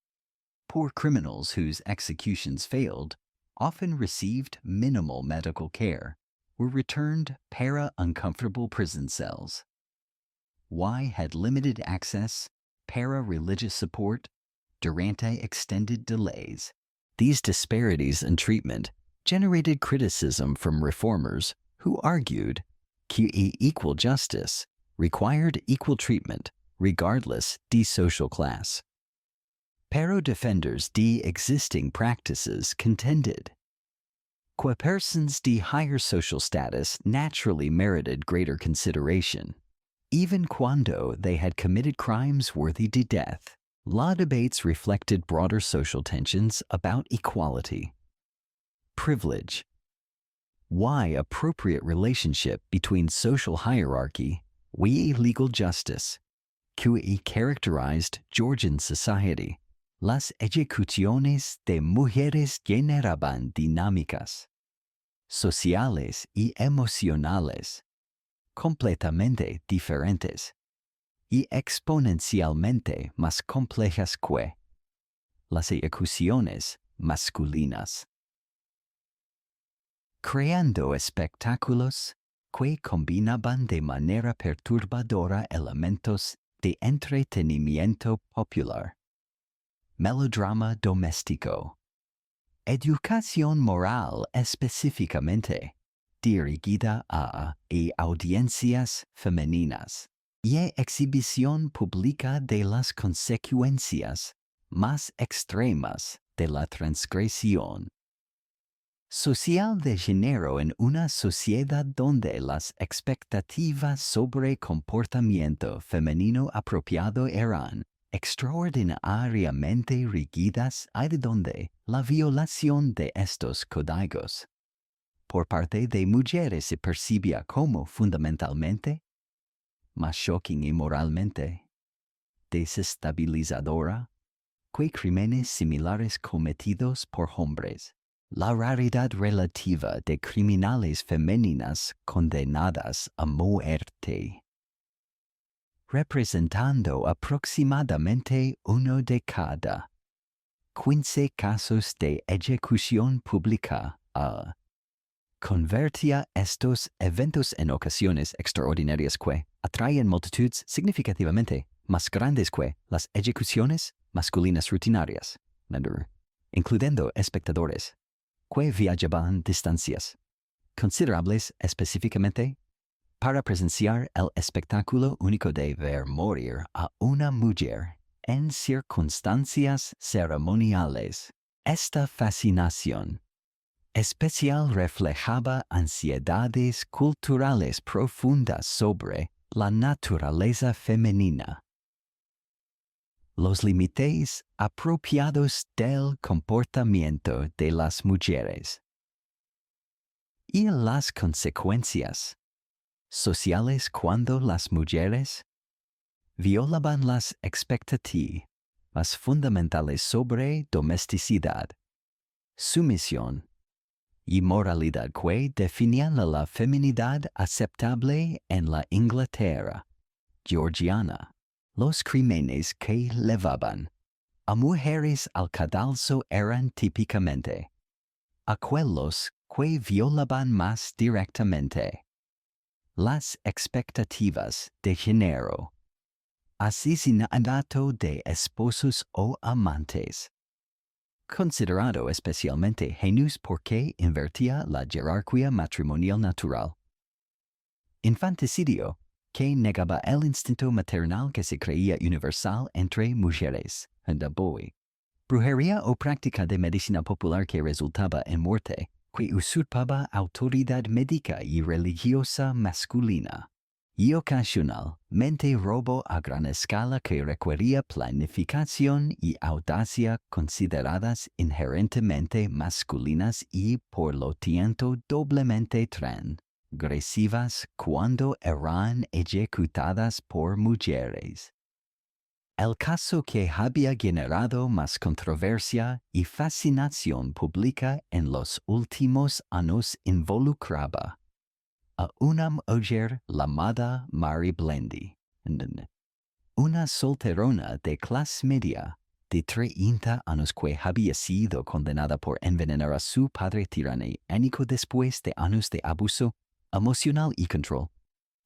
Poor criminals whose executions failed often received minimal medical care, were returned para-uncomfortable prison cells. Why had limited access, para-religious support, durante extended delays. These disparities in treatment generated criticism from reformers who argued equal justice required equal treatment regardless de social class. Pero defenders de existing practices contended. Persons de higher social status naturally merited greater consideration, even cuando they had committed crimes worthy de death. Law debates reflected broader social tensions about equality. Privilege. Why appropriate relationship between social hierarchy, legal justice, characterized Georgian society. Las ejecuciones de mujeres generaban dinámicas sociales y emocionales completamente diferentes y exponencialmente más complejas que las ejecuciones masculinas. Creando espectáculos que combinaban de manera perturbadora elementos de entretenimiento popular. Melodrama doméstico. Educación moral específicamente dirigida a audiencias femeninas y exhibición pública de las consecuencias más extremas de la transgresión social de género en una sociedad donde las expectativas sobre comportamiento femenino apropiado eran extraordinariamente rígidas y donde la violación de estos códigos por parte de mujeres se percibía como fundamentalmente más shocking y moralmente desestabilizadora que crímenes similares cometidos por hombres. La raridad relativa de criminales femeninas condenadas a muerte, representando aproximadamente uno de cada 15 casos de ejecución pública, convertía estos eventos en ocasiones extraordinarias que atraen multitudes significativamente más grandes que las ejecuciones masculinas rutinarias, incluyendo espectadores que viajaban distancias considerables específicamente para presenciar el espectáculo único de ver morir a una mujer en circunstancias ceremoniales. Esta fascinación especial reflejaba ansiedades culturales profundas sobre la naturaleza femenina. Los límites apropiados del comportamiento de las mujeres. Y las consecuencias sociales cuando las mujeres violaban las expectativas fundamentales sobre domesticidad, sumisión y moralidad que definían la feminidad aceptable en la Inglaterra georgiana. Los crímenes que llevaban a mujeres al cadalso eran típicamente aquellos que violaban más directamente las expectativas de género, asesinato de esposos o amantes, considerado especialmente heinous porque invertía la jerarquía matrimonial natural. Infanticidio, que negaba el instinto maternal que se creía universal entre mujeres. Brujería o práctica de medicina popular que resultaba en muerte, que usurpaba autoridad médica y religiosa masculina. Y ocasionalmente robo a gran escala que requería planificación y audacia consideradas inherentemente masculinas y por lo tanto doblemente transgresivas cuando eran ejecutadas por mujeres. El caso que había generado más controversia y fascinación pública en los últimos años involucraba a una mujer llamada Mary Blendy, una solterona de clase media de 30 años que había sido condenada por envenenar a su padre tiránico después de años de abuso emocional y control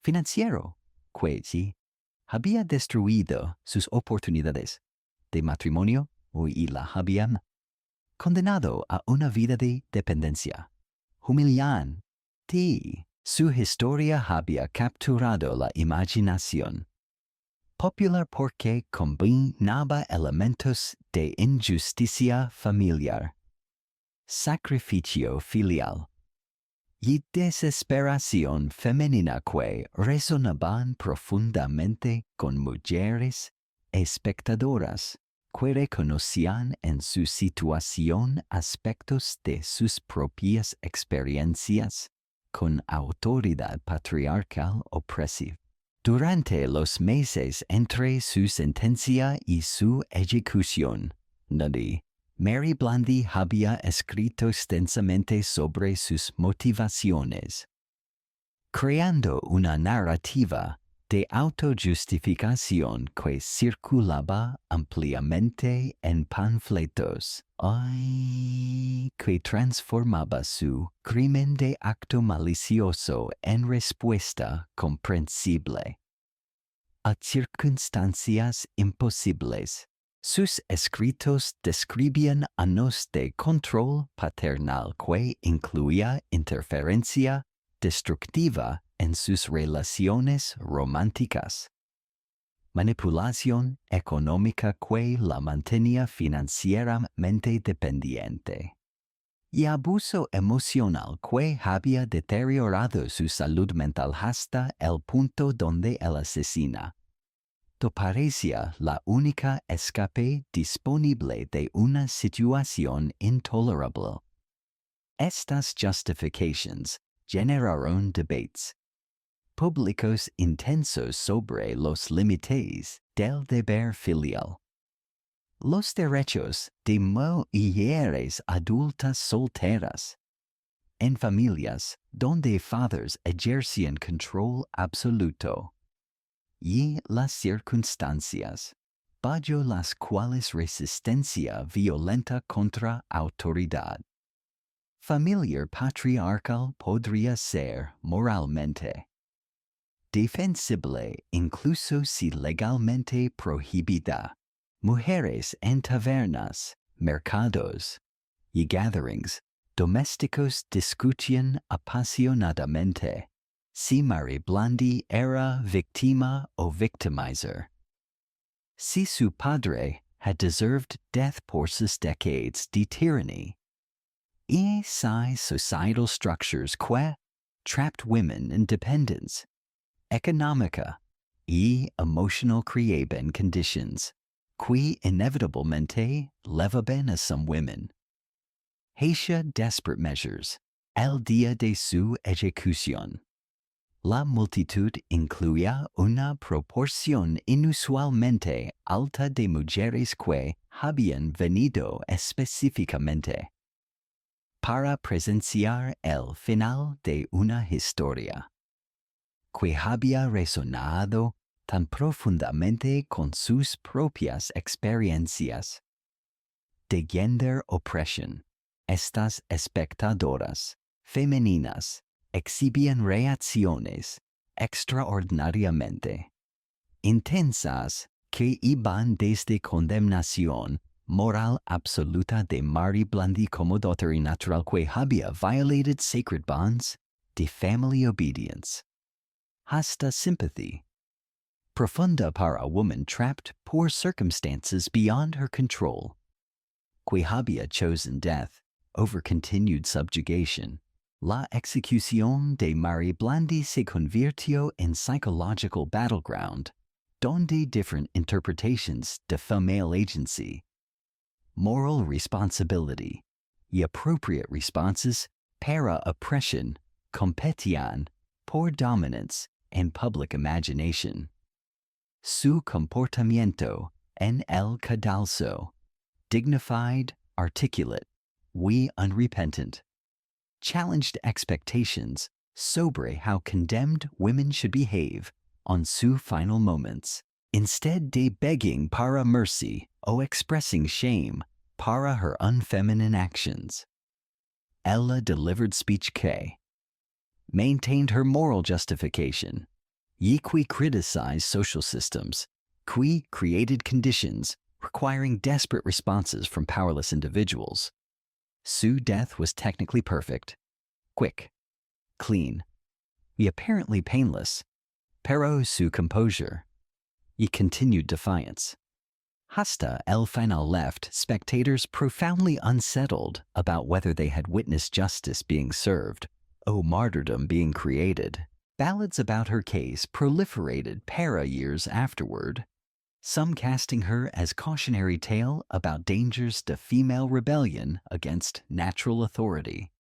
financiero, que sí había destruido sus oportunidades de matrimonio y la habían condenado a una vida de dependencia humillante. Su historia había capturado la imaginación popular porque combinaba elementos de injusticia familiar, sacrificio filial y desesperación femenina que resonaban profundamente con mujeres espectadoras que reconocían en su situación aspectos de sus propias experiencias con autoridad patriarcal opresiva. Durante los meses entre su sentencia y su ejecución, Mary Blendy había escrito extensamente sobre sus motivaciones, creando una narrativa de autojustificación que circulaba ampliamente en panfletos, que transformaba su crimen de acto malicioso en respuesta comprensible a circunstancias imposibles. Sus escritos describían años de control paternal que incluía interferencia destructiva en sus relaciones románticas, manipulación económica que la mantenía financieramente dependiente, y abuso emocional que había deteriorado su salud mental hasta el punto donde el asesinato parecía la única escape disponible de una situación intolerable. Estas justifications generaron debates públicos intensos sobre los límites del deber filial, los derechos de mujeres adultas solteras, en familias donde padres ejercían control absoluto, y las circunstancias bajo las cuales resistencia violenta contra autoridad familiar patriarcal podría ser moralmente defensible incluso si legalmente prohibida. Mujeres en tabernas, mercados y gatherings domésticos discutían apasionadamente si Mary Blendy era víctima o victimizer, si su padre had deserved death por sus decades de tyranny, Societal structures que trapped women in dependence. Economica emotional creaben conditions qui inevitablemente levaben a some women. Hacia desperate measures, el día de su ejecución. La multitud incluía una proporción inusualmente alta de mujeres que habían venido específicamente para presenciar el final de una historia que había resonado tan profundamente con sus propias experiencias de gender oppression. Estas espectadoras femeninas exhibían reacciones extraordinariamente intensas que iban desde condenación moral absoluta de Mary Blandy como daughter natural que había violated sacred bonds de family obedience, hasta sympathy, profunda para a woman trapped por circumstances beyond her control, que había chosen death over continued subjugation. La ejecución de Mary Blandy se convirtió en psychological battleground, donde different interpretations de female agency, moral responsibility, y appropriate responses para oppression competían por dominance en public imagination. Su comportamiento en el cadalso, dignified, articulate, we unrepentant, challenged expectations sobre how condemned women should behave on su final moments, instead de begging para mercy o expressing shame para her unfeminine actions. Ella delivered speech que maintained her moral justification, ye qui criticized social systems, qui created conditions requiring desperate responses from powerless individuals. Su death was technically perfect, quick, clean, yet apparently painless, pero su composure, ye continued defiance. Hasta el final left spectators profoundly unsettled about whether they had witnessed justice being served, or martyrdom being created. Ballads about her case proliferated para years afterward, some casting her as cautionary tale about dangers to female rebellion against natural authority,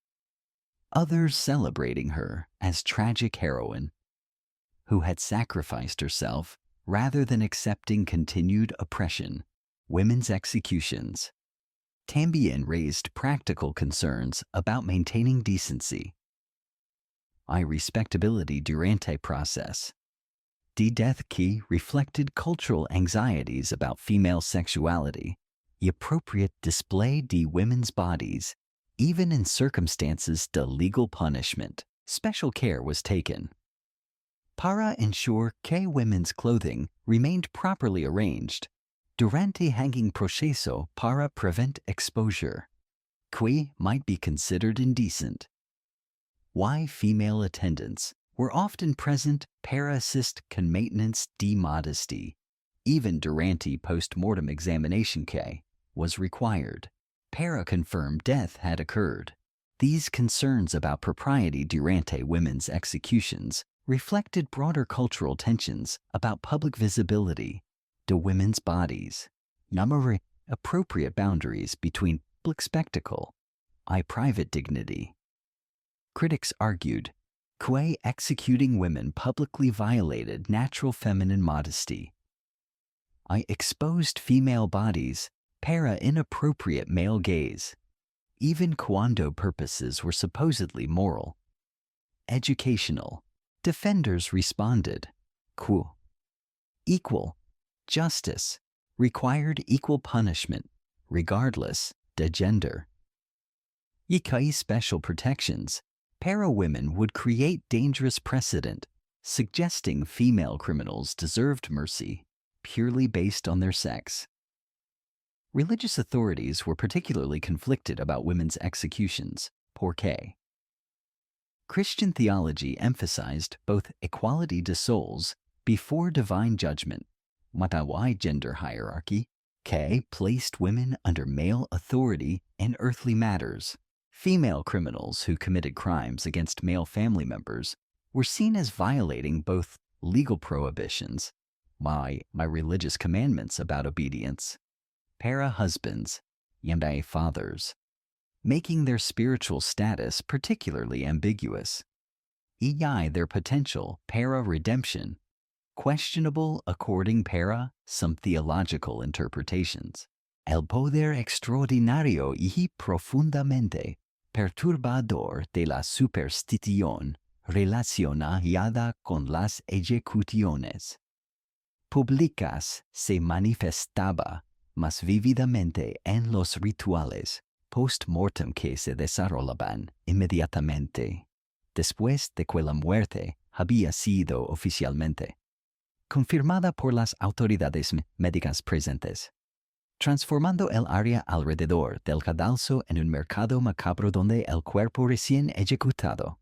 others celebrating her as tragic heroine who had sacrificed herself rather than accepting continued oppression. Women's executions también raised practical concerns about maintaining decency. Respectability durante process. The death key reflected cultural anxieties about female sexuality, the appropriate display de women's bodies, even in circumstances de legal punishment. Special care was taken para ensure que women's clothing remained properly arranged durante hanging proceso para prevent exposure, que might be considered indecent. Why female attendants were often present para assist con maintenance de modesty, even durante post-mortem examination que was required, para confirm death had occurred. These concerns about propriety durante women's executions reflected broader cultural tensions about public visibility to women's bodies, numbering appropriate boundaries between public spectacle and private dignity. Critics argued que executing women publicly violated natural feminine modesty. Exposed female bodies para inappropriate male gaze, even cuando purposes were supposedly moral. Educational. Defenders responded, equal justice required equal punishment, regardless de gender. Yikai special protections para women would create dangerous precedent, suggesting female criminals deserved mercy purely based on their sex. Religious authorities were particularly conflicted about women's executions, porque Christian theology emphasized both equality de souls before divine judgment, matawai gender hierarchy, que placed women under male authority in earthly matters, Female criminals who committed crimes against male family members were seen as violating both legal prohibitions, my religious commandments about obedience, para husbands, yambae fathers, making their spiritual status particularly ambiguous. Their potential para redemption, questionable according para some theological interpretations. El poder extraordinario y profundamente perturbador de la superstición relacionada con las ejecuciones públicas se manifestaba más vívidamente en los rituales post-mortem que se desarrollaban inmediatamente después de que la muerte había sido oficialmente confirmada por las autoridades médicas presentes, transformando el área alrededor del cadalso en un mercado macabro donde el cuerpo recién ejecutado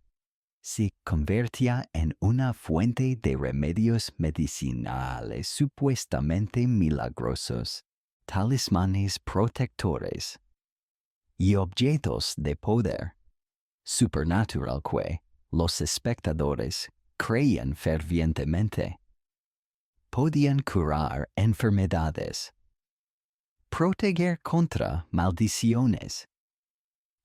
se convertía en una fuente de remedios medicinales supuestamente milagrosos, talismanes protectores y objetos de poder supernatural que los espectadores creían fervientemente podían curar enfermedades, proteger contra maldiciones,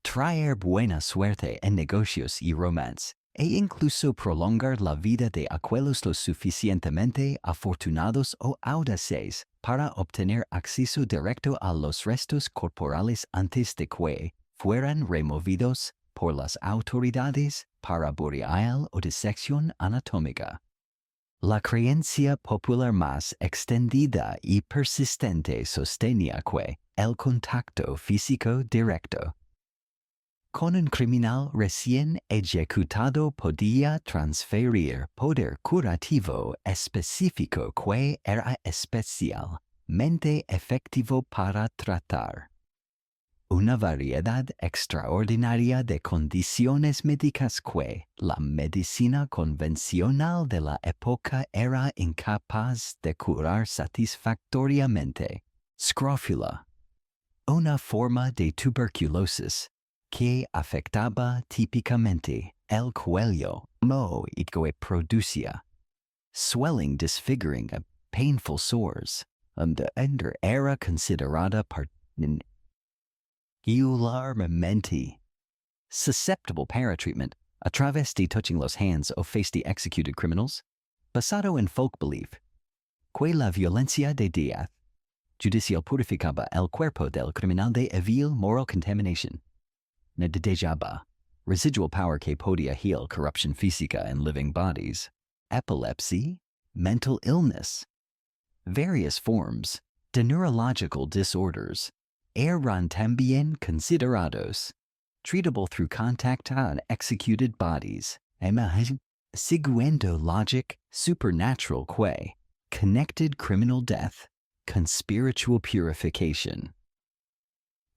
traer buena suerte en negocios y romance, e incluso prolongar la vida de aquellos lo suficientemente afortunados o audaces para obtener acceso directo a los restos corporales antes de que fueran removidos por las autoridades para burial o disección anatómica. La creencia popular más extendida y persistente sostenía que el contacto físico directo con un criminal recién ejecutado podía transferir poder curativo específico que era especialmente efectivo para tratar una variedad extraordinaria de condiciones médicas que la medicina convencional de la época era incapaz de curar satisfactoriamente. Scrofula, una forma de tuberculosis que afectaba típicamente el cuello, y que producía swelling, disfiguring, painful sores, era considerada particularmente susceptible para treatment a través de touching los hands o face de executed criminals, basado en folk belief, que la violencia de death judicial purificaba el cuerpo del criminal de evil moral contamination. Nedejaba, residual power que podía heal corruption física in living bodies, epilepsy, mental illness, various forms de neurological disorders, eran también considerados treatable through contact on executed bodies, siguiendo logic supernatural que connected criminal death con spiritual purification,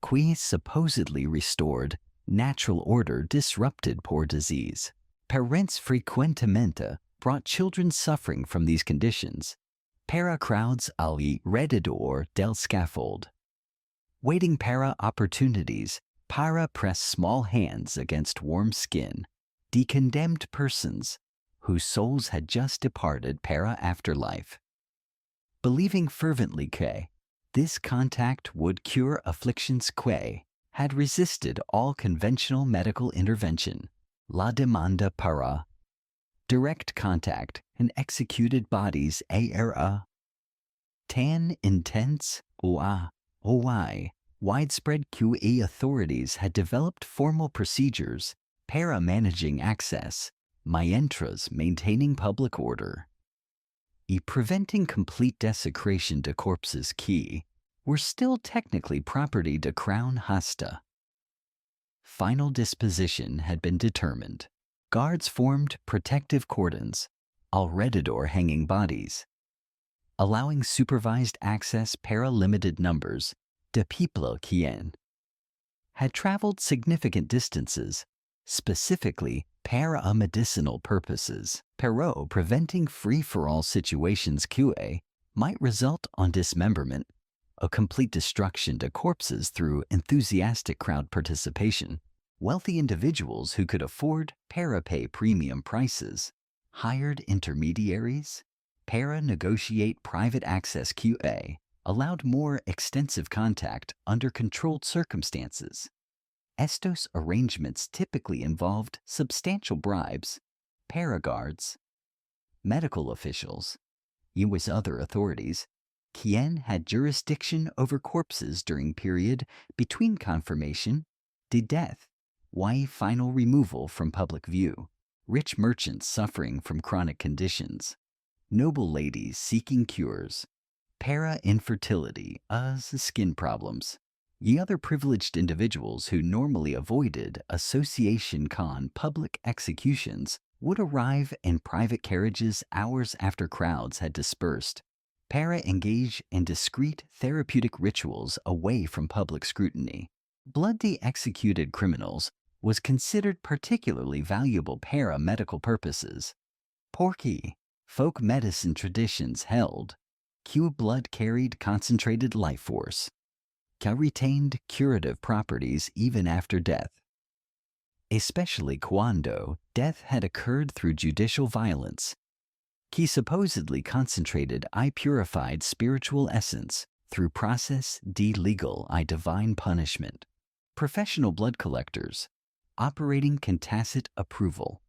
que supposedly restored natural order disrupted por disease. Parents frecuentemente brought children suffering from these conditions para crowds alrededor del scaffold, waiting para opportunities para press small hands against warm skin, de condemned persons whose souls had just departed para afterlife, believing fervently que this contact would cure afflictions que had resisted all conventional medical intervention. La demanda para direct contact in executed bodies era tan intense widespread que authorities had developed formal procedures para managing access, mientras maintaining public order, y preventing complete desecration to corpses que were still technically property de crown hasta. Final disposition had been determined. Guards formed protective cordons alrededor hanging bodies, allowing supervised access para limited numbers de people quien had traveled significant distances, specifically para medicinal purposes, pero preventing free-for-all situations que might result on dismemberment, a complete destruction to corpses through enthusiastic crowd participation, Wealthy individuals who could afford para pay premium prices, hired intermediaries, para negotiate private access QA, allowed more extensive contact under controlled circumstances. Estos arrangements typically involved substantial bribes, para guards, medical officials, U.S. other authorities, quien had jurisdiction over corpses during period between confirmation de death, y final removal from public view, rich merchants suffering from chronic conditions, noble ladies seeking cures, para infertility, as skin problems, ye other privileged individuals who normally avoided association con public executions would arrive in private carriages hours after crowds had dispersed, para engage in discreet therapeutic rituals away from public scrutiny. Bloody executed criminals was considered particularly valuable para medical purposes. Porque folk medicine traditions held que blood carried concentrated life force, que retained curative properties even after death, especially cuando death had occurred through judicial violence, que supposedly concentrated I purified spiritual essence through process de legal I divine punishment. Professional blood collectors, operating con tacit approval.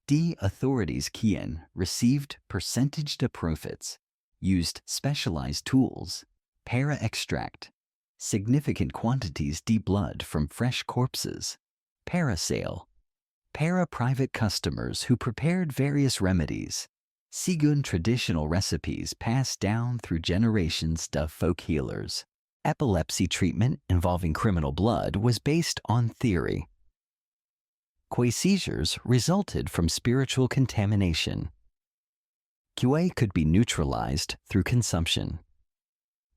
The authorities quien received percentage de profits, used specialized tools, para extract significant quantities de blood from fresh corpses, para sale, para private customers who prepared various remedies, según traditional recipes passed down through generations de folk healers. Epilepsy treatment involving criminal blood was based on theory. Que seizures resulted from spiritual contamination. Que could be neutralized through consumption.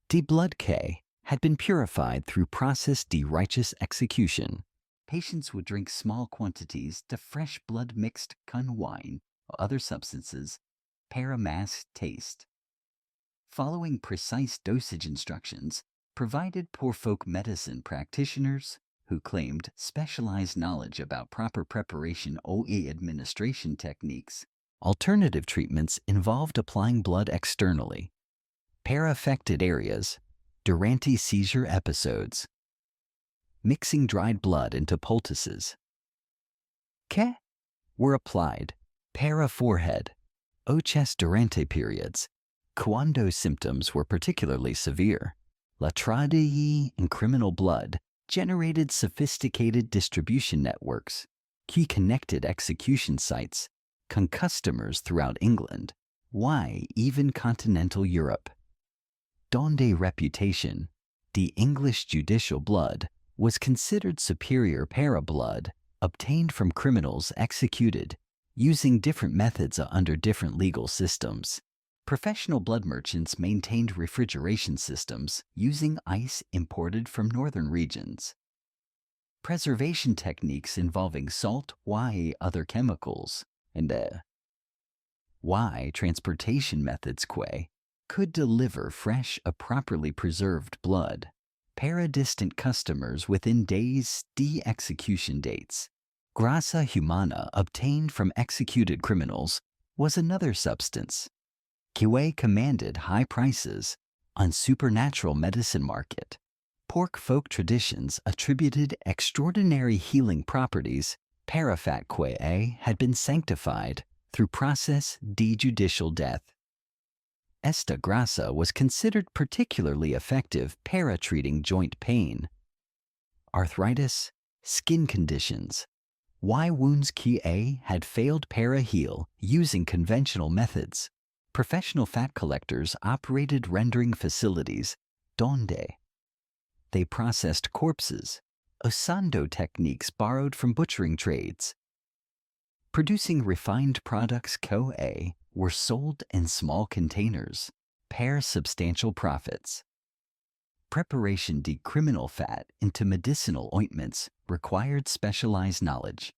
De blood que had been purified through process de righteous execution. Patients would drink small quantities of fresh blood mixed con wine or other substances, para mass taste. Following precise dosage instructions provided poor folk medicine practitioners who claimed specialized knowledge about proper preparation OE administration techniques. Alternative treatments involved applying blood externally, para affected areas, durante seizure episodes, mixing dried blood into poultices. Que were applied para forehead, o chest durante periods, cuando symptoms were particularly severe. La tragedie in criminal blood generated sophisticated distribution networks, key connected execution sites, con customers throughout England, why even continental Europe. Donde reputation, the English judicial blood, was considered superior para blood obtained from criminals executed using different methods under different legal systems. Professional blood merchants maintained refrigeration systems using ice imported from northern regions. Preservation techniques involving salt, y other chemicals, and y transportation methods could deliver fresh, properly preserved blood. Para distant customers within days de-execution dates. Grasa humana obtained from executed criminals was another substance. Que commanded high prices on supernatural medicine market. Pork folk traditions attributed extraordinary healing properties. Parafat que had been sanctified through process de judicial death. Esta grasa was considered particularly effective para treating joint pain, arthritis, skin conditions. Why wounds que had failed para heal using conventional methods. Professional fat collectors operated rendering facilities, donde they processed corpses, osando techniques borrowed from butchering trades. Producing refined products were sold in small containers, para substantial profits. Preparation de criminal fat into medicinal ointments required specialized knowledge.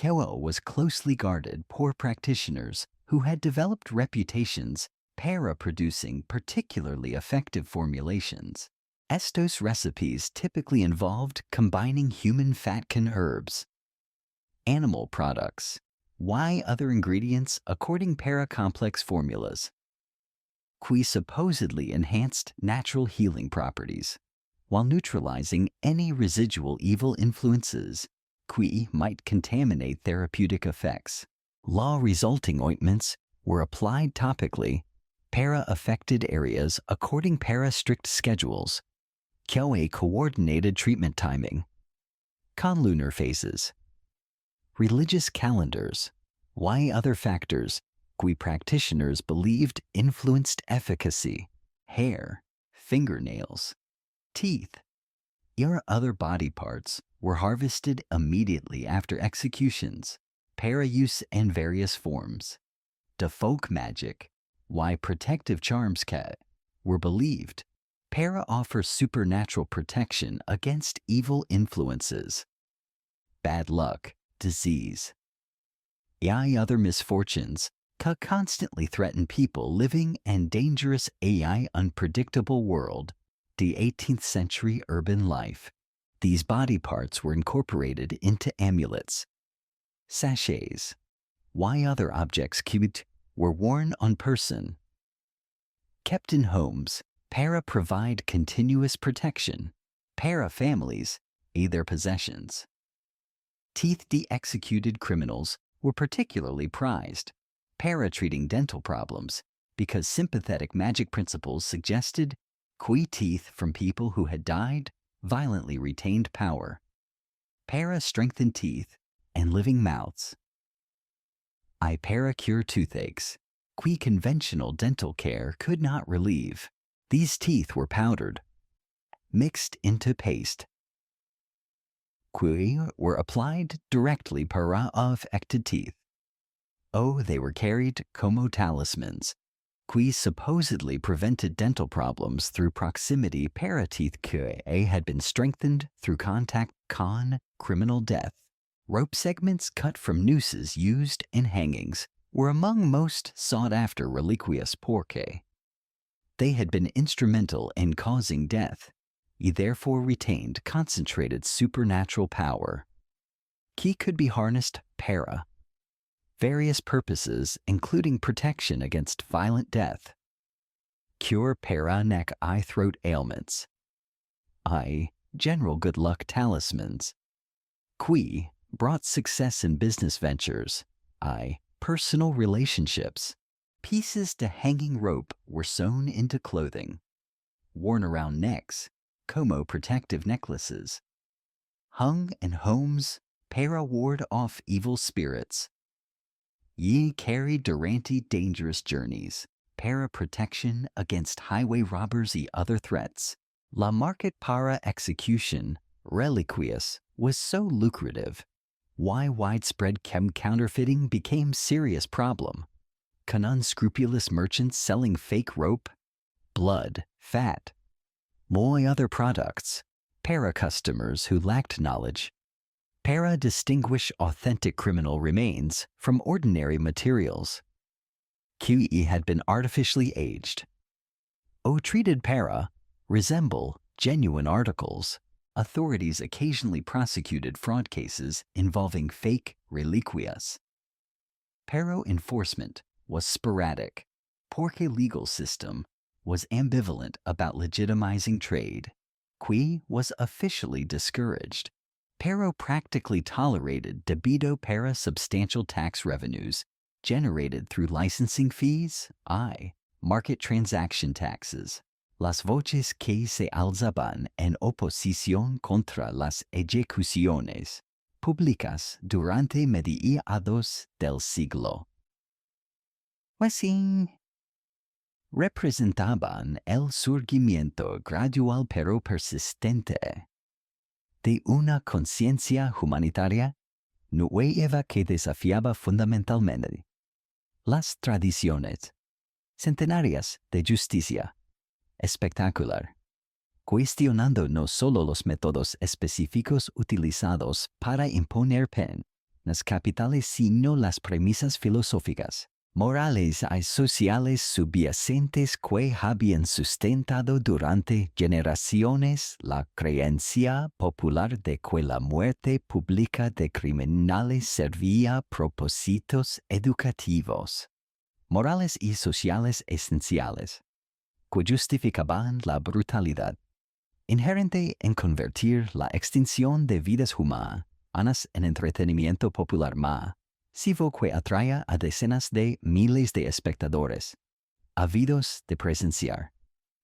Was closely guarded poor practitioners who had developed reputations para producing particularly effective formulations. Estos recipes typically involved combining human fat con herbs, animal products, why other ingredients according para-complex formulas, qui supposedly enhanced natural healing properties, while neutralizing any residual evil influences, qui might contaminate therapeutic effects. Law-resulting ointments were applied topically, para-affected areas according para-strict schedules, a coordinated treatment timing, conlunar phases, religious calendars, why other factors, qui practitioners believed influenced efficacy, hair, fingernails, teeth, or other body parts were harvested immediately after executions, para-use and various forms. The folk magic, why protective charms were believed, para offer supernatural protection against evil influences, bad luck, disease, other misfortunes constantly threaten people living in dangerous unpredictable world, the 18th century urban life. These body parts were incorporated into amulets, sachets, why other objects were worn on person, kept in homes, para provide continuous protection, para families, their possessions. Teeth de-executed criminals were particularly prized, para treating dental problems, because sympathetic magic principles suggested teeth from people who had died violently retained power. Para strengthened teeth and living mouths. Para cure toothaches, conventional dental care could not relieve. These teeth were powdered, mixed into paste. Were applied directly para affected teeth. They were carried como talismans, supposedly prevented dental problems through proximity para teeth had been strengthened through contact con criminal death. Rope segments cut from nooses used in hangings were among most sought-after reliquias porque they had been instrumental in causing death. He therefore retained concentrated supernatural power. Key could be harnessed para various purposes, including protection against violent death, cure para neck throat ailments, general good luck talismans, qui brought success in business ventures, personal relationships. Pieces to hanging rope were sewn into clothing, worn around necks, como protective necklaces, hung in homes, para ward off evil spirits. Ye carried durante dangerous journeys, para protection against highway robbers and other threats. La market para execution, reliquias, was so lucrative. Why widespread counterfeiting became serious problem. Can unscrupulous merchants selling fake rope, blood, fat, other products, para customers who lacked knowledge. Para distinguish authentic criminal remains from ordinary materials. QE had been artificially aged. Treated para resemble genuine articles. Authorities occasionally prosecuted fraud cases involving fake reliquias. Para enforcement was sporadic. Porque legal system was ambivalent about legitimizing trade. Qui was officially discouraged. Para practically tolerated debido para substantial tax revenues generated through licensing fees, market transaction taxes. Las voces que se alzaban en oposición contra las ejecuciones públicas durante mediados del siglo XX representaban el surgimiento gradual pero persistente de una conciencia humanitaria nueva que desafiaba fundamentalmente las tradiciones centenarias de justicia espectacular, cuestionando no solo los métodos específicos utilizados para imponer pen las capitales sino las premisas filosóficas. Morales y sociales subyacentes que habían sustentado durante generaciones la creencia popular de que la muerte pública de criminales servía a propósitos educativos, morales y sociales esenciales, que justificaban la brutalidad inherente en convertir la extinción de vidas humanas en entretenimiento popular masivo que atraía a decenas de miles de espectadores, ávidos de presenciar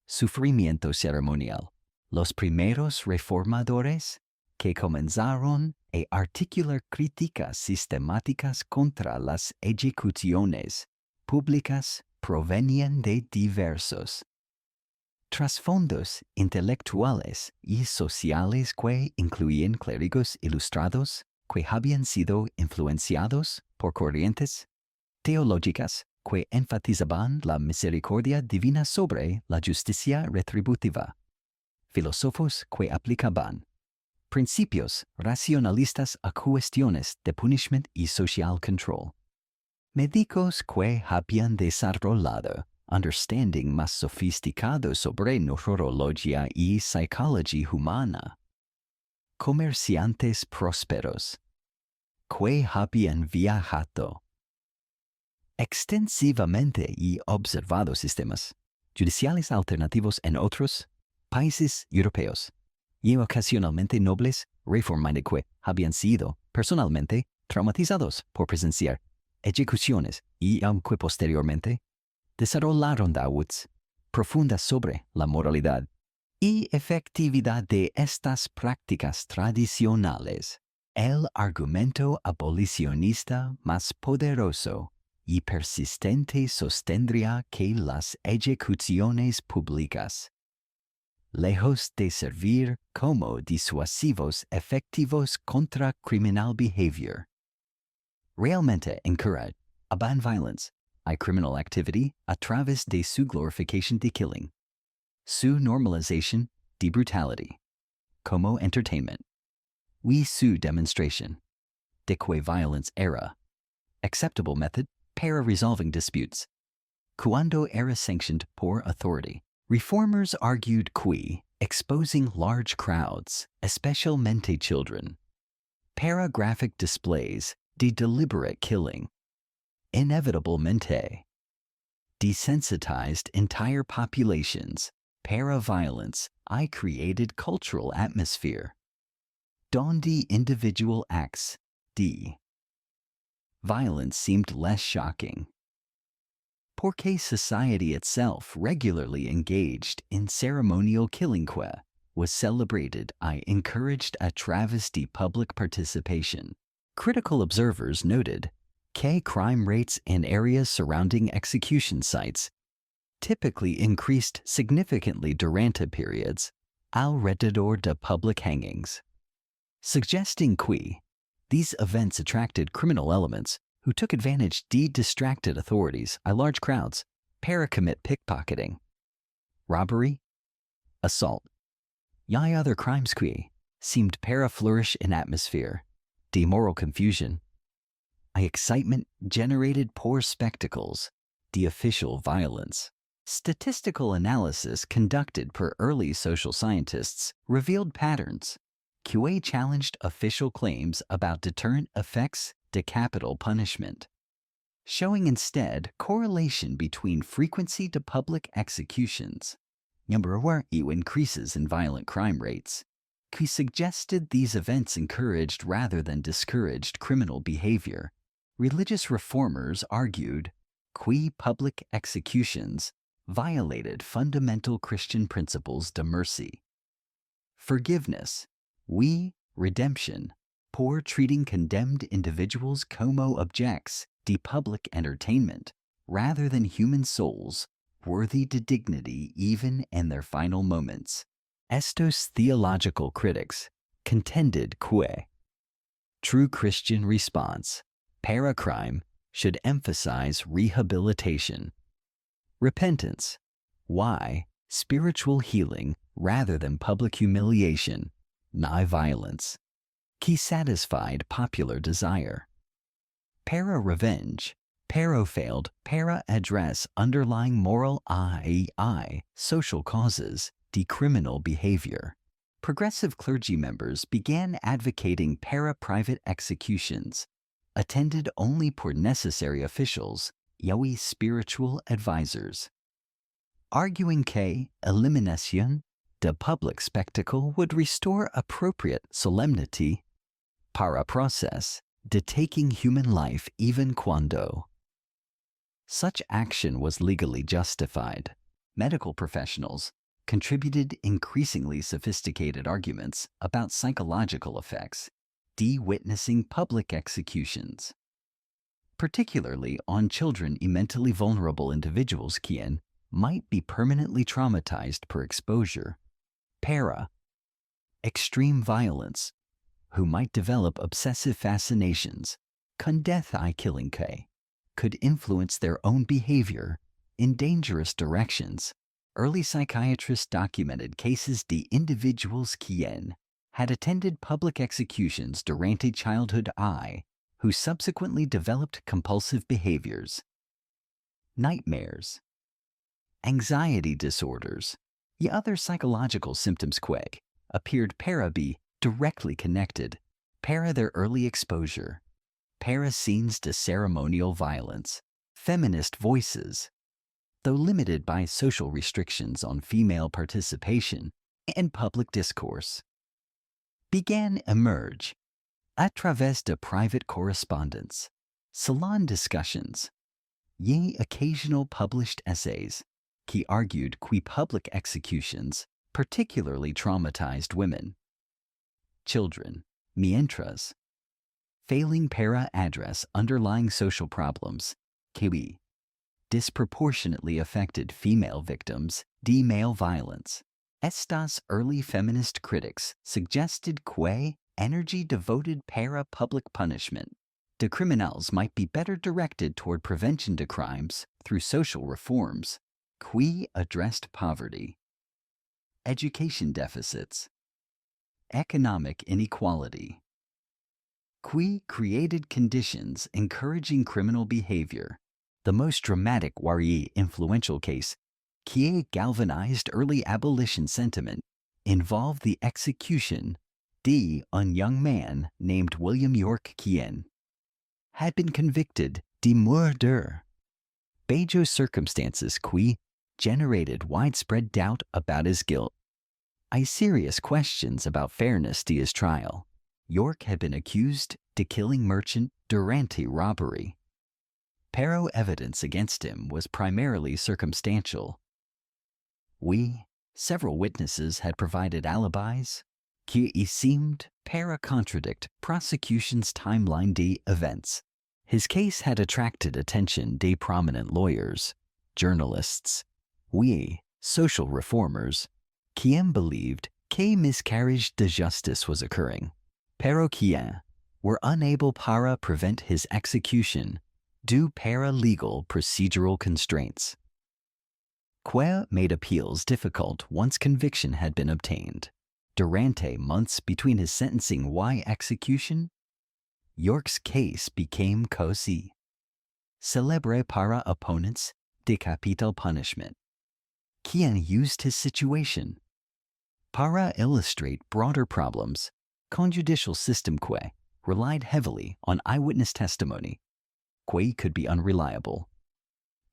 sufrimiento ceremonial. Los primeros reformadores que comenzaron a articular críticas sistemáticas contra las ejecuciones públicas provenían de diversos trasfondos intelectuales y sociales que incluían clérigos ilustrados que habían sido influenciados por corrientes teológicas que enfatizaban la misericordia divina sobre la justicia retributiva, filósofos que aplicaban principios racionalistas a cuestiones de punishment y social control, médicos que habían desarrollado understanding más sofisticado sobre neurología y psicología humana, comerciantes prósperos que habían viajado extensivamente y observado sistemas judiciales alternativos en otros países europeos, y ocasionalmente nobles reformados que habían sido personalmente traumatizados por presenciar ejecuciones y aunque posteriormente desarrollaron doubts profundas sobre la moralidad y efectividad de estas prácticas tradicionales. El argumento abolicionista más poderoso y persistente sostendría que las ejecuciones públicas, lejos de servir como disuasivos efectivos contra criminal behavior, realmente encourajaban violence y criminal activity a través de su glorification de killing, su normalization de brutality como entertainment, y su demonstration de que violence era acceptable method para resolving disputes. Cuando era sanctioned por authority, reformers argued que exposing large crowds, especialmente children, para graphic displays de deliberate killing, inevitablemente desensitized entire populations para violence y created cultural atmosphere donde individual acts de violence seemed less shocking, porque society itself regularly engaged in ceremonial killing que was celebrated and encouraged a través de public participation. Critical observers noted que crime rates in areas surrounding execution sites typically increased significantly durante periods alrededor de public hangings, suggesting que these events attracted criminal elements who took advantage de distracted authorities and large crowds para commit pickpocketing, robbery, assault, y other crimes que seemed para flourish in atmosphere de moral confusion, y excitement generated por spectacles de official violence. Statistical analysis conducted per early social scientists revealed patterns que challenged official claims about deterrent effects de capital punishment, showing instead correlation between frequency to public executions, number of increases in violent crime rates, que suggested these events encouraged rather than discouraged criminal behavior. Religious reformers argued que public executions violated fundamental Christian principles de mercy, forgiveness, redemption, por treating condemned individuals como objects de public entertainment rather than human souls worthy to dignity even in their final moments. Estos theological critics contended que true Christian response para crime should emphasize rehabilitation, repentance, spiritual healing rather than public humiliation, not violence, que satisfied popular desire. Para revenge, Pero failed, para address underlying moral social causes, decriminal behavior. Progressive clergy members began advocating para-private executions, attended only por necessary officials, yaoi spiritual advisors. Arguing que eliminación de public spectacle would restore appropriate solemnity para process de taking human life even cuando. Such action was legally justified. Medical professionals contributed increasingly sophisticated arguments about psychological effects, de-witnessing public executions, particularly on children and mentally vulnerable individuals quien might be permanently traumatized per exposure. Para, extreme violence, who might develop obsessive fascinations, con death killing que, could influence their own behavior in dangerous directions. Early psychiatrists documented cases de individuals quien had attended public executions durante childhood who subsequently developed compulsive behaviors. Nightmares, anxiety disorders, and other psychological symptoms appeared para be directly connected, para their early exposure, para scenes de ceremonial violence, feminist voices, though limited by social restrictions on female participation and public discourse, began emerge a través de private correspondence, salon discussions, y occasional published essays, qui argued que public executions particularly traumatized women, children, mientras, failing para address underlying social problems, que disproportionately affected female victims de male violence. Estas early feminist critics suggested que energy devoted para public punishment de criminals might be better directed toward prevention de crimes through social reforms, que addressed poverty, education deficits, economic inequality, que created conditions encouraging criminal behavior. The most dramatic influential case, que galvanized early abolition sentiment, involved the execution de un young man named William York quien had been convicted de murder. Bajo circumstances que generated widespread doubt about his guilt. Serious questions about fairness to his trial. York had been accused de killing merchant durante robbery. Pero evidence against him was primarily circumstantial. Several witnesses had provided alibis, que seemed para contradict prosecution's timeline de events. His case had attracted attention de prominent lawyers, journalists, social reformers, quien believed que miscarriage de justice was occurring, pero quien were unable para prevent his execution due para legal procedural constraints. Que made appeals difficult once conviction had been obtained. Durante months between his sentencing y execution, York's case became così celebre para opponents de capital punishment, quien used his situation para illustrate broader problems. Conjudicial system que relied heavily on eyewitness testimony, que could be unreliable.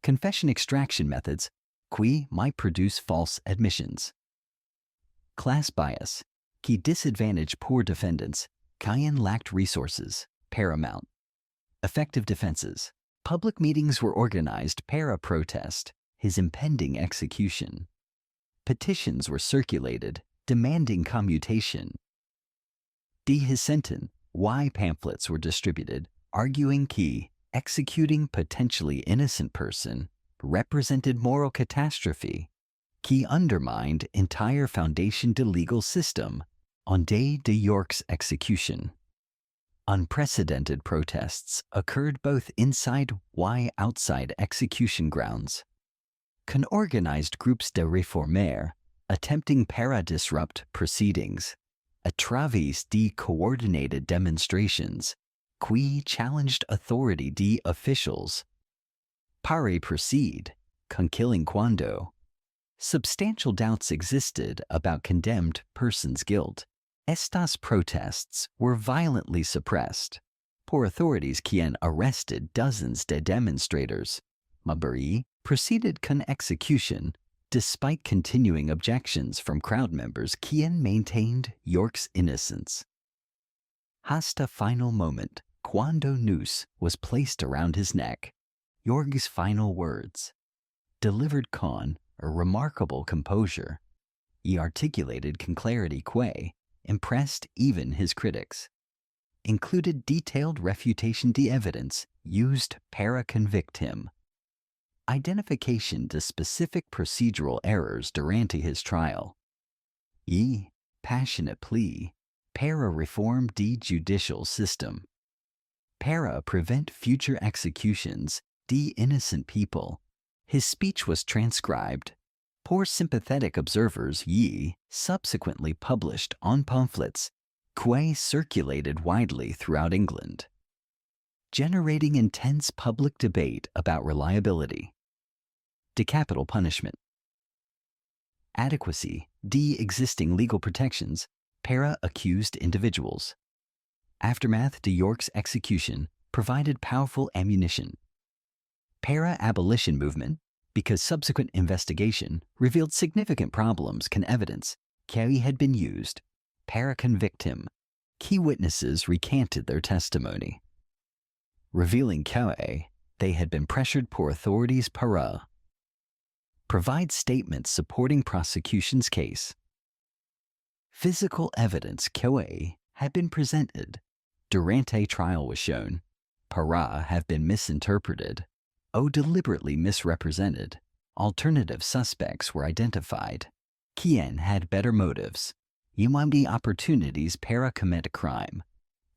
Confession extraction methods, que might produce false admissions. Class bias, que disadvantage poor defendants, quien lacked resources, paramount. Effective defenses. Public meetings were organized para protest his impending execution. Petitions were circulated demanding commutation. De his sentence, pamphlets were distributed arguing que executing potentially innocent person represented moral catastrophe, que undermined entire foundation de legal system on day de York's execution. Unprecedented protests occurred both inside y outside execution grounds. Organized groups de réformeurs attempting para disrupt proceedings, a través de coordinated demonstrations, que challenged authority de officials, pare proceed, con killing cuando. Substantial doubts existed about condemned persons' guilt. Estas protests were violently suppressed. Por authorities quien arrested dozens de demonstrators. Mabari proceeded con execution, despite continuing objections from crowd members quien maintained York's innocence. Hasta final moment, cuando noose was placed around his neck. York's final words, delivered con a remarkable composure. He articulated con clarity que impressed even his critics. Included detailed refutation de evidence used para convict him. Identification to specific procedural errors durante his trial. E passionate plea para reform de judicial system. Para prevent future executions de innocent people. His speech was transcribed. Por sympathetic observers subsequently published on pamphlets que circulated widely throughout England, generating intense public debate about reliability. De capital punishment. Adequacy de existing legal protections para accused individuals. Aftermath de York's execution provided powerful ammunition. Para abolition movement, because subsequent investigation revealed significant problems con evidence que had been used. Para convict him. Key witnesses recanted their testimony, revealing que they had been pressured por authorities para provide statements supporting prosecution's case. Physical evidence que had been presented durante trial was shown. Para have been misinterpreted or deliberately misrepresented. Alternative suspects were identified. Quien had better motives. Umami opportunities para commit a crime.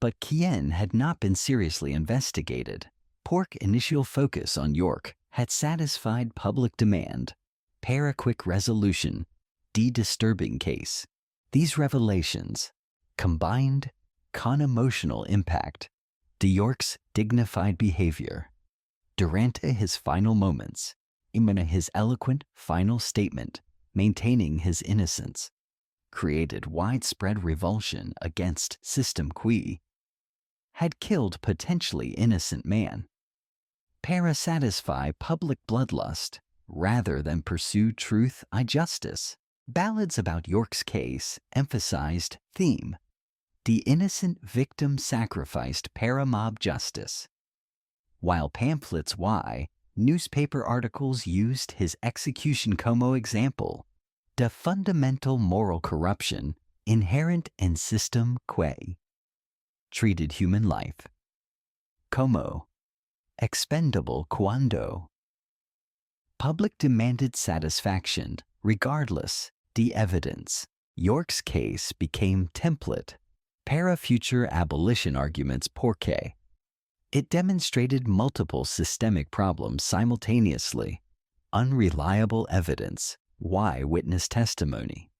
But quien had not been seriously investigated. Pork initial focus on York had satisfied public demand. Para quick resolution. De-disturbing case. These revelations, combined con emotional impact, de York's dignified behavior. Durante his final moments, in his eloquent final statement, maintaining his innocence, created widespread revulsion against system qui had killed potentially innocent man. Para satisfy public bloodlust rather than pursue truth and justice. Ballads about York's case emphasized theme. The innocent victim sacrificed para mob justice. While pamphlets newspaper articles used his execution como example. The fundamental moral corruption inherent in system que treated human life como expendable cuando public demanded satisfaction regardless the evidence. York's case became template para future abolition arguments porque it demonstrated multiple systemic problems simultaneously. Unreliable evidence, witness testimony,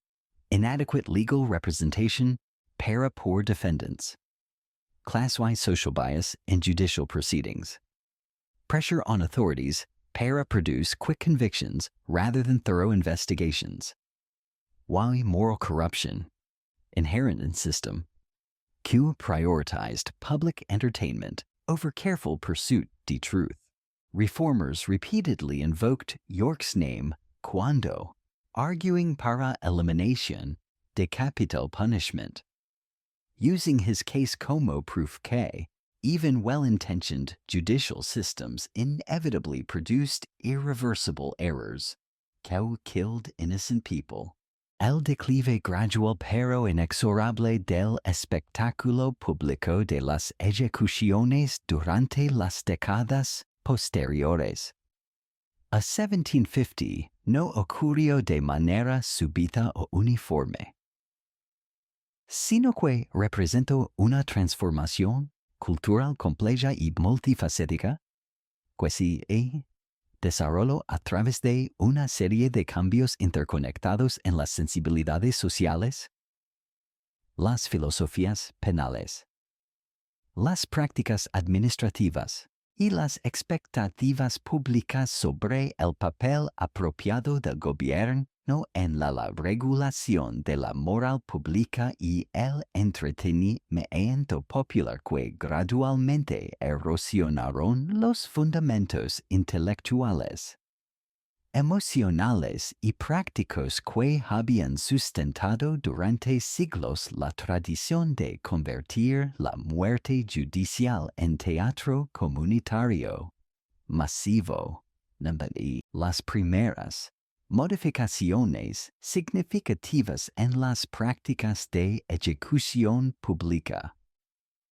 inadequate legal representation, para poor defendants, class-wise social bias in judicial proceedings, pressure on authorities, para produce quick convictions rather than thorough investigations, moral corruption, inherent in system, Q prioritized public entertainment over careful pursuit de truth. Reformers repeatedly invoked York's name cuando, arguing para elimination de capital punishment. Using his case como proof que even well-intentioned judicial systems inevitably produced irreversible errors. Que killed innocent people. El declive gradual pero inexorable del espectáculo público de las ejecuciones durante las décadas posteriores. A 1750 no ocurrió de manera súbita o uniforme, sino que representó una transformación cultural compleja y multifacética, que se desarrolló a través de una serie de cambios interconectados en las sensibilidades sociales, las filosofías penales, las prácticas administrativas y las expectativas públicas sobre el papel apropiado del gobierno en la regulación de la moral pública y el entretenimiento popular que gradualmente erosionaron los fundamentos intelectuales, emocionales y prácticos que habían sustentado durante siglos la tradición de convertir la muerte judicial en teatro comunitario masivo. Y las primeras modificaciones significativas en las prácticas de ejecución pública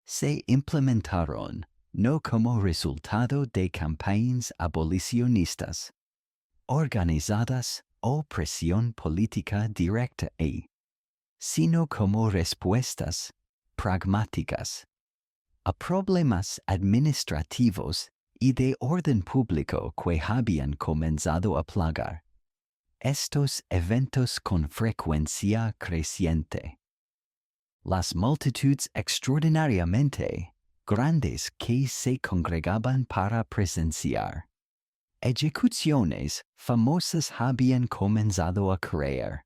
se implementaron no como resultado de campañas abolicionistas organizadas o presión política directa sino como respuestas pragmáticas a problemas administrativos y de orden público que habían comenzado a plagar estos eventos con frecuencia creciente. Las multitudes extraordinariamente grandes que se congregaban para presenciar ejecuciones famosas habían comenzado a crear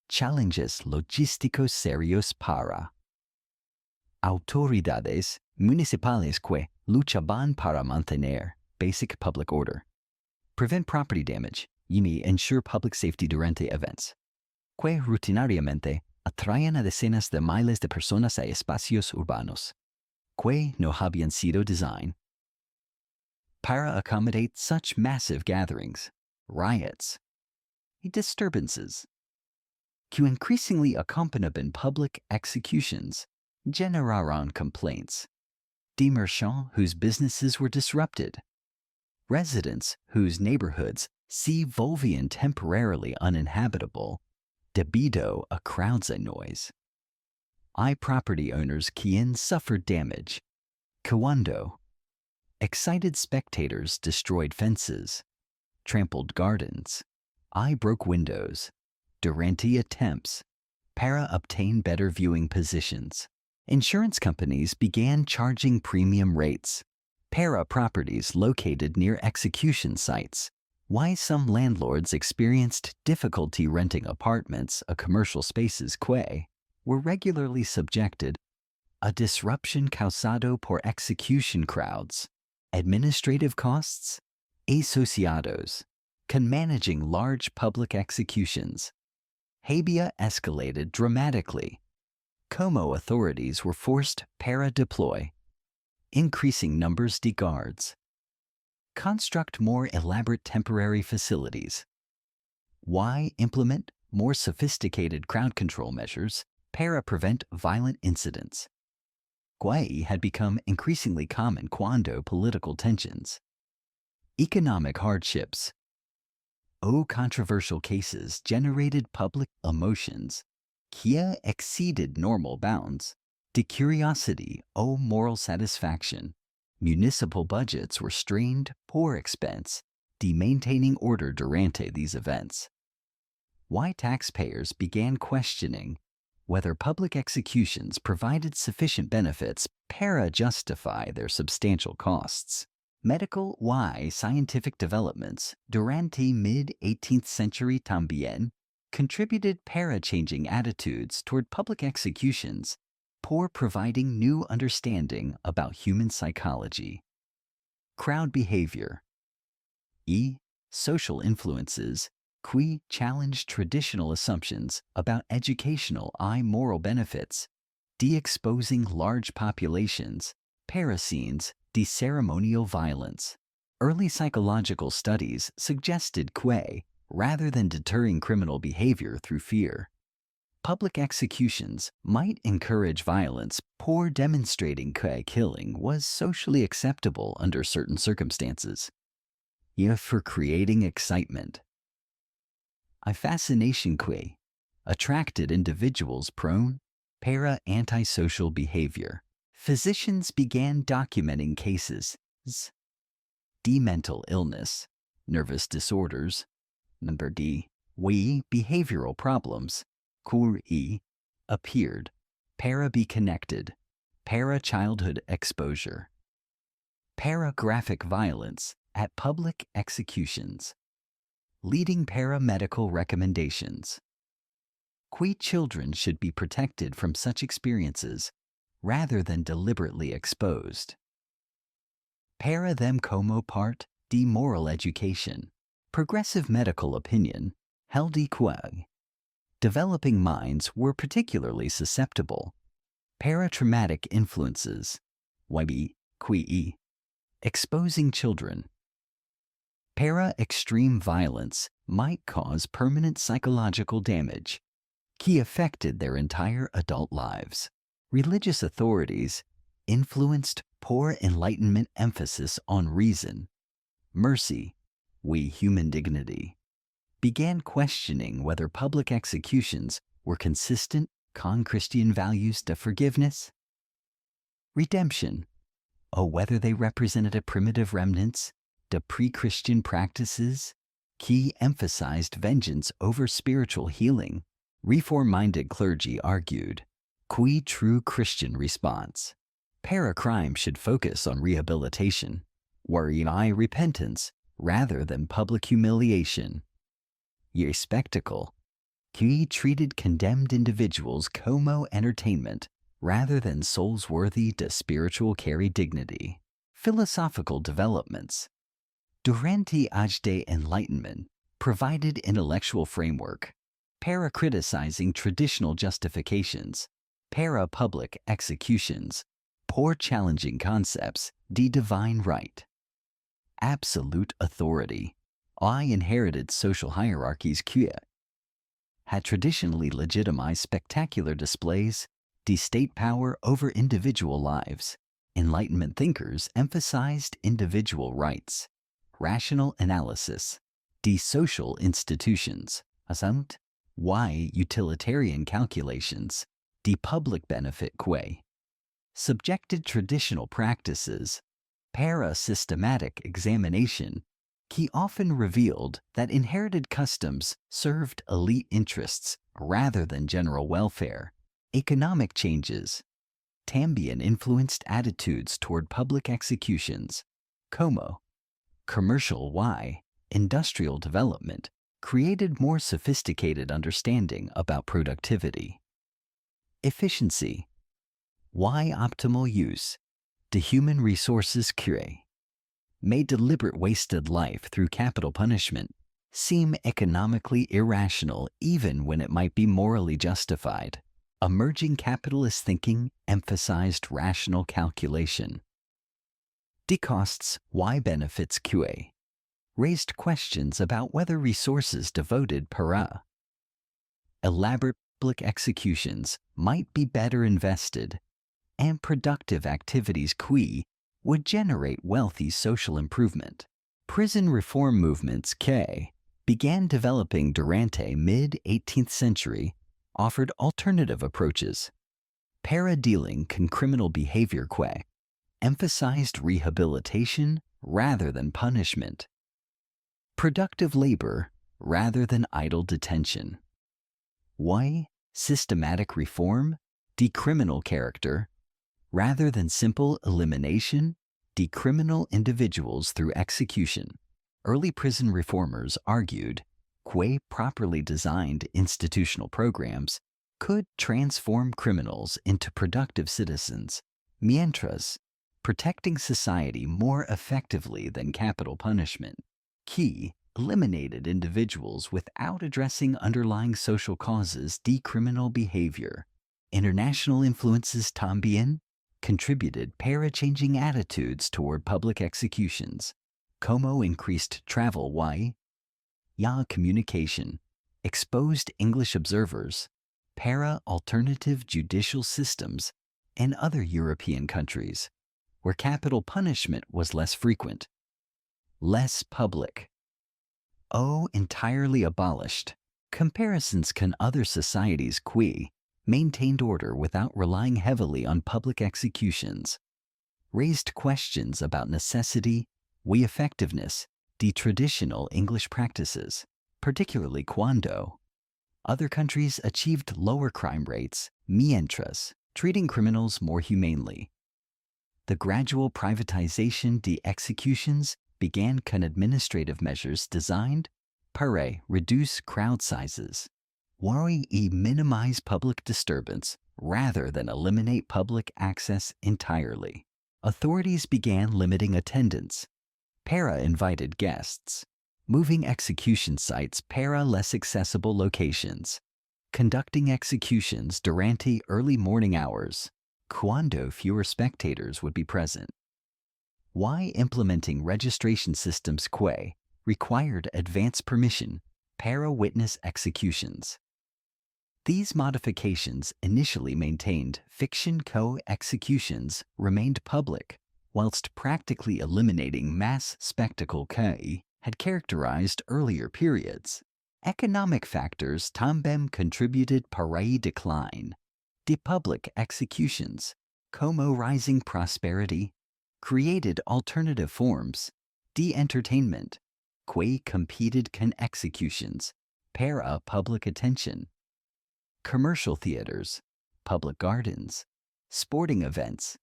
challenges logísticos serios para autoridades municipales que luchaban para mantener basic public order, prevent property damage y ensure public safety durante events, que rutinariamente atraían a decenas de miles de personas a espacios urbanos, que no habían sido designed para accommodate such massive gatherings, riots, and disturbances, que increasingly accompanied public executions, generaron complaints, de marchands whose businesses were disrupted, residents whose neighborhoods se volvían temporarily uninhabitable debido a crowds and noise, y property owners quienes suffered damage, cuando excited spectators destroyed fences, trampled gardens, I broke windows, durante attempts para obtain better viewing positions. Insurance companies began charging premium rates para properties located near execution sites. Why some landlords experienced difficulty renting apartments or commercial spaces que were regularly subjected a disruption causado por execution crowds, administrative costs, asociados, con managing large public executions. Habia escalated dramatically. Cómo authorities were forced para deploy increasing numbers de guards, construct more elaborate temporary facilities, why implement more sophisticated crowd control measures para prevent violent incidents. Guay had become increasingly common cuando political tensions, economic hardships, controversial cases generated public emotions que exceeded normal bounds, de curiosity moral satisfaction. Municipal budgets were strained por expense de maintaining order durante these events. Why taxpayers began questioning whether public executions provided sufficient benefits para justify their substantial costs. Medical y scientific developments durante mid-18th century también contributed para changing attitudes toward public executions por providing new understanding about human psychology, crowd behavior, social influences que challenged traditional assumptions about educational and moral benefits, de-exposing large populations, para scenes de ceremonial violence. Early psychological studies suggested que, rather than deterring criminal behavior through fear, public executions might encourage violence por demonstrating que killing was socially acceptable under certain circumstances, for creating excitement. A fascination que attracted individuals prone para antisocial behavior. Physicians began documenting cases de mental illness, nervous disorders, number D, behavioral problems, appeared, para be connected, para childhood exposure, Paragraphic violence at public executions. Leading paramedical recommendations. Children should be protected from such experiences rather than deliberately exposed. Para them como part de moral education. Progressive medical opinion held equal. Developing minds were particularly susceptible. Paratraumatic influences. Exposing children. Para-extreme violence might cause permanent psychological damage. Affected their entire adult lives. Religious authorities influenced poor Enlightenment emphasis on reason, mercy, human dignity, began questioning whether public executions were consistent con Christian values de forgiveness, redemption, whether they represented a primitive remnants de pre-Christian practices, emphasized vengeance over spiritual healing. Reform-minded clergy argued, true Christian response. Para-crime should focus on rehabilitation, repentance, rather than public humiliation. Spectacle. Treated condemned individuals como entertainment, rather than souls worthy de spiritual carry dignity. Philosophical developments. Durante age de Enlightenment provided intellectual framework. Para-criticizing traditional justifications, para-public executions, poor challenging concepts, de divine right. Absolute authority. Inherited social hierarchies had traditionally legitimized spectacular displays, de state power over individual lives. Enlightenment thinkers emphasized individual rights, rational analysis, de social institutions, utilitarian calculations, de public benefit subjected traditional practices, para-systematic examination, often revealed that inherited customs served elite interests rather than general welfare. Economic changes. También influenced attitudes toward public executions. Como. Commercial industrial development created more sophisticated understanding about productivity. Efficiency. Optimal use. De human resources made deliberate wasted life through capital punishment seem economically irrational even when it might be morally justified. Emerging capitalist thinking emphasized rational calculation. De costs benefits raised questions about whether resources devoted para elaborate public executions might be better invested, and productive activities would generate wealthy social improvement. Prison reform movements began developing durante mid-18th century, offered alternative approaches. Para-dealing con criminal behavior emphasized rehabilitation rather than punishment. Productive labor rather than idle detention. Systematic reform, decriminal character, rather than simple elimination, decriminal individuals through execution. Early prison reformers argued, properly designed institutional programs could transform criminals into productive citizens, mientras protecting society more effectively than capital punishment. Eliminated individuals without addressing underlying social causes decriminal behavior. International influences también contributed para-changing attitudes toward public executions. Como increased travel communication, exposed English observers, para-alternative judicial systems, and other European countries, where capital punishment was less frequent. Less public. Entirely abolished. Comparisons can other societies maintained order without relying heavily on public executions. Raised questions about necessity, effectiveness, de traditional English practices, particularly cuando other countries achieved lower crime rates, mientras treating criminals more humanely. the gradual privatization de executions began con administrative measures designed para reduce crowd sizes, worry y minimize public disturbance rather than eliminate public access entirely. Authorities began limiting attendance, para invited guests, moving execution sites para less accessible locations, conducting executions durante early morning hours, cuando fewer spectators would be present. Why implementing registration systems que required advance permission para witness executions. These modifications initially maintained fiction co-executions remained public, whilst practically eliminating mass spectacle que had characterized earlier periods. Economic factors também contributed para a decline. De public executions, como rising prosperity, created alternative forms, de entertainment, que competed con executions, para public attention. Commercial theaters, public gardens, sporting events.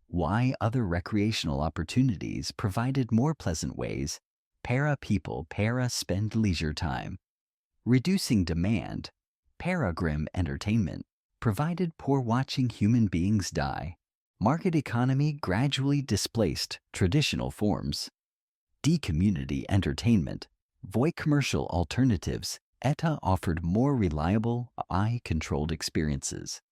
Why other recreational opportunities provided more pleasant ways para people para spend leisure time. Reducing demand, para grim entertainment, provided poor watching human beings die. Market economy gradually displaced traditional forms. De-community entertainment, void commercial alternatives, ETA offered more reliable, eye-controlled experiences.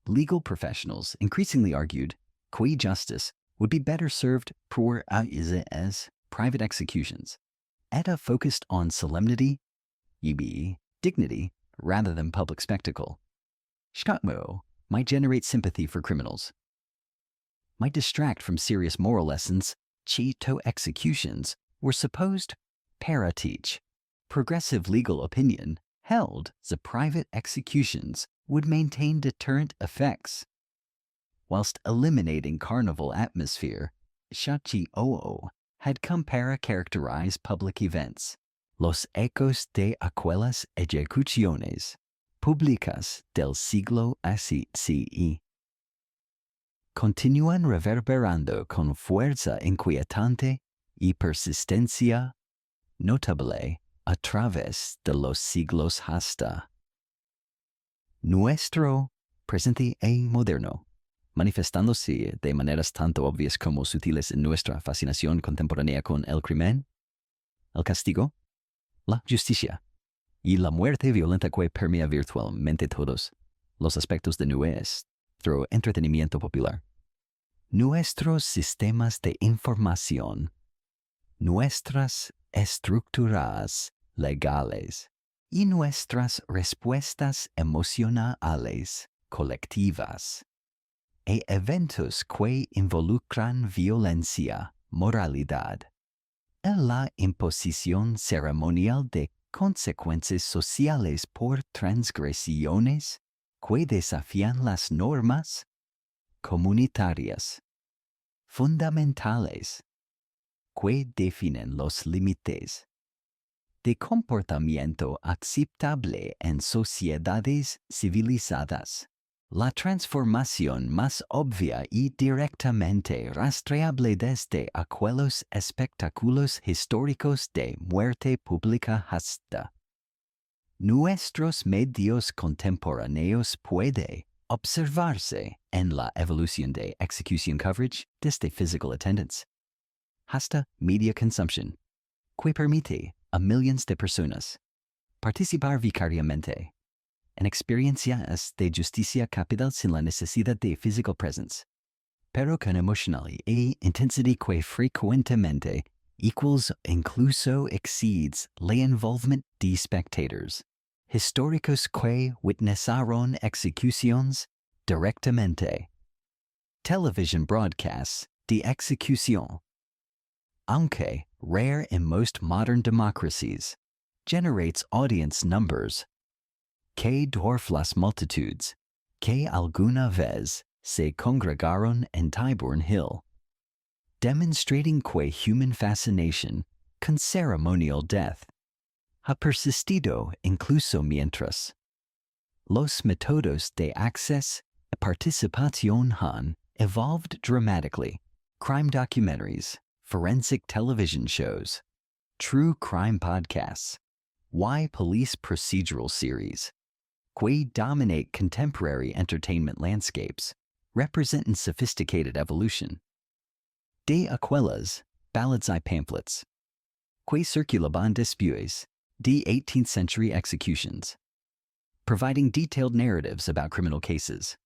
Legal professionals increasingly argued que justice would be better served por as private executions. ETA focused on solemnity, dignity, rather than public spectacle. Cómo might generate sympathy for criminals, might distract from serious moral lessons. Chito executions were supposed para teach. Progressive legal opinion held the private executions would maintain deterrent effects, whilst eliminating carnival atmosphere. Shachi Oo had come para characterize public events. Los ecos de aquellas ejecuciones públicas del siglo XVII continúan reverberando con fuerza inquietante y persistencia notable a través de los siglos hasta nuestro presente e moderno, manifestándose de maneras tanto obvias como sutiles en nuestra fascinación contemporánea con el crimen, el castigo, la justicia y la muerte violenta que permea virtualmente todos los aspectos de nuestro entretenimiento popular. Nuestros sistemas de información, nuestras estructuras legales y nuestras respuestas emocionales colectivas e eventos que involucran violencia, moralidad, en la imposición ceremonial de consecuencias sociales por transgresiones que desafían las normas comunitarias, fundamentales, que definen los límites de comportamiento aceptable en sociedades civilizadas. La transformación más obvia y directamente rastreable desde aquellos espectáculos históricos de muerte pública hasta nuestros medios contemporáneos puede observarse en la evolución de execution coverage desde physical attendance hasta media consumption, que permite a millions de personas participar vicariamente en experiencias de justicia capital sin la necesidad de physical presence, pero con emotionality e intensity que frecuentemente equals incluso exceeds la involvement de spectators, históricos que witnessaron execuciones directamente. Television broadcasts de execución, aunque rare in most modern democracies, generates audience numbers que dwarf las multitudes que alguna vez se congregaron en Tyburn Hill, demonstrating que human fascination con ceremonial death ha persistido incluso mientras los métodos de acceso y participación han evolved dramatically. Crime documentaries, forensic television shows, true crime podcasts, why police procedural series, que dominate contemporary entertainment landscapes, representing sophisticated evolution. De aquelas, ballads I pamphlets, que circulaban después de 18th century executions, providing detailed narratives about criminal cases.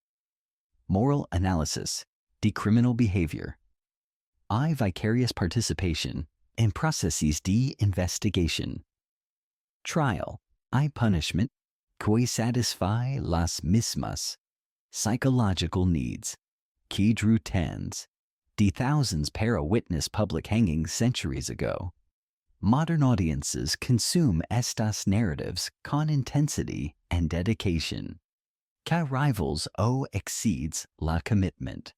Moral analysis, de criminal behavior. I vicarious participation in processes de investigation. Trial, I punishment, que satisfy las mismas psychological needs, que drew tens, de thousands para witness public hangings centuries ago. Modern audiences consume estas narratives con intensity and dedication, que rivals o exceeds la commitment.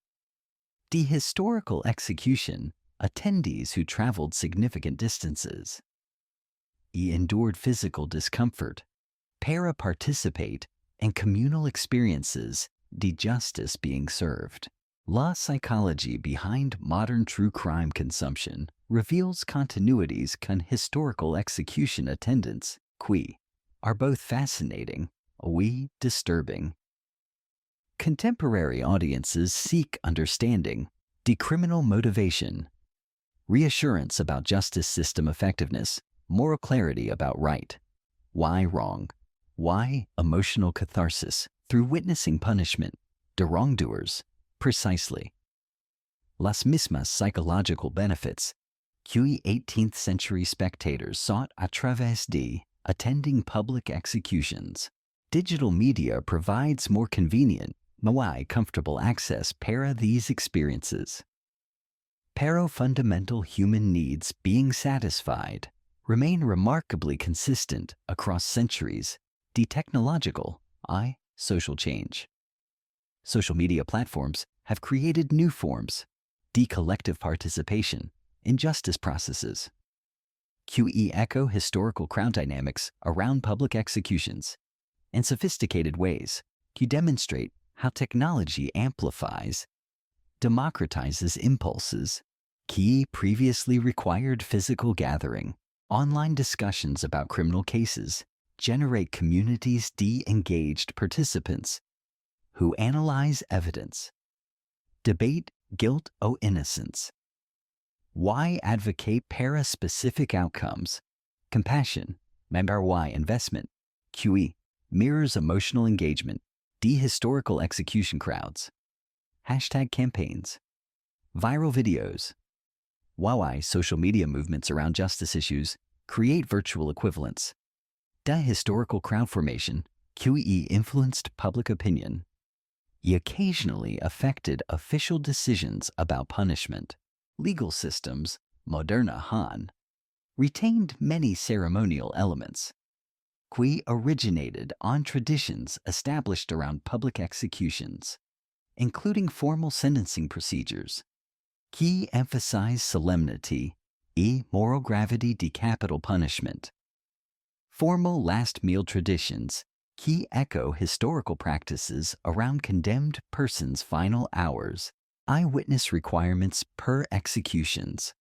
De historical execution, attendees who traveled significant distances. Endured physical discomfort, para participate in communal experiences de justice being served. La psychology behind modern true crime consumption reveals continuities con historical execution attendants, que are both fascinating, disturbing. Contemporary audiences seek understanding, de criminal motivation, reassurance about justice system effectiveness, moral clarity about right, why wrong, why emotional catharsis through witnessing punishment, de wrongdoers, precisely. Las mismas psychological benefits que 18th century spectators sought a través de attending public executions. Digital media provides more convenient, more comfortable access para these experiences. Pero fundamental human needs being satisfied remain remarkably consistent across centuries. De technological, social change. Social media platforms have created new forms, de collective participation in justice processes. Que echo historical crowd dynamics around public executions in sophisticated ways, que demonstrate how technology amplifies, democratizes impulses, que previously required physical gathering. Online discussions about criminal cases generate communities de-engaged participants who analyze evidence, debate guilt or innocence. Why advocate para specific outcomes? Compassion, member why investment, QE, mirrors emotional engagement, de historical execution crowds. Hashtag campaigns, viral videos. Why social media movements around justice issues create virtual equivalents. De historical crowd formation, QE influenced public opinion. He occasionally affected official decisions about punishment. Legal systems, moderna Han, retained many ceremonial elements. Que originated on traditions established around public executions, including formal sentencing procedures. Que emphasize solemnity moral gravity de capital punishment. Formal last meal traditions que echo historical practices around condemned persons' final hours. Eyewitness requirements per executions.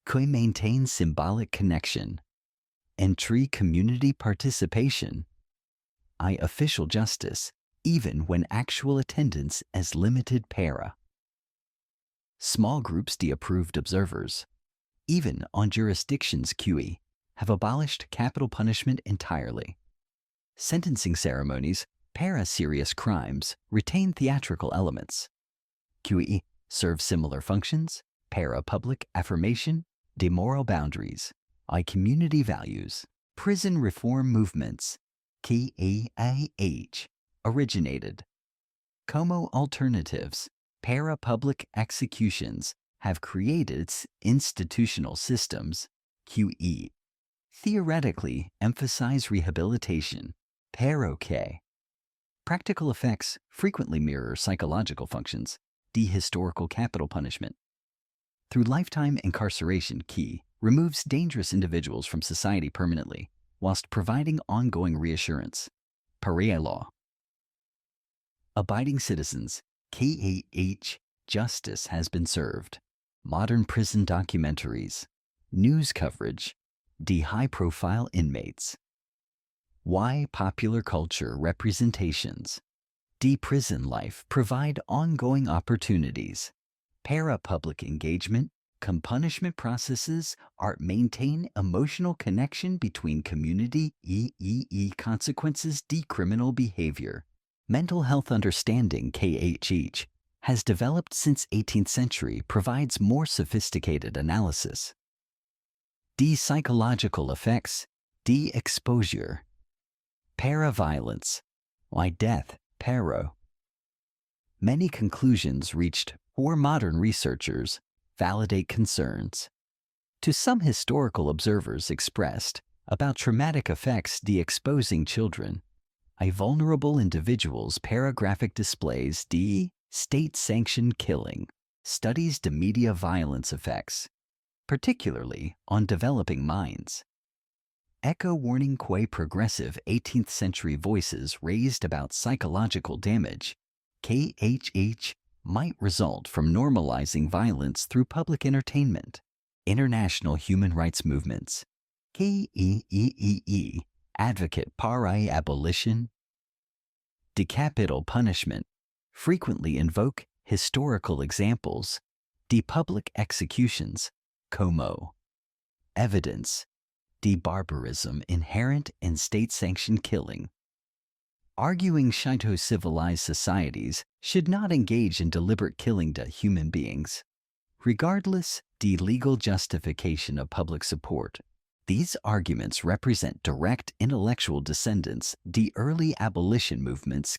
Que maintain symbolic connection. Entre community participation. Official justice, even when actual attendance is limited para. Small groups de approved observers, even on jurisdictions QE, have abolished capital punishment entirely. Sentencing ceremonies para serious crimes retain theatrical elements. QE serve similar functions, para public affirmation, de moral boundaries, community values. Prison reform movements, KAH, originated. Cómo alternatives, para public executions, have created institutional systems, QE. Theoretically emphasize rehabilitation, pero que. Practical effects frequently mirror psychological functions, de historical capital punishment. Through lifetime incarceration, key removes dangerous individuals from society permanently, whilst providing ongoing reassurance. Paria law. Abiding citizens, KAH, justice has been served. Modern prison documentaries, news coverage, high-profile inmates. Why popular culture representations, prison life provide ongoing opportunities. Para-public engagement, punishment processes art maintain emotional connection between community consequences criminal behavior. Mental health understanding has developed since 18th century provides more sophisticated analysis. Psychological effects, exposure. Para-violence, why death, para. Many conclusions reached for modern researchers validate concerns to some historical observers expressed about traumatic effects exposing children. Vulnerable individuals paragraphic displays state-sanctioned killing studies the media violence effects, particularly on developing minds. Echo warning quay progressive 18th century voices raised about psychological damage might result from normalizing violence through public entertainment. International human rights movements advocate para abolition. Capital punishment frequently invoke historical examples. Public executions, Cómo. Evidence, barbarism inherent in state-sanctioned killing. Arguing civilized societies should not engage in deliberate killing to human beings. Regardless legal justification of public support, these arguments represent direct intellectual descendants. Early abolition movements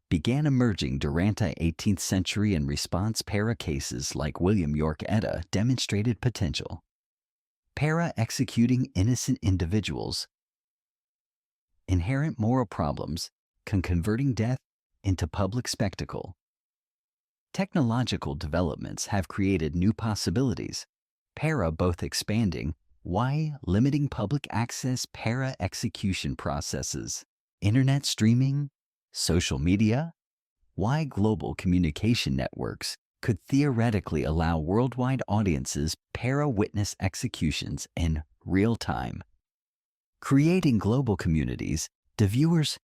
began emerging during the 18th century in response. Para cases like William York Etta demonstrated potential. Para executing innocent individuals. Inherent moral problems converting death into public spectacle. Technological developments have created new possibilities. Para both expanding, limiting public access. Para execution processes. Internet streaming, social media. Global communication networks could theoretically allow worldwide audiences. Para witness executions in real time. Creating global communities, the viewers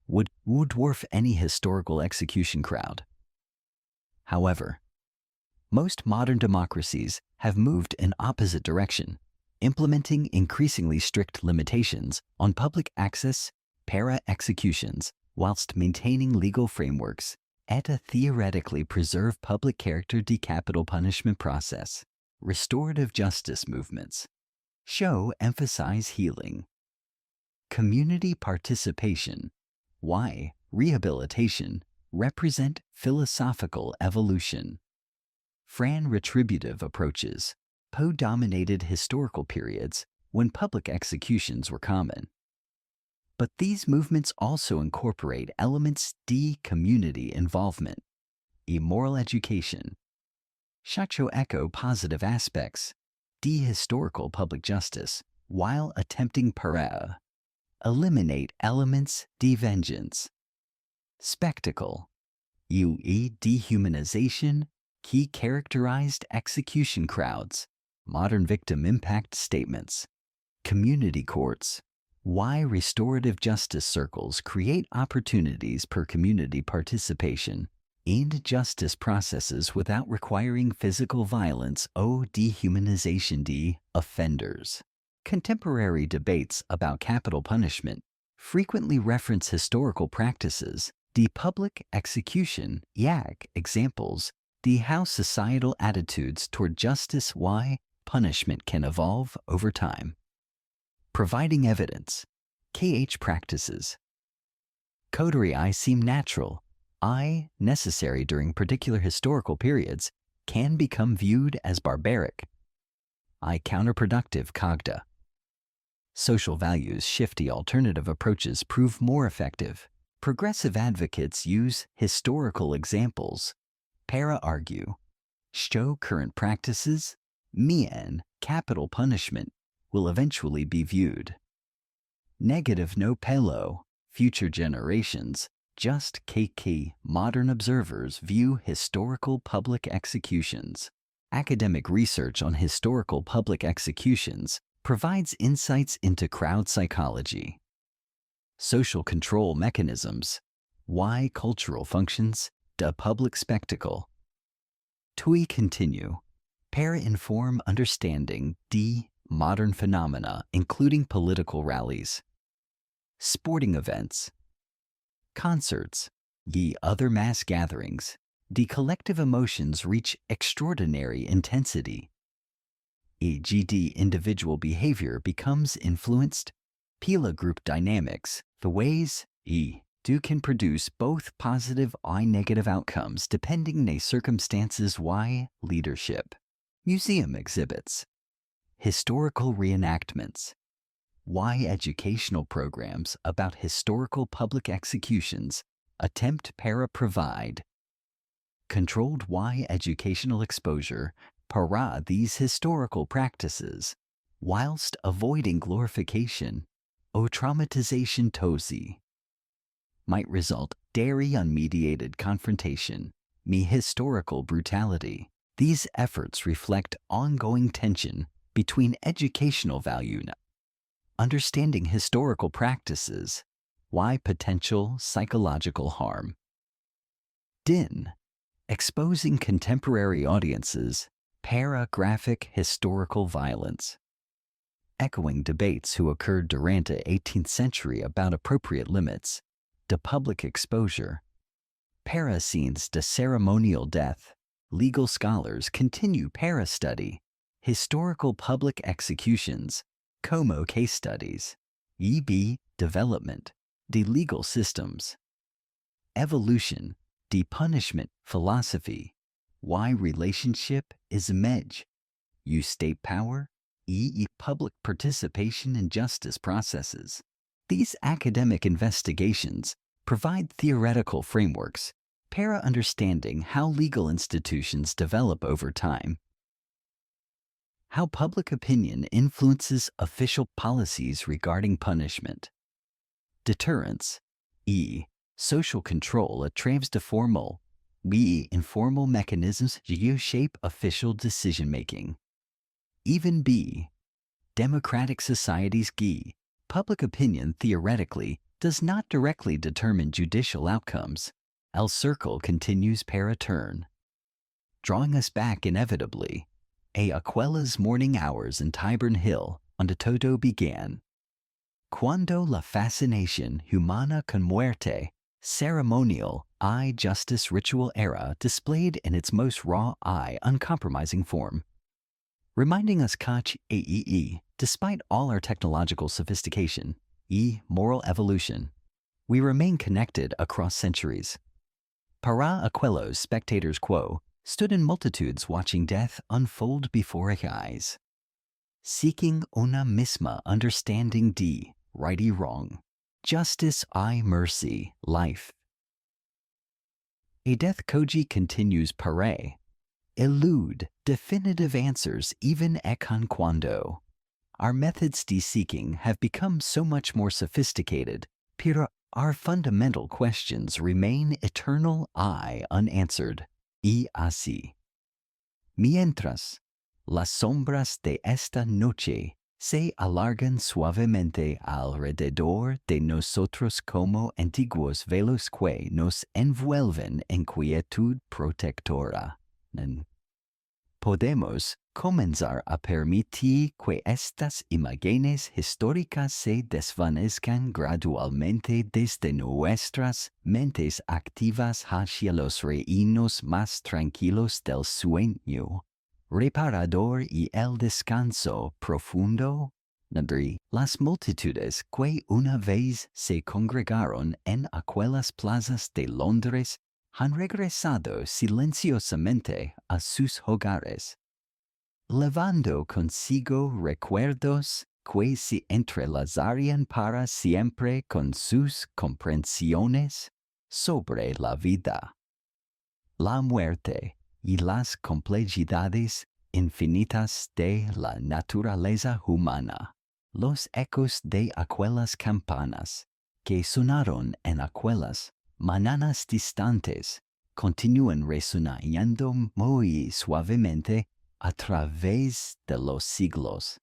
would dwarf any historical execution crowd. However, most modern democracies have moved in opposite direction, implementing increasingly strict limitations on public access. Para executions, whilst maintaining legal frameworks to theoretically preserve public character. Capital punishment process, restorative justice movements. Emphasize healing. Community participation. Rehabilitation represent philosophical evolution. Retributive approaches. Dominated historical periods when public executions were common. But these movements also incorporate elements. Community involvement. Moral education. Echo positive aspects. Historical public justice, while attempting para eliminate elements. Vengeance. Spectacle. Dehumanization, key characterized execution crowds. Modern victim impact statements. Community courts. Restorative justice circles create opportunities per community participation in justice processes without requiring physical violence. Dehumanization. Offenders. Contemporary debates about capital punishment frequently reference historical practices. Public execution. Examples. How societal attitudes toward justice. Punishment can evolve over time. Providing evidence. Practices. Coterie seem natural. Necessary during particular historical periods can become viewed as barbaric. Counterproductive. Cogda. Social values shifty alternative approaches prove more effective. Progressive advocates use historical examples. Para argue. Show current practices. Capital punishment will eventually be viewed. Negative no pelo. Future generations just KK, modern observers view historical public executions. Academic research on historical public executions provides insights into crowd psychology, social control mechanisms, why cultural functions, the public spectacle. TUI continue. Para-inform understanding D. Modern phenomena, including political rallies, sporting events, concerts, ye other mass gatherings. The collective emotions reach extraordinary intensity. E.g.d. individual behavior becomes influenced. Pila group dynamics, the ways do can produce both positive and negative outcomes depending on circumstances. Why leadership. Museum exhibits. Historical reenactments. Why educational programs about historical public executions attempt provide controlled why educational exposure para these historical practices, whilst avoiding glorification o traumatization tozi, might result dairy unmediated confrontation, historical brutality. These efforts reflect ongoing tension between educational value, understanding historical practices, why potential psychological harm. DIN, exposing contemporary audiences, paragraphic historical violence. Echoing debates who occurred during the 18th century about appropriate limits, to public exposure. Para-scenes de ceremonial death. Legal scholars continue para-study, historical public executions, Cómo case studies, EB development, the legal systems, evolution, the punishment philosophy, why relationship is medj, use state power, public participation in justice processes. These academic investigations provide theoretical frameworks para understanding how legal institutions develop over time, how public opinion influences official policies regarding punishment, deterrence, social control a través de formal, informal mechanisms shape official decision-making. Even democratic societies public opinion theoretically does not directly determine judicial outcomes. El circle continues para turn, drawing us back inevitably. Aquela's morning hours in Tyburn Hill on the todo began. Cuando la fascinación humana con muerte, ceremonial, justice ritual era displayed in its most raw, uncompromising form. Reminding us despite all our technological sophistication, moral evolution, we remain connected across centuries. Para Aquelos spectators quo stood in multitudes watching death unfold before our eyes, seeking una misma understanding de righty wrong, justice mercy, life. A death koji continues para elude definitive answers even con cuando. Our methods de seeking have become so much more sophisticated, pero our fundamental questions remain eternal unanswered. Y así. Mientras, las sombras de esta noche se alargan suavemente alrededor de nosotros como antiguos velos que nos envuelven en quietud protectora. Podemos comenzar a permitir que estas imágenes históricas se desvanezcan gradualmente desde nuestras mentes activas hacia los reinos más tranquilos del sueño reparador y el descanso profundo. Las multitudes que una vez se congregaron en aquellas plazas de Londres han regresado silenciosamente a sus hogares, llevando consigo recuerdos que se entrelazarían para siempre con sus comprensiones sobre la vida, la muerte y las complejidades infinitas de la naturaleza humana. Los ecos de aquellas campanas que sonaron en aquellas mañanas distantes, continúan resonando muy suavemente a través de los siglos,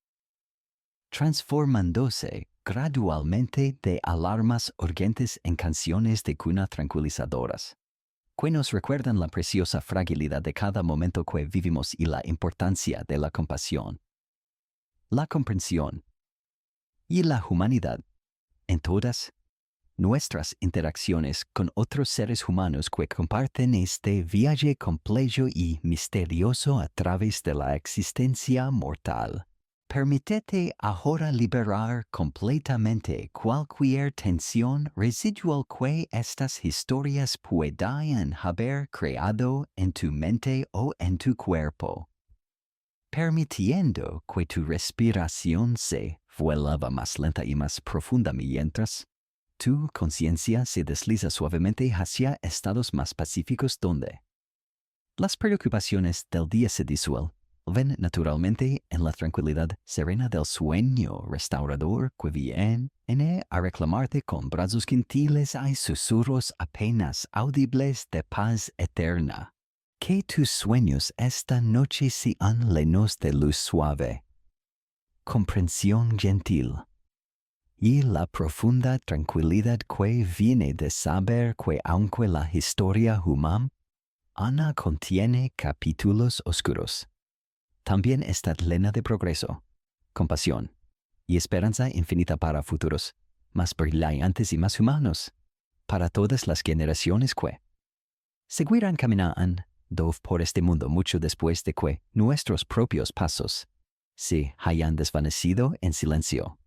transformándose gradualmente de alarmas urgentes en canciones de cuna tranquilizadoras, que nos recuerdan la preciosa fragilidad de cada momento que vivimos y la importancia de la compasión, la comprensión y la humanidad en todas nuestras interacciones con otros seres humanos que comparten este viaje complejo y misterioso a través de la existencia mortal. Permítete ahora liberar completamente cualquier tensión residual que estas historias puedan haber creado en tu mente o en tu cuerpo, permitiendo que tu respiración se vuelva más lenta y más profunda mientras tu conciencia se desliza suavemente hacia estados más pacíficos donde las preocupaciones del día se disuelven naturalmente en la tranquilidad serena del sueño restaurador que viene a reclamarte con brazos gentiles y susurros apenas audibles de paz eterna. Que tus sueños esta noche sean llenos de luz suave, comprensión gentil, y la profunda tranquilidad que viene de saber que aunque la historia humana contiene capítulos oscuros, también está llena de progreso, compasión y esperanza infinita para futuros más brillantes y más humanos, para todas las generaciones que seguirán caminando por este mundo mucho después de que nuestros propios pasos se hayan desvanecido en silencio.